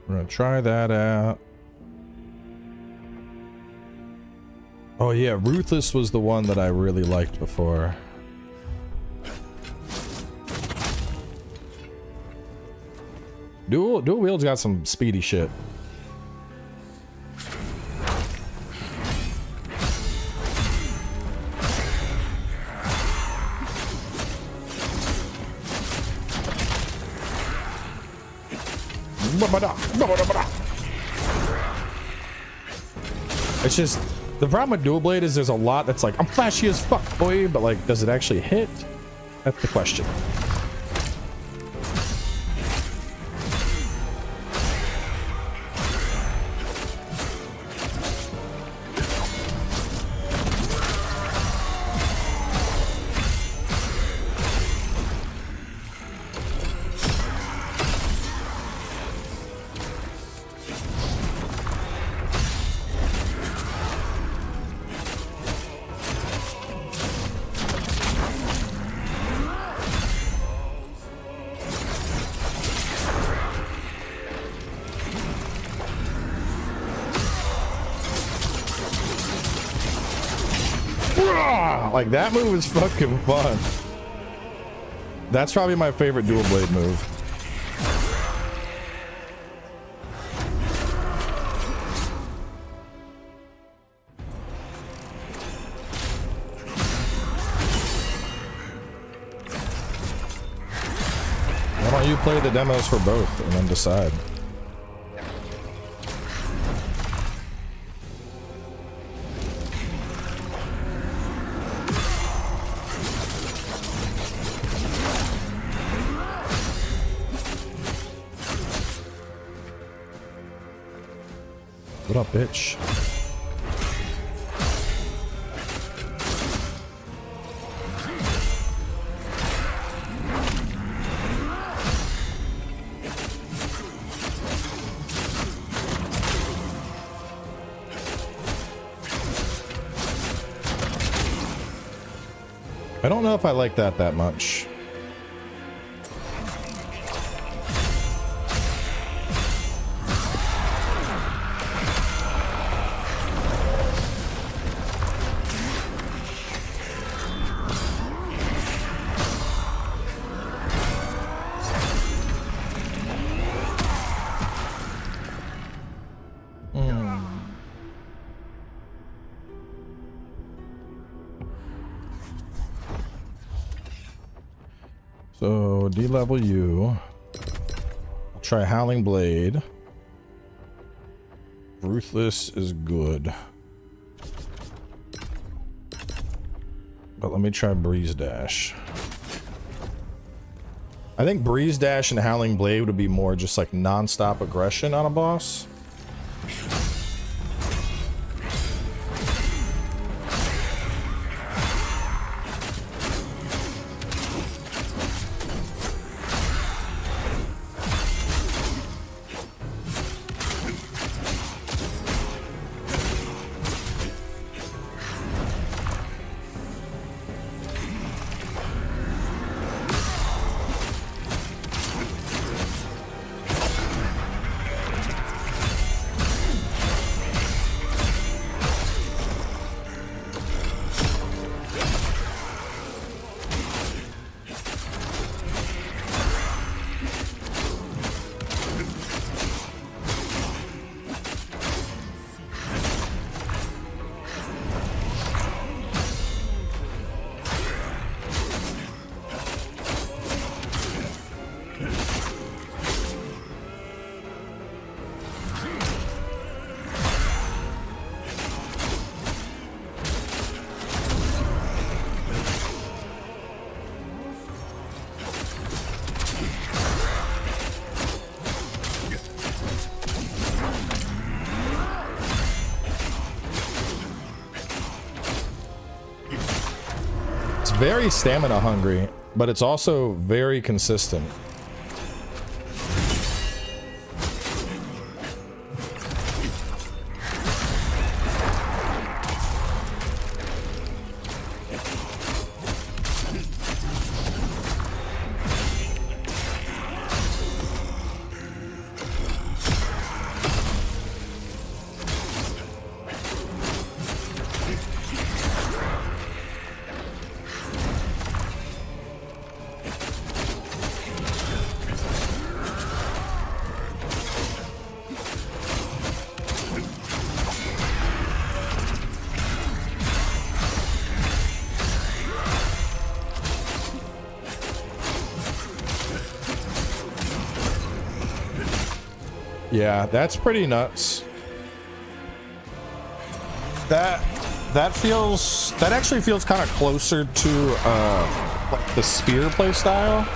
We're gonna try that out. Oh yeah, Ruthless was the one that I really liked before. Dual wield's got some speedy shit. It's just the problem with dual blade is there's a lot that's like I'm flashy as fuck, boy, but like does it actually hit? That's the question. Like that move is fucking fun. That's probably my favorite dual blade move. Why don't you play the demos for both and then decide? What up, bitch? I don't know if I like that much. So D-level you. I'll try Howling Blade. Ruthless is good. But let me try Breeze Dash. I think Breeze Dash and Howling Blade would be more just like non-stop aggression on a boss. Very stamina hungry, but it's also very consistent. Yeah, that's pretty nuts. That actually feels kind of closer to like the spear playstyle.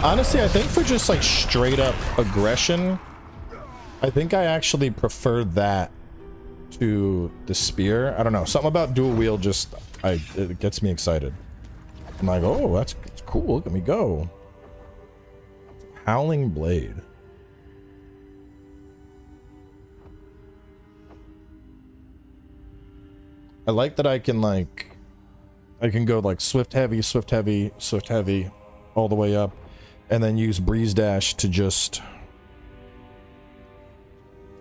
Honestly, I think for just like straight up aggression, I think I actually prefer that to the spear. I don't know, something about dual wield just it gets me excited. I'm like, oh, that's cool. Look at me go. Howling blade. I like that I can go like swift heavy, swift heavy, swift heavy all the way up, and then use breeze dash to just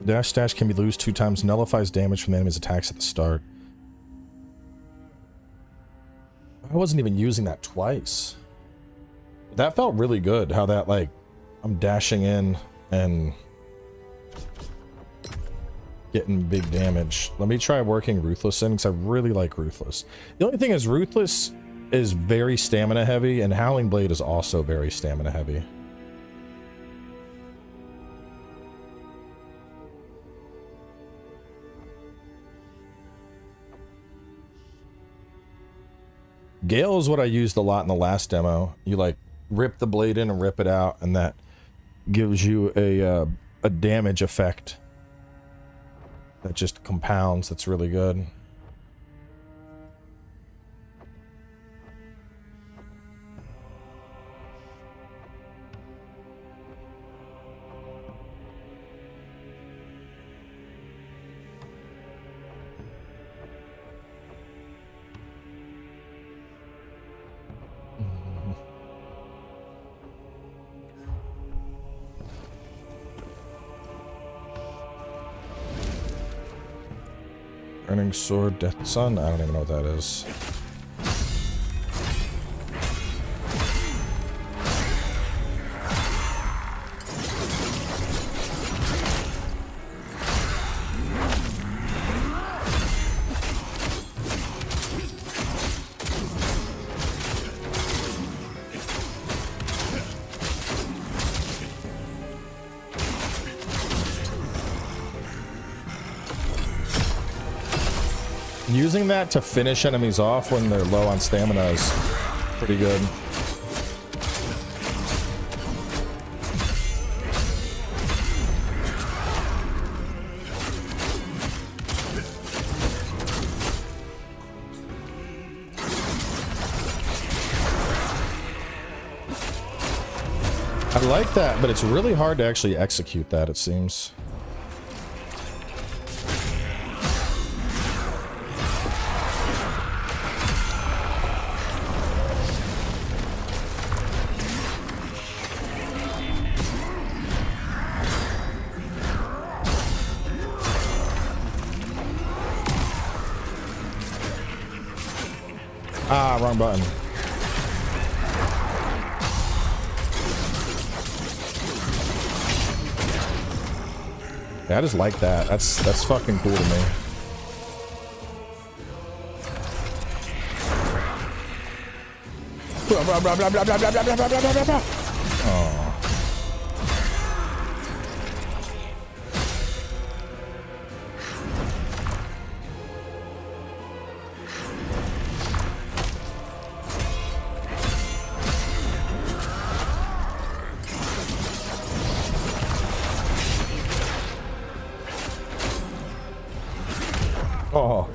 dash can be lose 2 times, nullifies damage from the enemy's attacks at the start. I wasn't even using that twice. That felt really good, how that like I'm dashing in and getting big damage. Let me try working Ruthless in, because I really like Ruthless. The only thing is Ruthless is very stamina heavy, and Howling Blade is also very stamina heavy. Gale is what I used a lot in the last demo. You like rip the blade in and rip it out, and that gives you a damage effect that just compounds. That's really good. Burning Sword, Death Sun? I don't even know what that is. Using that to finish enemies off when they're low on stamina is pretty good. I like that, but it's really hard to actually execute that, it seems. Ah, wrong button. Yeah, I just like that. That's fucking cool to me. Oh. Oh,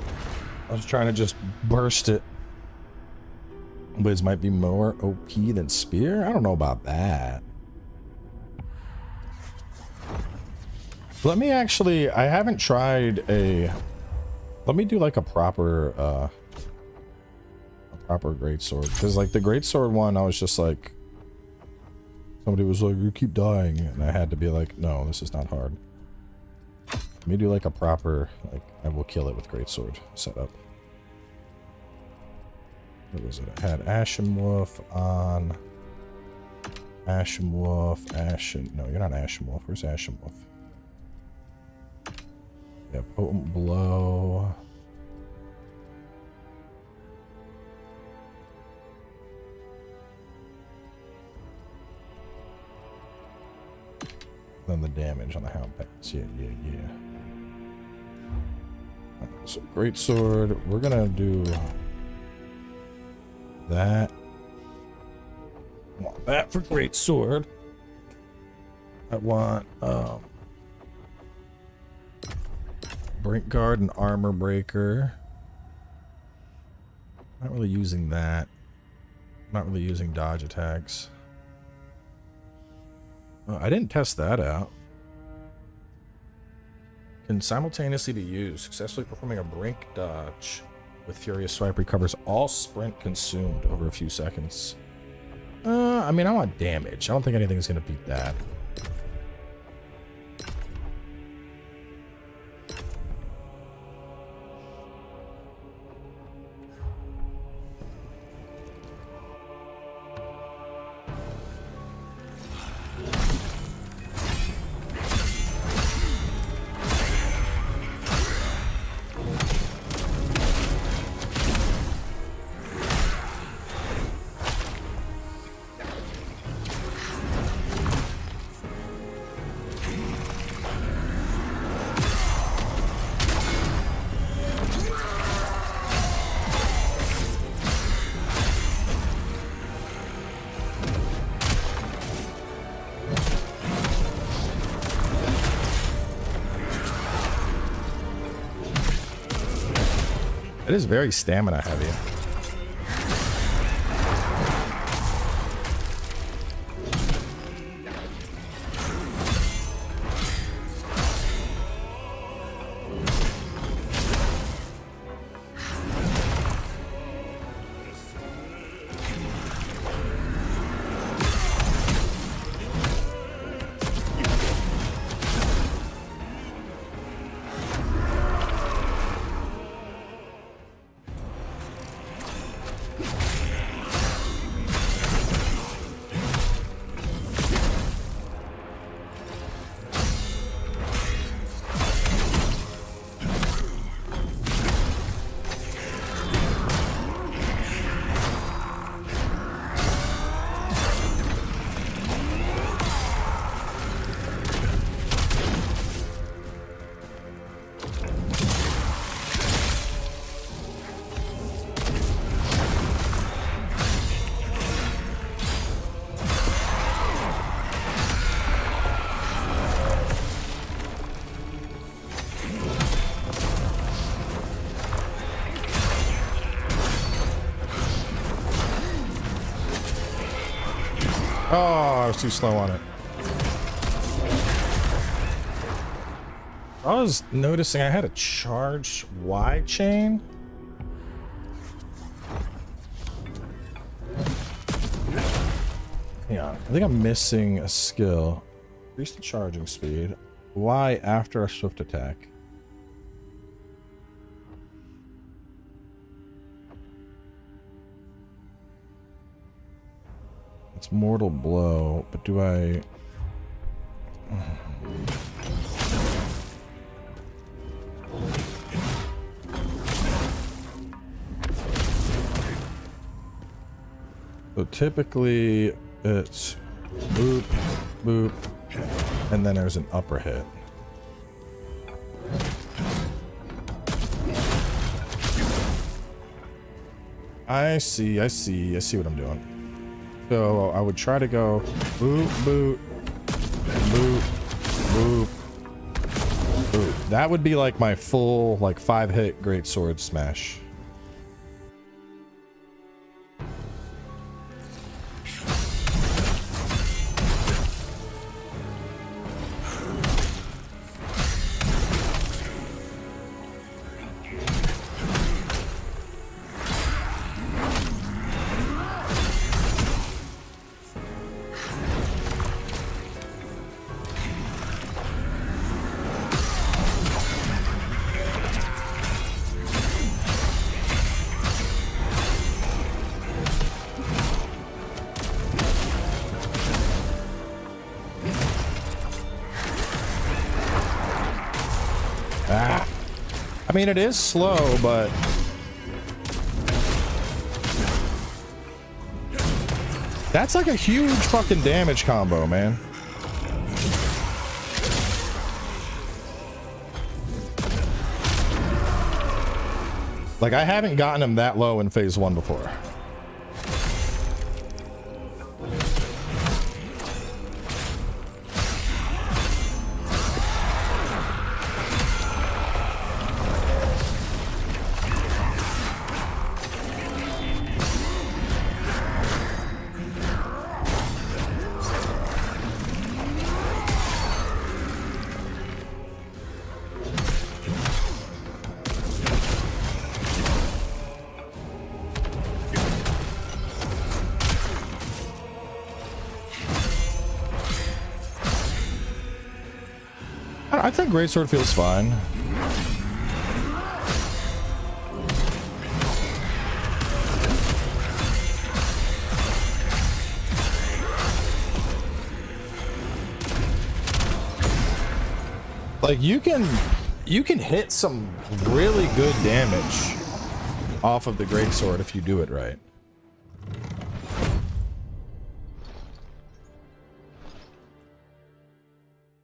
I was trying to just burst it. Blades might be more OP than spear? I don't know about that. Let me actually, I haven't tried let me do like a proper greatsword. Because like the greatsword one, I was just like, somebody was like, you keep dying. And I had to be like, no, this is not hard. Let me do like a proper, like, I will kill it with greatsword setup. What was it? I had Ashen Wolf on. Ashen Wolf, Ashen. No, you're not Ashen Wolf. Where's Ashen Wolf? Yeah, Potent Blow. than the damage on the Hound Pass. Yeah. Alright, so greatsword. We're gonna do that. I want that for greatsword. I want brink guard and armor breaker. Not really using that. Not really using dodge attacks. Oh, I didn't test that out. Can simultaneously be used. Successfully performing a brink dodge with furious swipe recovers all sprint consumed over a few seconds. I mean, I want damage. I don't think anything's gonna beat that. It is very stamina heavy. Oh, I was too slow on it. I was noticing I had a charged Y chain. Yeah, I think I'm missing a skill. Increase the charging speed. Y after a swift attack. It's mortal blow, but do I... So typically it's boop, boop, and then there's an upper hit. I see what I'm doing. So I would try to go boop, boop, boop, boop, boop. That would be like my full, like 5-hit greatsword smash. I mean, it is slow, but that's like a huge fucking damage combo, man. Like, I haven't gotten him that low in phase 1 before. I think greatsword feels fine. Like, you can hit some really good damage off of the greatsword if you do it right.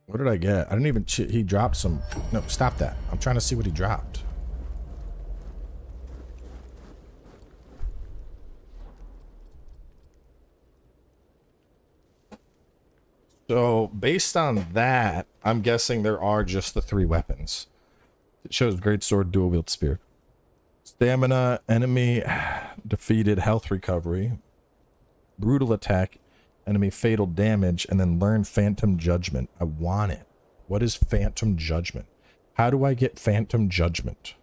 What did I get? I didn't even... He dropped some... No, stop that. I'm trying to see what he dropped. So, based on that, I'm guessing there are just the 3 weapons. It shows greatsword, dual wield spear. Stamina, enemy defeated, health recovery, brutal attack, enemy fatal damage, and then learn phantom judgment. I want it. What is phantom judgment? How do I get phantom judgment?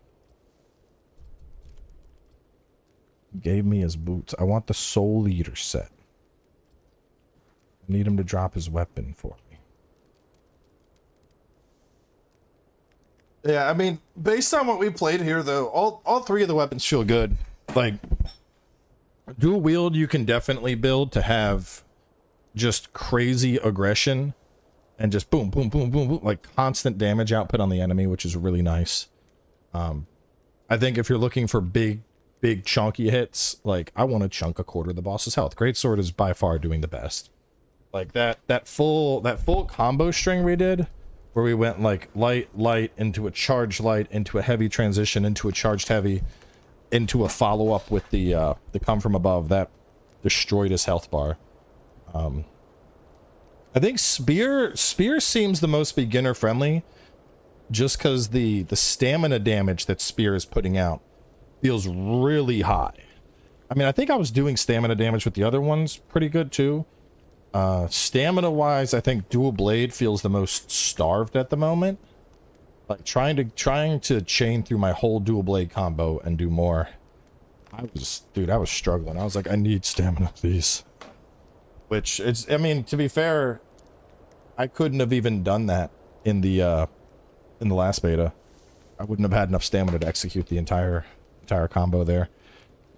He gave me his boots. I want the soul leader set. I need him to drop his weapon for me. Yeah, I mean, based on what we played here, though, all 3 of the weapons feel good. Like, dual wield you can definitely build to have just crazy aggression and just boom, boom, boom, boom, boom, like constant damage output on the enemy, which is really nice. I think if you're looking for big chunky hits, like, I want to chunk a quarter of the boss's health. Greatsword is by far doing the best. Like that full combo string we did, where we went like light into a charged light into a heavy transition into a charged heavy into a follow up with the come from above, that destroyed his health bar. I think spear seems the most beginner friendly, just because the stamina damage that spear is putting out feels really high. I mean, I think I was doing stamina damage with the other ones pretty good too. Stamina wise, I think dual blade feels the most starved at the moment. Like trying to chain through my whole dual blade combo and do more. I was struggling. I was like, I need stamina, please. Which it's, I mean, to be fair, I couldn't have even done that in the last beta. I wouldn't have had enough stamina to execute the entire combo there.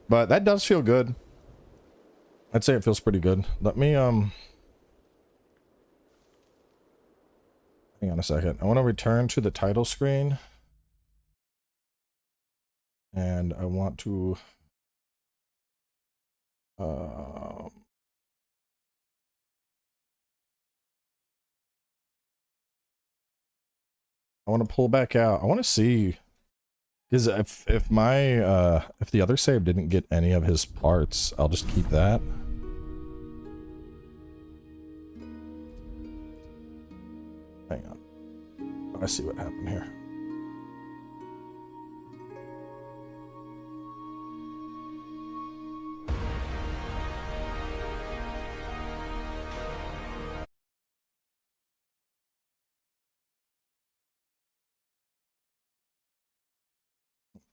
But that does feel good. I'd say it feels pretty good. Let me hang on a second. I want to return to the title screen. And I want to I want to pull back out. I want to see, because if the other save didn't get any of his parts, I'll just keep that. Hang on. I see what happened here.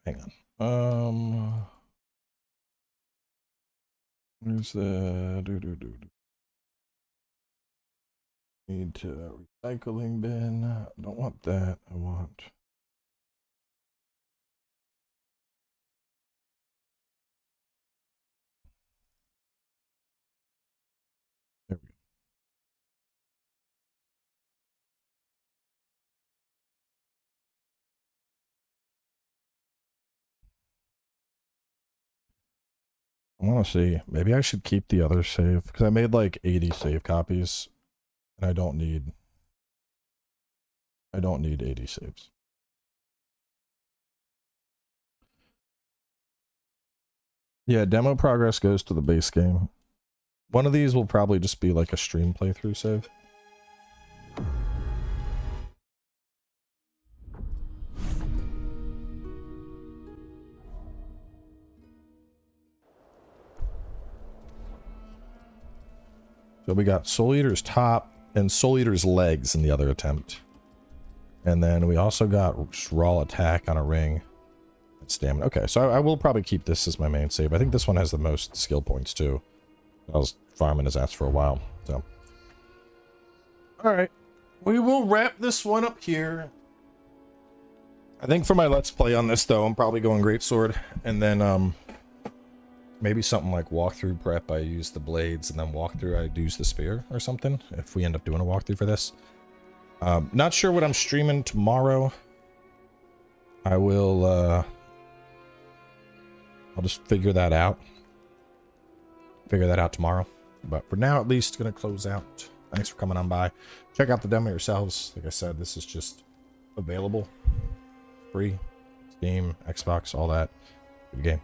Hang on. Where's the need to recycling bin? I don't want that. I want there we go. I want to see. Maybe I should keep the other save, because I made like 80 save copies, and I don't need 80 saves. Yeah, demo progress goes to the base game. One of these will probably just be like a stream playthrough save. So we got Soul Eater's top and Soul Eater's legs in the other attempt. And then we also got raw attack on a ring. And stamina. Okay, so I will probably keep this as my main save. I think this one has the most skill points too. I was farming his ass for a while, so. Alright. We will wrap this one up here. I think for my Let's Play on this though, I'm probably going greatsword. And then maybe something like walkthrough prep, I use the blades, and then walkthrough I use the spear or something, if we end up doing a walkthrough for this. Not sure what I'm streaming tomorrow. I will, I'll just figure that out. Figure that out tomorrow. But for now, at least, gonna close out. Thanks for coming on by. Check out the demo yourselves. Like I said, this is just available. Free. Steam, Xbox, all that. Good game.